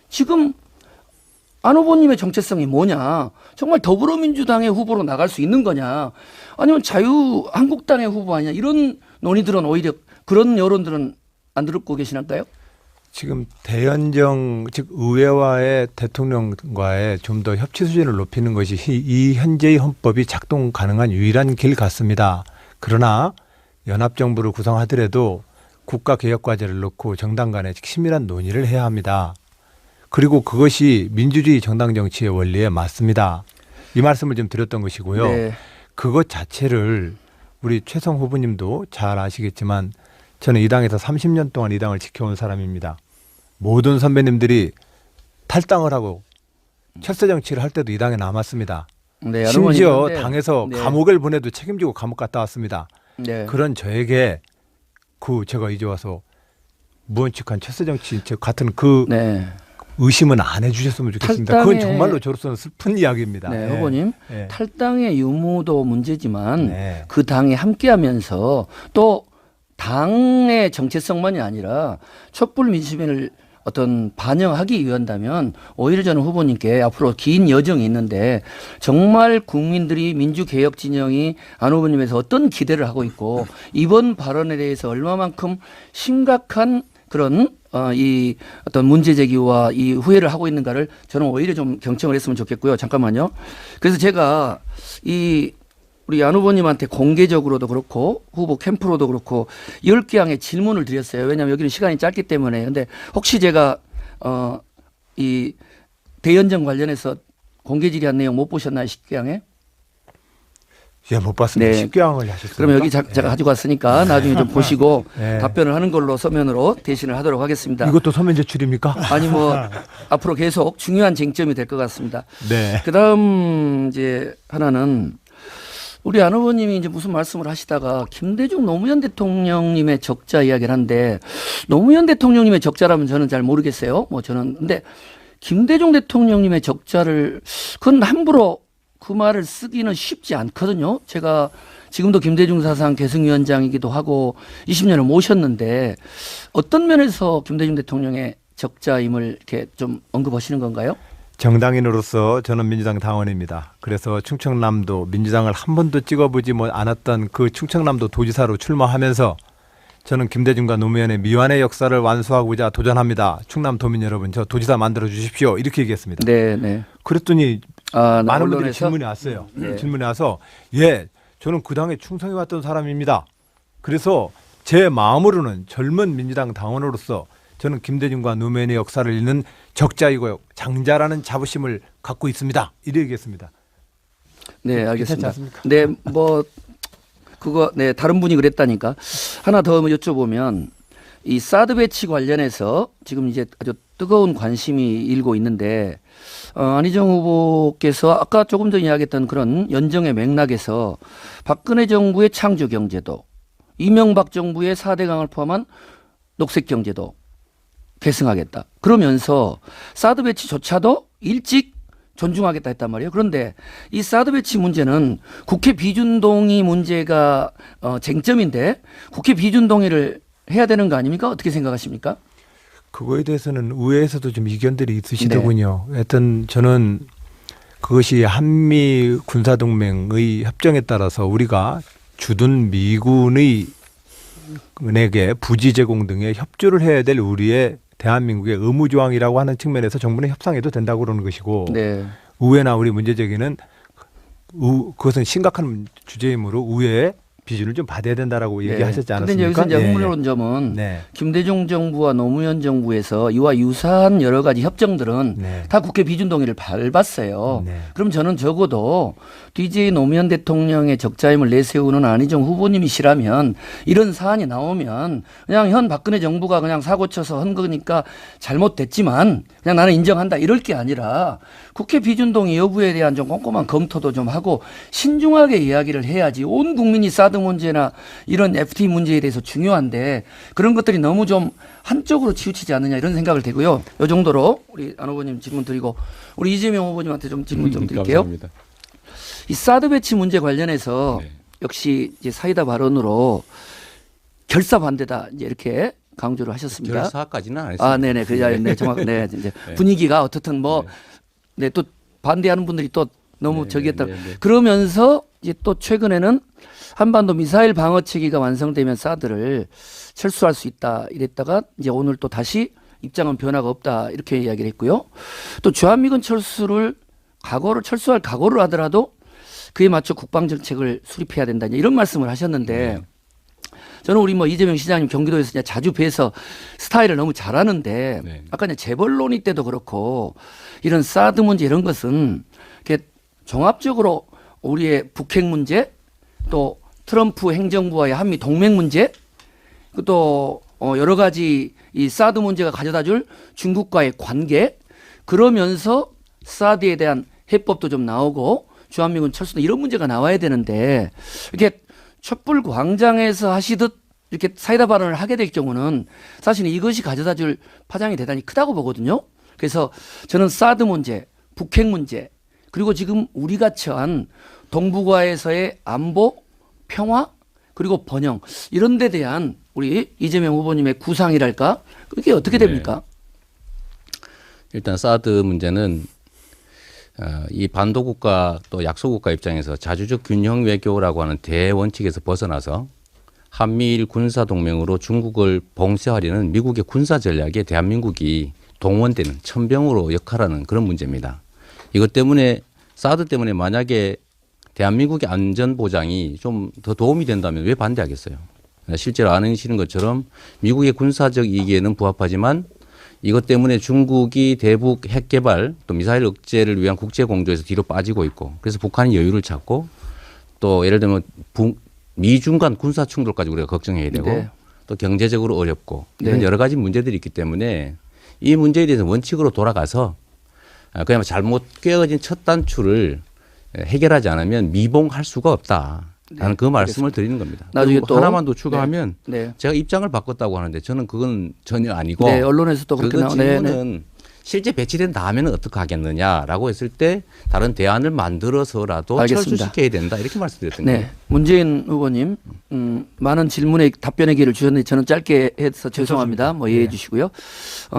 지금 안 후보님의 정체성이 뭐냐? 정말 더불어민주당의 후보로 나갈 수 있는 거냐? 아니면 자유한국당의 후보 아니냐? 이런 논의들은 오히려 그런 여론들은 안 듣고 계시나요? 지금 대연정 즉 의회와의 대통령과의 좀 더 협치 수준을 높이는 것이 이 현재의 헌법이 작동 가능한 유일한 길 같습니다. 그러나 연합정부를 구성하더라도 국가개혁과제를 놓고 정당 간에 치밀한 논의를 해야 합니다. 그리고 그것이 민주주의 정당 정치의 원리에 맞습니다. 이 말씀을 좀 드렸던 것이고요. 네. 그것 자체를 우리 최성 후보님도 잘 아시겠지만 저는 이 당에서 30년 동안 이 당을 지켜온 사람입니다. 모든 선배님들이 탈당을 하고 철새 정치를 할 때도 이 당에 남았습니다. 네, 심지어 네. 당에서 네. 감옥을 보내도 책임지고 감옥 갔다 왔습니다. 네. 그런 저에게 제가 이제 와서 무원칙한 철새 정치 같은 네. 의심은 안 해주셨으면 좋겠습니다. 그건 정말로 저로서는 슬픈 이야기입니다. 네, 후보님. 네. 탈당의 유무도 문제지만 네. 그 당에 함께하면서 또 당의 정체성만이 아니라 촛불 민심을 어떤 반영하기 위한다면 오히려 저는 후보님께 앞으로 긴 여정이 있는데 정말 국민들이 민주개혁 진영이 안 후보님에서 어떤 기대를 하고 있고 이번 발언에 대해서 얼마만큼 심각한 그런 이 어떤 문제 제기와 이 후회를 하고 있는가를 저는 오히려 좀 경청을 했으면 좋겠고요. 잠깐만요. 그래서 제가 우리 안 후보님한테 공개적으로도 그렇고 후보 캠프로도 그렇고 10개항의 질문을 드렸어요. 왜냐하면 여기는 시간이 짧기 때문에. 근데 혹시 제가 이 대연정 관련해서 공개 질의한 내용 못 보셨나요? 10개항에? 예, 못 봤습니다. 네. 10개항을 하셨습니다. 그러면 여기 제가 가지고 왔으니까 나중에 좀 보시고 네. 답변을 하는 걸로 서면으로 대신을 하도록 하겠습니다. 이것도 서면 제출입니까? 아니 앞으로 계속 중요한 쟁점이 될 것 같습니다. 네. 그다음 이제 하나는 우리 안 후보님이 이제 무슨 말씀을 하시다가 김대중 노무현 대통령님의 적자 이야기를 하는데 노무현 대통령님의 적자라면 저는 잘 모르겠어요. 근데 김대중 대통령님의 적자를 그건 함부로 그 말을 쓰기는 쉽지 않거든요. 제가 지금도 김대중 사상 계승위원장이기도 하고 20년을 모셨는데 어떤 면에서 김대중 대통령의 적자임을 이렇게 좀 언급하시는 건가요? 정당인으로서 저는 민주당 당원입니다. 그래서 충청남도 민주당을 한 번도 찍어보지 않았던 그 충청남도 도지사로 출마하면서 저는 김대중과 노무현의 미완의 역사를 완수하고자 도전합니다. 충남도민 여러분, 저 도지사 만들어 주십시오. 이렇게 얘기했습니다. 네, 네. 그랬더니 많은 분들이 언론에서? 질문이 왔어요. 네. 질문이 와서 저는 그 당에 충성해 왔던 사람입니다. 그래서 제 마음으로는 젊은 민주당 당원으로서 저는 김대중과 노무현의 역사를 읽는 적자이고 장자라는 자부심을 갖고 있습니다. 이렇게 얘기했습니다. 네, 알겠습니다. 괜찮지 않습니까? 네, 다른 분이 그랬다니까. 하나 더 여쭤보면 이 사드 배치 관련해서 지금 이제 아주 뜨거운 관심이 일고 있는데 안희정 후보께서 아까 조금 전에 이야기했던 그런 연정의 맥락에서 박근혜 정부의 창조 경제도, 이명박 정부의 4대강을 포함한 녹색 경제도 계승하겠다. 그러면서 사드 배치조차도 일찍 존중하겠다 했단 말이에요. 그런데 이 사드 배치 문제는 국회 비준동의 문제가 쟁점인데 국회 비준동의를 해야 되는 거 아닙니까? 어떻게 생각하십니까? 그거에 대해서는 의회에서도 좀 이견들이 있으시더군요. 하여튼 저는 그것이 한미 군사동맹의 협정에 따라서 우리가 주둔 미군의 은에게 부지 제공 등의 협조를 해야 될 우리의 대한민국의 의무조항이라고 하는 측면에서 정부는 협상해도 된다고 그러는 것이고 네. 의회나 우리 문제제기는 그것은 심각한 주제이므로 의회에 비준을 좀 받아야 된다라고 얘기하셨지 않았습니까? 그런데 여기서 이제 흥미로운 점은 네. 김대중 정부와 노무현 정부에서 이와 유사한 여러 가지 협정들은 네. 다 국회 비준 동의를 밟았어요. 네. 그럼 저는 적어도 DJ 노무현 대통령의 적자임을 내세우는 안희정 후보님이시라면 이런 사안이 나오면 그냥 현 박근혜 정부가 그냥 사고쳐서 한 거니까 잘못됐지만 그냥 나는 인정한다 이럴 게 아니라 국회 비준 동의 여부에 대한 좀 꼼꼼한 검토도 좀 하고 신중하게 이야기를 해야지. 온 국민이 사드 문제나 이런 FTA 문제에 대해서 중요한데 그런 것들이 너무 좀 한쪽으로 치우치지 않느냐 이런 생각을 되고요. 이 정도로 우리 안 후보님 질문 드리고 우리 이재명 후보님한테 좀 질문 좀 드릴게요. 감사합니다. 이 사드 배치 문제 관련해서 역시 이제 사이다 발언으로 결사 반대다 이제 이렇게 강조를 하셨습니다. 결사까지는 안 했습니다. 아, 네네. 네, 정확. 네, 이제 네. 분위기가 어떻든 뭐, 네, 또 반대하는 분들이 또 너무 네, 저기했다. 네, 네. 그러면서 이제 또 최근에는 한반도 미사일 방어 체계가 완성되면 사드를 철수할 수 있다 이랬다가 이제 오늘 또 다시 입장은 변화가 없다 이렇게 이야기를 했고요. 또 주한미군 철수할 각오를 하더라도 그에 맞춰 국방 정책을 수립해야 된다 이런 말씀을 하셨는데 저는 우리 뭐 이재명 시장님 경기도에서 이제 자주 뵈서 스타일을 너무 잘하는데 아까 이제 재벌 논의 때도 그렇고 이런 사드 문제 이런 것은 이렇게 종합적으로 우리의 북핵 문제 또 트럼프 행정부와의 한미 동맹 문제 또 여러 가지 이 사드 문제가 가져다줄 중국과의 관계 그러면서 사드에 대한 해법도 좀 나오고 주한미군 철수도 이런 문제가 나와야 되는데 이렇게 촛불 광장에서 하시듯 이렇게 사이다 발언을 하게 될 경우는 사실 이것이 가져다줄 파장이 대단히 크다고 보거든요. 그래서 저는 사드 문제, 북핵 문제 그리고 지금 우리가 처한 동북아에서의 안보, 평화 그리고 번영 이런 데 대한 우리 이재명 후보님의 구상이랄까 그게 어떻게 됩니까? 일단 사드 문제는 이 반도국가 또 약소국가 입장에서 자주적 균형 외교라고 하는 대원칙에서 벗어나서 한미일 군사동맹으로 중국을 봉쇄하려는 미국의 군사 전략에 대한민국이 동원되는 천병으로 역할하는 그런 문제입니다. 이것 때문에 사드 때문에 만약에 대한민국의 안전보장이 좀 더 도움이 된다면 왜 반대하겠어요? 실제로 아시는 것처럼 미국의 군사적 이익에는 부합하지만 이것 때문에 중국이 대북 핵 개발 또 미사일 억제를 위한 국제 공조에서 뒤로 빠지고 있고 그래서 북한이 여유를 찾고 또 예를 들면 미중 간 군사 충돌까지 우리가 걱정해야 되고 네. 또 경제적으로 어렵고 이런 네. 여러 가지 문제들이 있기 때문에 이 문제에 대해서 원칙으로 돌아가서 그냥 잘못 꿰어진 첫 단추를 해결하지 않으면 미봉할 수가 없다. 나는 그 말씀을 드리는 겁니다. 나중에 또 하나만 더 추가하면 네. 제가 입장을 바꿨다고 하는데 저는 그건 전혀 아니고 네, 언론에서 또 그렇게 질문은 실제 배치된 다음에는 어떻게 하겠느냐라고 했을 때 다른 대안을 만들어서라도 알겠습니다. 철수시켜야 된다 이렇게 말씀드렸던 네, 거예요. 문재인 후보님 많은 질문에 답변의 기회를 주셨는데 저는 짧게 해서 죄송합니다. 뭐 이해해 주시고요.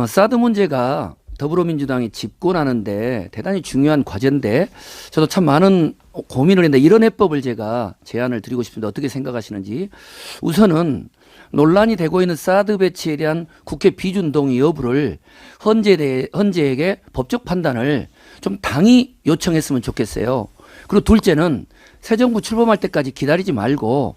사드 문제가 더불어민주당이 집권하는데 대단히 중요한 과제인데 저도 참 많은 고민을 했는데 이런 해법을 제가 제안을 드리고 싶은데 어떻게 생각하시는지 우선은 논란이 되고 있는 사드 배치에 대한 국회 비준 동의 여부를 헌재에게 법적 판단을 좀 당이 요청했으면 좋겠어요. 그리고 둘째는 새 정부 출범할 때까지 기다리지 말고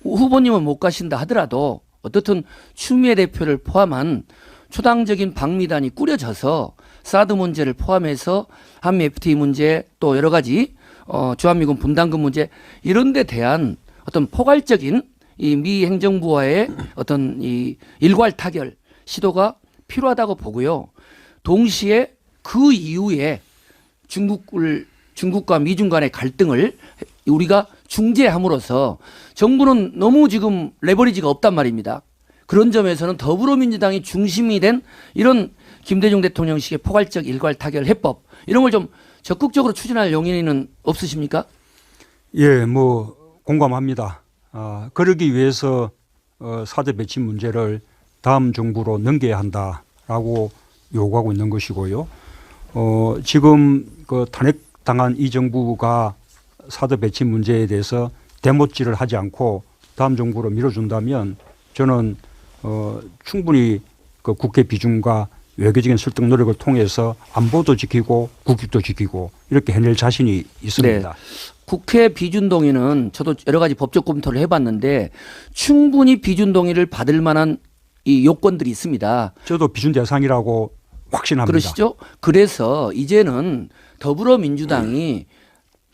후보님은 못 가신다 하더라도 어떻든 추미애 대표를 포함한 초당적인 방미단이 꾸려져서 사드 문제를 포함해서 한미 FTA 문제 또 여러 가지 주한미군 분담금 문제 이런 데 대한 어떤 포괄적인 이 미 행정부와의 어떤 이 일괄 타결 시도가 필요하다고 보고요. 동시에 그 이후에 중국과 미중 간의 갈등을 우리가 중재함으로써 정부는 너무 지금 레버리지가 없단 말입니다. 그런 점에서는 더불어민주당이 중심이 된 이런 김대중 대통령식의 포괄적 일괄 타결 해법 이런 걸 좀 적극적으로 추진할 용의는 없으십니까? 예, 뭐 공감합니다. 그러기 위해서 사드 배치 문제를 다음 정부로 넘겨야 한다라고 요구하고 있는 것이고요. 지금 그 탄핵당한 이 정부가 사드 배치 문제에 대해서 대못질을 하지 않고 다음 정부로 밀어준다면 저는 충분히 그 국회 비준과 외교적인 설득 노력을 통해서 안보도 지키고 국익도 지키고 이렇게 해낼 자신이 있습니다. 네. 국회 비준 동의는 저도 여러 가지 법적 검토를 해봤는데 충분히 비준 동의를 받을 만한 이 요건들이 있습니다. 저도 비준 대상이라고 확신합니다. 그러시죠? 그래서 이제는 더불어민주당이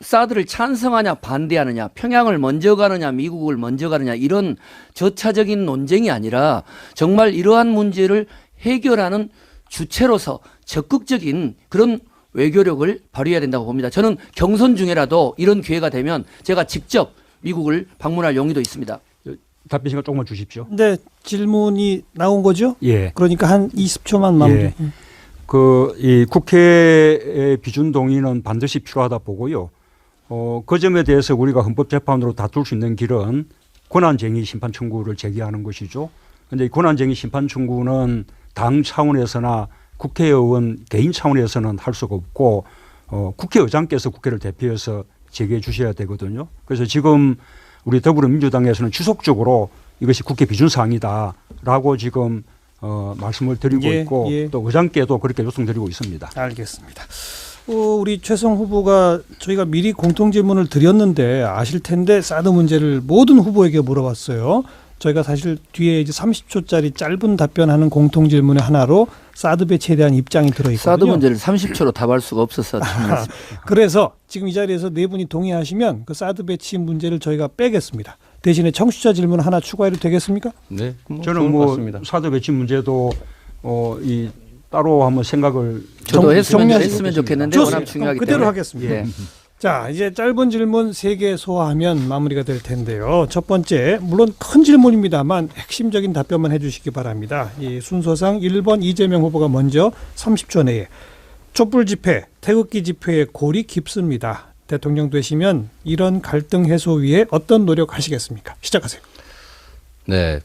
사드를 찬성하냐 반대하느냐 평양을 먼저 가느냐 미국을 먼저 가느냐 이런 저차적인 논쟁이 아니라 정말 이러한 문제를 해결하는 주체로서 적극적인 그런 외교력을 발휘해야 된다고 봅니다. 저는 경선 중에라도 이런 기회가 되면 제가 직접 미국을 방문할 용의도 있습니다. 답변 시간 조금만 주십시오. 네, 질문이 나온 거죠? 예. 그러니까 한 20초만 마무리. 예. 이 국회의 비준 동의는 반드시 필요하다 보고요. 그 점에 대해서 우리가 헌법재판으로 다툴 수 있는 길은 권한쟁의 심판 청구를 제기하는 것이죠. 근데 이 권한쟁의 심판 청구는 당 차원에서나 국회의원 개인 차원에서는 할 수가 없고 국회의장께서 국회를 대표해서 제기해 주셔야 되거든요. 그래서 지금 우리 더불어민주당에서는 지속적으로 이것이 국회 비준 사항이다라고 지금 말씀을 드리고 있고 또 의장께도 그렇게 요청드리고 있습니다. 알겠습니다. 우리 최성 후보가 저희가 미리 공통 질문을 드렸는데 아실 텐데 사드 문제를 모든 후보에게 물어봤어요. 저희가 사실 뒤에 이제 30초짜리 짧은 답변하는 공통 질문의 하나로 사드 배치에 대한 입장이 들어있거든요. 사드 문제를 30초로 답할 수가 없어서 그래서 지금 이 자리에서 네 분이 동의하시면 그 사드 배치 문제를 저희가 빼겠습니다. 대신에 청취자 질문 하나 추가해도 되겠습니까? 네, 저는 뭐 사드 배치 문제도 이 따로 한번 생각을 저도 했으면 좋겠는데 워낙 중요하기 그대로 때문에 하겠습니다. 예. 자, 이제 짧은 질문 3개 소화하면 마무리가 될 텐데요. 첫 번째, 물론 큰 질문입니다만 핵심적인 답변만 해주시기 바랍니다. 이 순서상 1번 이재명 후보가 먼저 30초 내에 촛불 집회, 태극기 집회의 골이 깊습니다. 대통령 되시면 이런 갈등 해소 위해 어떤 노력하시겠습니까? 시작하세요. 네,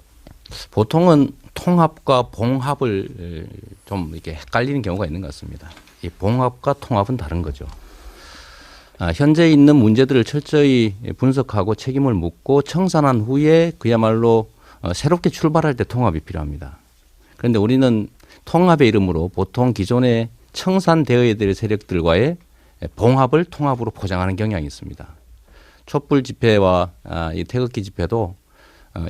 보통은 통합과 봉합을 좀 이렇게 헷갈리는 경우가 있는 것 같습니다. 이 봉합과 통합은 다른 거죠. 현재 있는 문제들을 철저히 분석하고 책임을 묻고 청산한 후에 그야말로 새롭게 출발할 때 통합이 필요합니다. 그런데 우리는 통합의 이름으로 보통 기존에 청산되어야 될 세력들과의 봉합을 통합으로 포장하는 경향이 있습니다. 촛불 집회와 이 태극기 집회도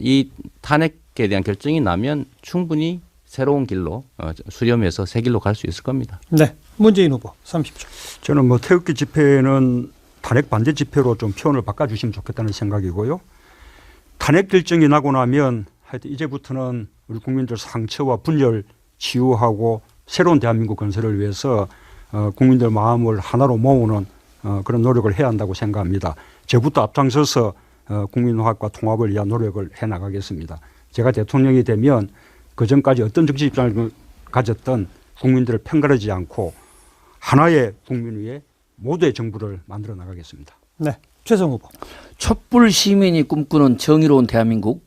이 탄핵에 대한 결정이 나면 충분히 새로운 길로 수렴해서 새 길로 갈 수 있을 겁니다. 네, 문재인 후보 30초. 저는 뭐 태극기 집회는 탄핵 반대 집회로 좀 표현을 바꿔주시면 좋겠다는 생각이고요. 탄핵 결정이 나고 나면 하여튼 이제부터는 우리 국민들 상처와 분열 치유하고 새로운 대한민국 건설을 위해서 국민들 마음을 하나로 모으는 그런 노력을 해야 한다고 생각합니다. 저부터 앞장서서 국민화합과 통합을 위한 노력을 해나가겠습니다. 제가 대통령이 되면 그전까지 어떤 정치 입장을 가졌던 국민들을 편가르지 않고 하나의 국민 위에 모두의 정부를 만들어 나가겠습니다. 네, 최성 후보. 촛불 시민이 꿈꾸는 정의로운 대한민국,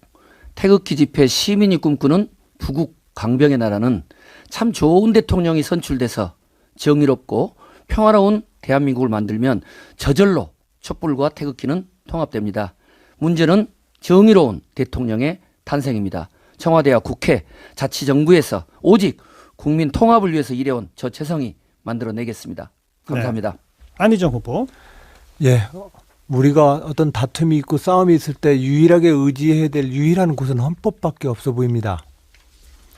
태극기 집회 시민이 꿈꾸는 부국 강병의 나라는 참 좋은 대통령이 선출돼서 정의롭고 평화로운 대한민국을 만들면 저절로 촛불과 태극기는 통합됩니다. 문제는 정의로운 대통령의 탄생입니다. 청와대와 국회, 자치정부에서 오직 국민 통합을 위해서 일해온 저 최성이 만들어내겠습니다. 감사합니다. 네. 안희정 후보. 예, 우리가 어떤 다툼이 있고 싸움이 있을 때 유일하게 의지해야 될 유일한 곳은 헌법밖에 없어 보입니다.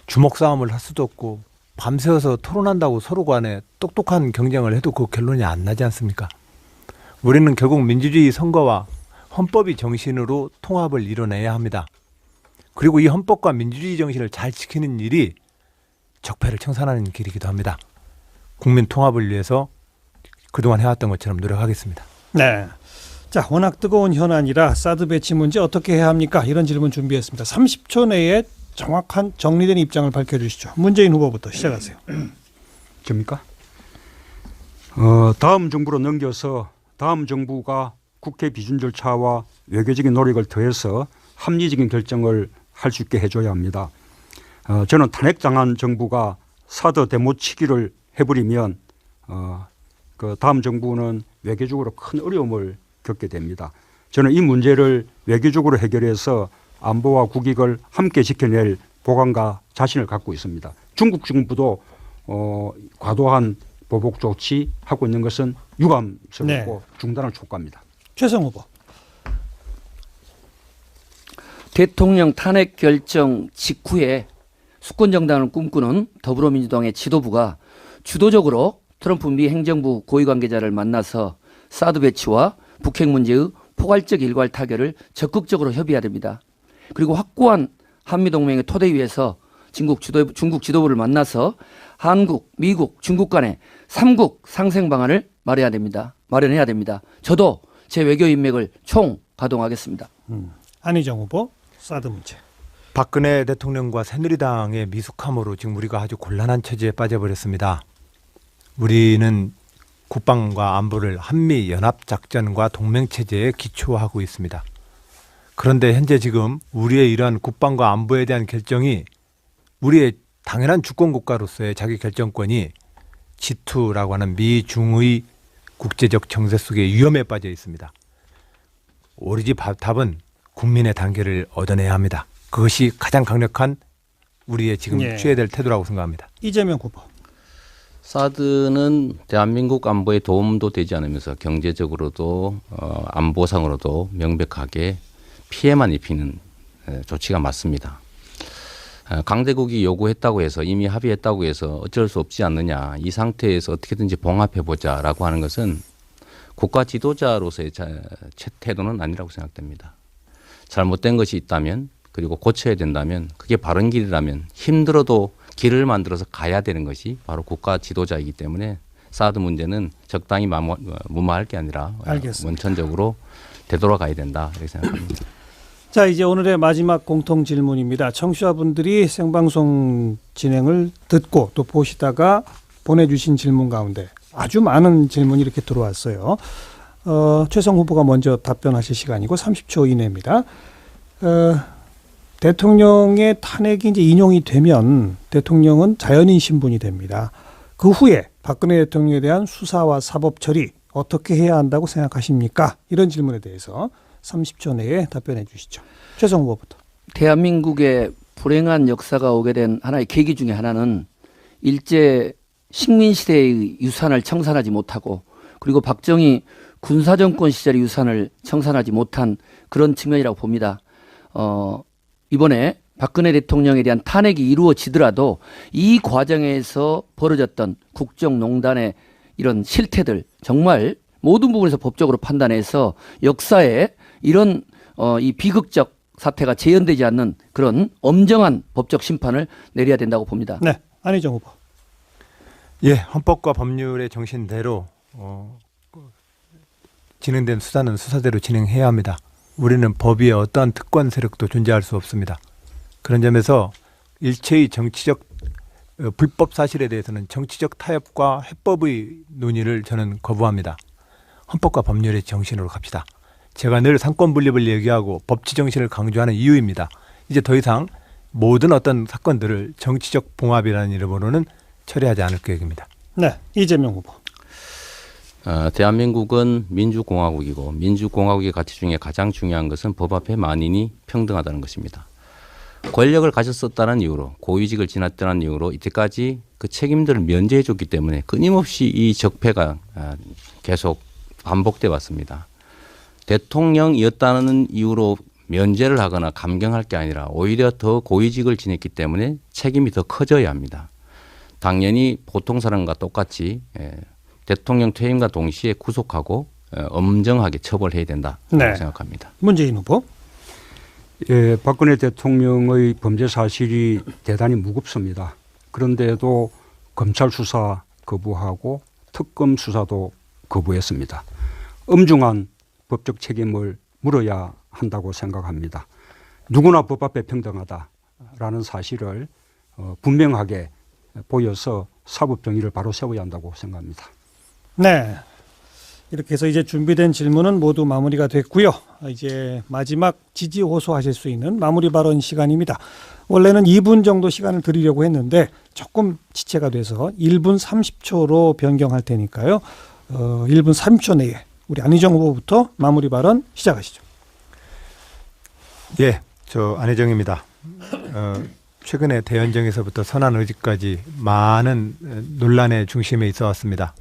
주먹 싸움을 할 수도 없고 밤새워서 토론한다고 서로 간에 똑똑한 경쟁을 해도 그 결론이 안 나지 않습니까? 우리는 결국 민주주의 선거와 헌법이 정신으로 통합을 이뤄내야 합니다. 그리고 이 헌법과 민주주의 정신을 잘 지키는 일이 적폐를 청산하는 길이기도 합니다. 국민 통합을 위해서 그동안 해왔던 것처럼 노력하겠습니다. 네. 자, 워낙 뜨거운 현안이라 사드 배치 문제 어떻게 해야 합니까? 이런 질문 준비했습니다. 30초 내에 정확한 정리된 입장을 밝혀주시죠. 문재인 후보부터 시작하세요. 접니까? 다음 정부로 넘겨서 다음 정부가 국회 비준 절차와 외교적인 노력을 더해서 합리적인 결정을 할 수 있게 해줘야 합니다. 저는 탄핵당한 정부가 사드 대모치기를 해버리면 그 다음 정부는 외교적으로 큰 어려움을 겪게 됩니다. 저는 이 문제를 외교적으로 해결해서 안보와 국익을 함께 지켜낼 보관과 자신을 갖고 있습니다. 중국 정부도 과도한 보복 조치 하고 있는 것은 유감스럽고 네. 중단을 촉구합니다. 최성 후보. 대통령 탄핵 결정 직후에 수권정당을 꿈꾸는 더불어민주당의 지도부가 주도적으로 트럼프 미 행정부 고위 관계자를 만나서 사드 배치와 북핵 문제의 포괄적 일괄 타결을 적극적으로 협의해야 됩니다. 그리고 확고한 한미동맹의 토대 위에서 중국 지도부를 만나서 한국, 미국, 중국 간의 3국 상생 방안을 마련해야 됩니다. 저도 제 외교 인맥을 총 가동하겠습니다. 안희정 후보, 사드 문제. 박근혜 대통령과 새누리당의 미숙함으로 지금 우리가 아주 곤란한 처지에 빠져버렸습니다. 우리는 국방과 안보를 한미 연합작전과 동맹체제에 기초하고 있습니다. 그런데 현재 지금 우리의 이러한 국방과 안보에 대한 결정이 우리의 당연한 주권 국가로서의 자기 결정권이 G2라고 하는 미중의 국제적 정세 속에 위험에 빠져 있습니다. 오로지 답은 국민의 단계를 얻어내야 합니다. 그것이 가장 강력한 우리의 지금 취해야 될 태도라고 생각합니다. 이재명 후보. 사드는 대한민국 안보에 도움도 되지 않으면서 경제적으로도 안보상으로도 명백하게 피해만 입히는 조치가 맞습니다. 강대국이 요구했다고 해서 이미 합의했다고 해서 어쩔 수 없지 않느냐, 이 상태에서 어떻게든지 봉합해보자라고 하는 것은 국가 지도자로서의 태도는 아니라고 생각됩니다. 잘못된 것이 있다면, 그리고 고쳐야 된다면, 그게 바른 길이라면 힘들어도 길을 만들어서 가야 되는 것이 바로 국가 지도자이기 때문에 사드 문제는 적당히 무마할 게 아니라 원천적으로 되돌아가야 된다 이렇게 생각합니다. 자, 이제 오늘의 마지막 공통 질문입니다. 청취자분들이 생방송 진행을 듣고 또 보시다가 보내주신 질문 가운데 아주 많은 질문이 이렇게 들어왔어요. 최성 후보가 먼저 답변하실 시간이고 30초 이내입니다. 대통령의 탄핵이 이제 인용이 되면 대통령은 자연인 신분이 됩니다. 그 후에 박근혜 대통령에 대한 수사와 사법 처리 어떻게 해야 한다고 생각하십니까? 이런 질문에 대해서 30초 내에 답변해 주시죠. 최성 후보부터. 대한민국의 불행한 역사가 오게 된 하나의 계기 중에 하나는 일제 식민시대의 유산을 청산하지 못하고, 그리고 박정희 군사정권 시절의 유산을 청산하지 못한 그런 측면이라고 봅니다. 이번에 박근혜 대통령에 대한 탄핵이 이루어지더라도 이 과정에서 벌어졌던 국정농단의 이런 실태들 정말 모든 부분에서 법적으로 판단해서 역사에 이런 이 비극적 사태가 재현되지 않는 그런 엄정한 법적 심판을 내려야 된다고 봅니다. 네, 안희정 후보. 예, 헌법과 법률의 정신대로 진행된 수사는 수사대로 진행해야 합니다. 우리는 법 위에 어떠한 특권 세력도 존재할 수 없습니다. 그런 점에서 일체의 정치적 불법 사실에 대해서는 정치적 타협과 해법의 논의를 저는 거부합니다. 헌법과 법률의 정신으로 갑시다. 제가 늘 상권 분립을 얘기하고 법치 정신을 강조하는 이유입니다. 이제 더 이상 모든 어떤 사건들을 정치적 봉합이라는 이름으로는 처리하지 않을 계획입니다. 네, 이재명 후보. 대한민국은 민주공화국이고 민주공화국의 가치 중에 가장 중요한 것은 법 앞에 만인이 평등하다는 것입니다. 권력을 가졌었다는 이유로, 고위직을 지났다는 이유로 이때까지 그 책임들을 면제해 줬기 때문에 끊임없이 이 적폐가 계속 반복돼 왔습니다. 대통령이었다는 이유로 면제를 하거나 감경할 게 아니라 오히려 더 고위직을 지냈기 때문에 책임이 더 커져야 합니다. 당연히 보통 사람과 똑같이 대통령 퇴임과 동시에 구속하고 엄정하게 처벌해야 된다고 생각합니다. 문재인 후보. 예, 박근혜 대통령의 범죄 사실이 대단히 무겁습니다. 그런데도 검찰 수사 거부하고 특검 수사도 거부했습니다. 엄중한 법적 책임을 물어야 한다고 생각합니다. 누구나 법 앞에 평등하다라는 사실을 분명하게 보여서 사법 정의를 바로 세워야 한다고 생각합니다. 네. 이렇게 해서 이제 준비된 질문은 모두 마무리가 됐고요. 이제 마지막 지지 호소하실 수 있는 마무리 발언 시간입니다. 원래는 2분 정도 시간을 드리려고 했는데 조금 지체가 돼서 1분 30초로 변경할 테니까요. 1분 30초 내에 우리 안희정 후보부터 마무리 발언 시작하시죠. 예, 저 안희정입니다. 최근에 대연정에서부터 선한의지까지 많은 논란의 중심에 있어 왔습니다.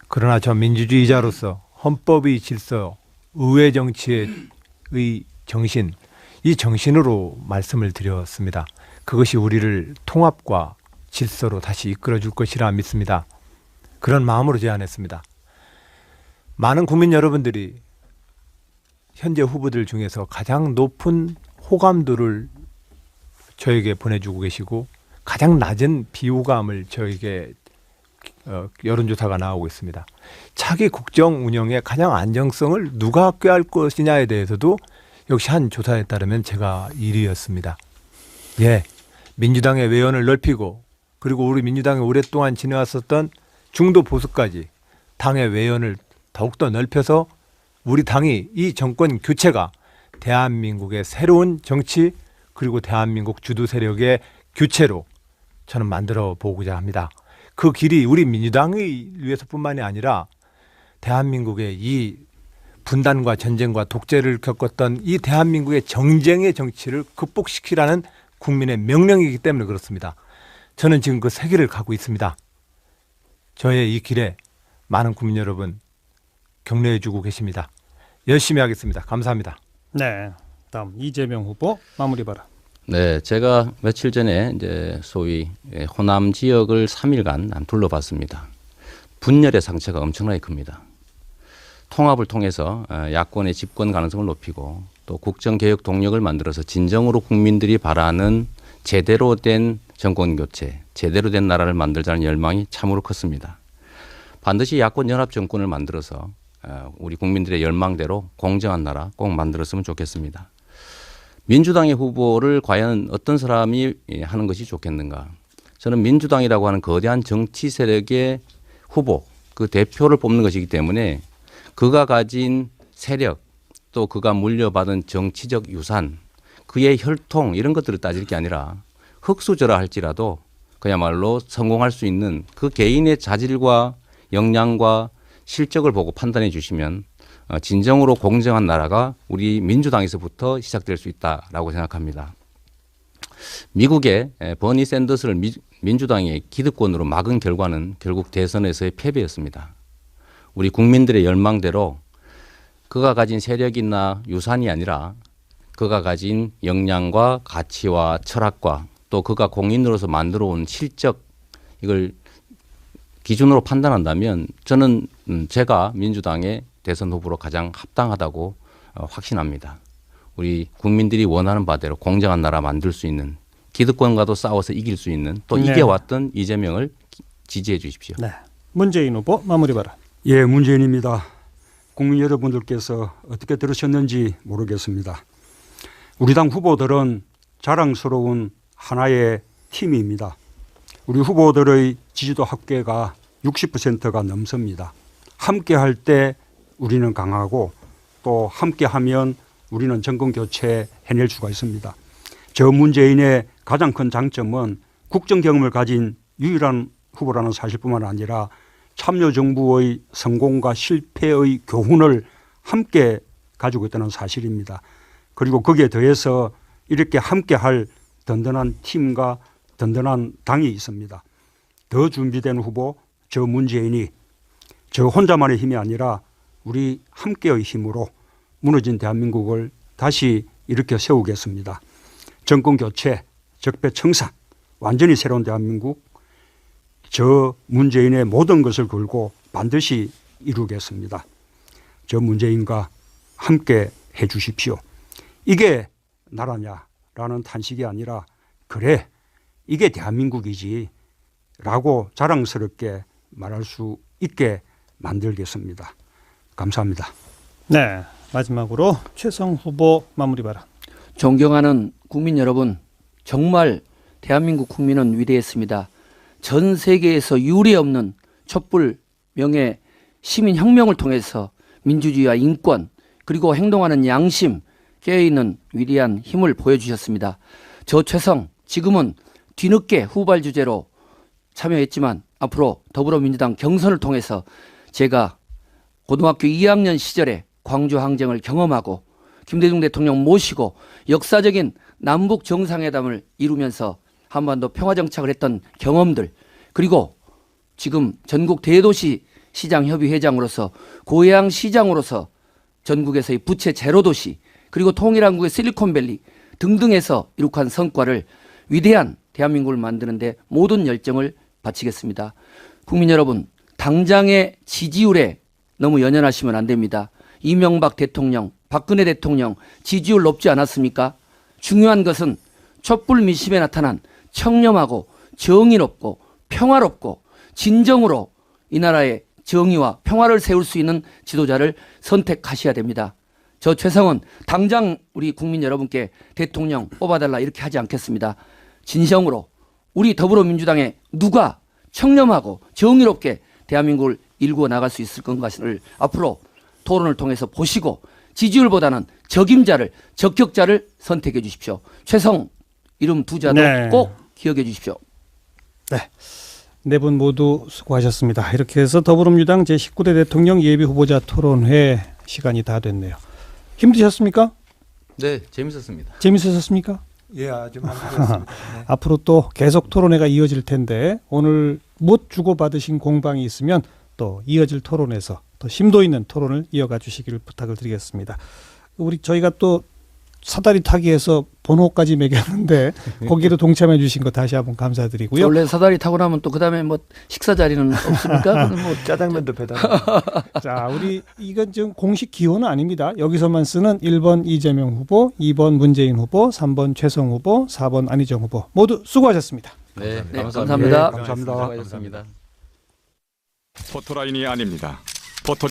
그러나 저 민주주의자로서 헌법의 질서, 의회 정치의 정신, 이 정신으로 말씀을 드렸습니다. 그것이 우리를 통합과 질서로 다시 이끌어줄 것이라 믿습니다. 그런 마음으로 제안했습니다. 많은 국민 여러분들이 현재 후보들 중에서 가장 높은 호감도를 저에게 보내주고 계시고 가장 낮은 비호감을 저에게 여론조사가 나오고 있습니다. 차기 국정 운영의 가장 안정성을 누가 꾀할 것이냐에 대해서도 역시 한 조사에 따르면 제가 1위였습니다. 예, 민주당의 외연을 넓히고 그리고 우리 민주당이 오랫동안 지내왔었던 중도 보수까지 당의 외연을 더욱더 넓혀서 우리 당이 이 정권 교체가 대한민국의 새로운 정치 그리고 대한민국 주도 세력의 교체로 저는 만들어 보고자 합니다. 그 길이 우리 민주당을 위해서뿐만이 아니라 대한민국의 이 분단과 전쟁과 독재를 겪었던 이 대한민국의 정쟁의 정치를 극복시키라는 국민의 명령이기 때문에 그렇습니다. 저는 지금 그 세계를 가고 있습니다. 저의 이 길에 많은 국민 여러분 격려해 주고 계십니다. 열심히 하겠습니다. 감사합니다. 네, 다음 이재명 후보 마무리 발언. 네, 제가 며칠 전에 이제 소위 호남 지역을 3일간 둘러봤습니다. 분열의 상처가 엄청나게 큽니다. 통합을 통해서 야권의 집권 가능성을 높이고 또 국정개혁 동력을 만들어서 진정으로 국민들이 바라는 제대로 된 정권 교체, 제대로 된 나라를 만들자는 열망이 참으로 컸습니다. 반드시 야권 연합 정권을 만들어서 우리 국민들의 열망대로 공정한 나라 꼭 만들었으면 좋겠습니다. 민주당의 후보를 과연 어떤 사람이 하는 것이 좋겠는가? 저는 민주당이라고 하는 거대한 정치 세력의 후보, 그 대표를 뽑는 것이기 때문에 그가 가진 세력, 또 그가 물려받은 정치적 유산, 그의 혈통 이런 것들을 따질 게 아니라 흙수저라 할지라도 그야말로 성공할 수 있는 그 개인의 자질과 역량과 실적을 보고 판단해 주시면 진정으로 공정한 나라가 우리 민주당에서부터 시작될 수 있다라고 생각합니다. 미국의 버니 샌더스를 민주당의 기득권으로 막은 결과는 결국 대선에서의 패배였습니다. 우리 국민들의 열망대로 그가 가진 세력이나 유산이 아니라 그가 가진 역량과 가치와 철학과 또 그가 공인으로서 만들어 온 실적 이걸 기준으로 판단한다면 저는 제가 민주당의 대선 후보로 가장 합당하다고 확신합니다. 우리 국민들이 원하는 바대로 공정한 나라 만들 수 있는 기득권과도 싸워서 이길 수 있는 또 이겨왔던 이재명을 지지해 주십시오. 네, 문재인 후보 마무리 발언. 예, 문재인입니다. 국민 여러분들께서 어떻게 들으셨는지 모르겠습니다. 우리 당 후보들은 자랑스러운 하나의 팀입니다. 우리 후보들의 지지도 합계가 60%가 넘습니다. 함께 할 때 우리는 강하고 또 함께 하면 우리는 정권 교체 해낼 수가 있습니다. 저 문재인의 가장 큰 장점은 국정 경험을 가진 유일한 후보라는 사실뿐만 아니라 참여정부의 성공과 실패의 교훈을 함께 가지고 있다는 사실입니다. 그리고 거기에 더해서 이렇게 함께할 든든한 팀과 든든한 당이 있습니다. 더 준비된 후보 저 문재인이 저 혼자만의 힘이 아니라 우리 함께의 힘으로 무너진 대한민국을 다시 일으켜 세우겠습니다. 정권 교체, 적폐청산, 완전히 새로운 대한민국 저 문재인의 모든 것을 걸고 반드시 이루겠습니다. 저 문재인과 함께 해 주십시오. 이게 나라냐라는 탄식이 아니라 그래 이게 대한민국이지 라고 자랑스럽게 말할 수 있게 만들겠습니다. 감사합니다. 네, 마지막으로 최성 후보 마무리 발언. 존경하는 국민 여러분, 정말 대한민국 국민은 위대했습니다. 전 세계에서 유례 없는 촛불 명예 시민혁명을 통해서 민주주의와 인권 그리고 행동하는 양심 깨어있는 위대한 힘을 보여주셨습니다. 저 최성 지금은 뒤늦게 후발 주제로 참여했지만 앞으로 더불어민주당 경선을 통해서 제가 고등학교 2학년 시절에 광주 항쟁을 경험하고 김대중 대통령 모시고 역사적인 남북 정상회담을 이루면서 한반도 평화정착을 했던 경험들 그리고 지금 전국 대도시 시장협의회장으로서 고향시장으로서 전국에서의 부채 제로도시 그리고 통일한국의 실리콘밸리 등등에서 이룩한 성과를 위대한 대한민국을 만드는데 모든 열정을 바치겠습니다. 국민 여러분, 당장의 지지율에 너무 연연하시면 안 됩니다. 이명박 대통령, 박근혜 대통령 지지율 높지 않았습니까? 중요한 것은 촛불 민심에 나타난 청렴하고 정의롭고 평화롭고 진정으로 이 나라의 정의와 평화를 세울 수 있는 지도자를 선택하셔야 됩니다. 저 최성은 당장 우리 국민 여러분께 대통령 뽑아달라 이렇게 하지 않겠습니다. 진정으로 우리 더불어민주당에 누가 청렴하고 정의롭게 대한민국을 일구어 나갈 수 있을 것을 앞으로 토론을 통해서 보시고 지지율보다는 적임자를, 적격자를 선택해 주십시오. 최성 이름 두 자도 네. 꼭 기억해 주십시오. 네 분 모두 수고하셨습니다. 이렇게 해서 더불어민주당 제19대 대통령 예비후보자 토론회 시간이 다 됐네요. 힘드셨습니까? 네, 재밌었습니다. 재밌으셨습니까? 예, 아주 만족했습니다. 네. 앞으로 또 계속 토론회가 이어질 텐데 오늘 못 주고받으신 공방이 있으면 또 이어질 토론에서 더 심도 있는 토론을 이어가 주시기를 부탁을 드리겠습니다. 저희가 또 사다리 타기에서 번호까지 매겼는데 거기에도 동참해 주신 거 다시 한번 감사드리고요. 원래 사다리 타고 나면 또 그다음에 뭐 식사 자리는 없습니까? 뭐 짜장면도 배달. 자, 이건 지금 공식 기호는 아닙니다. 여기서만 쓰는 1번 이재명 후보, 2번 문재인 후보, 3번 최성 후보, 4번 안희정 후보 모두 수고하셨습니다. 네, 네, 감사합니다. 감사합니다. 수고하셨습니다. 포토라인이 아닙니다.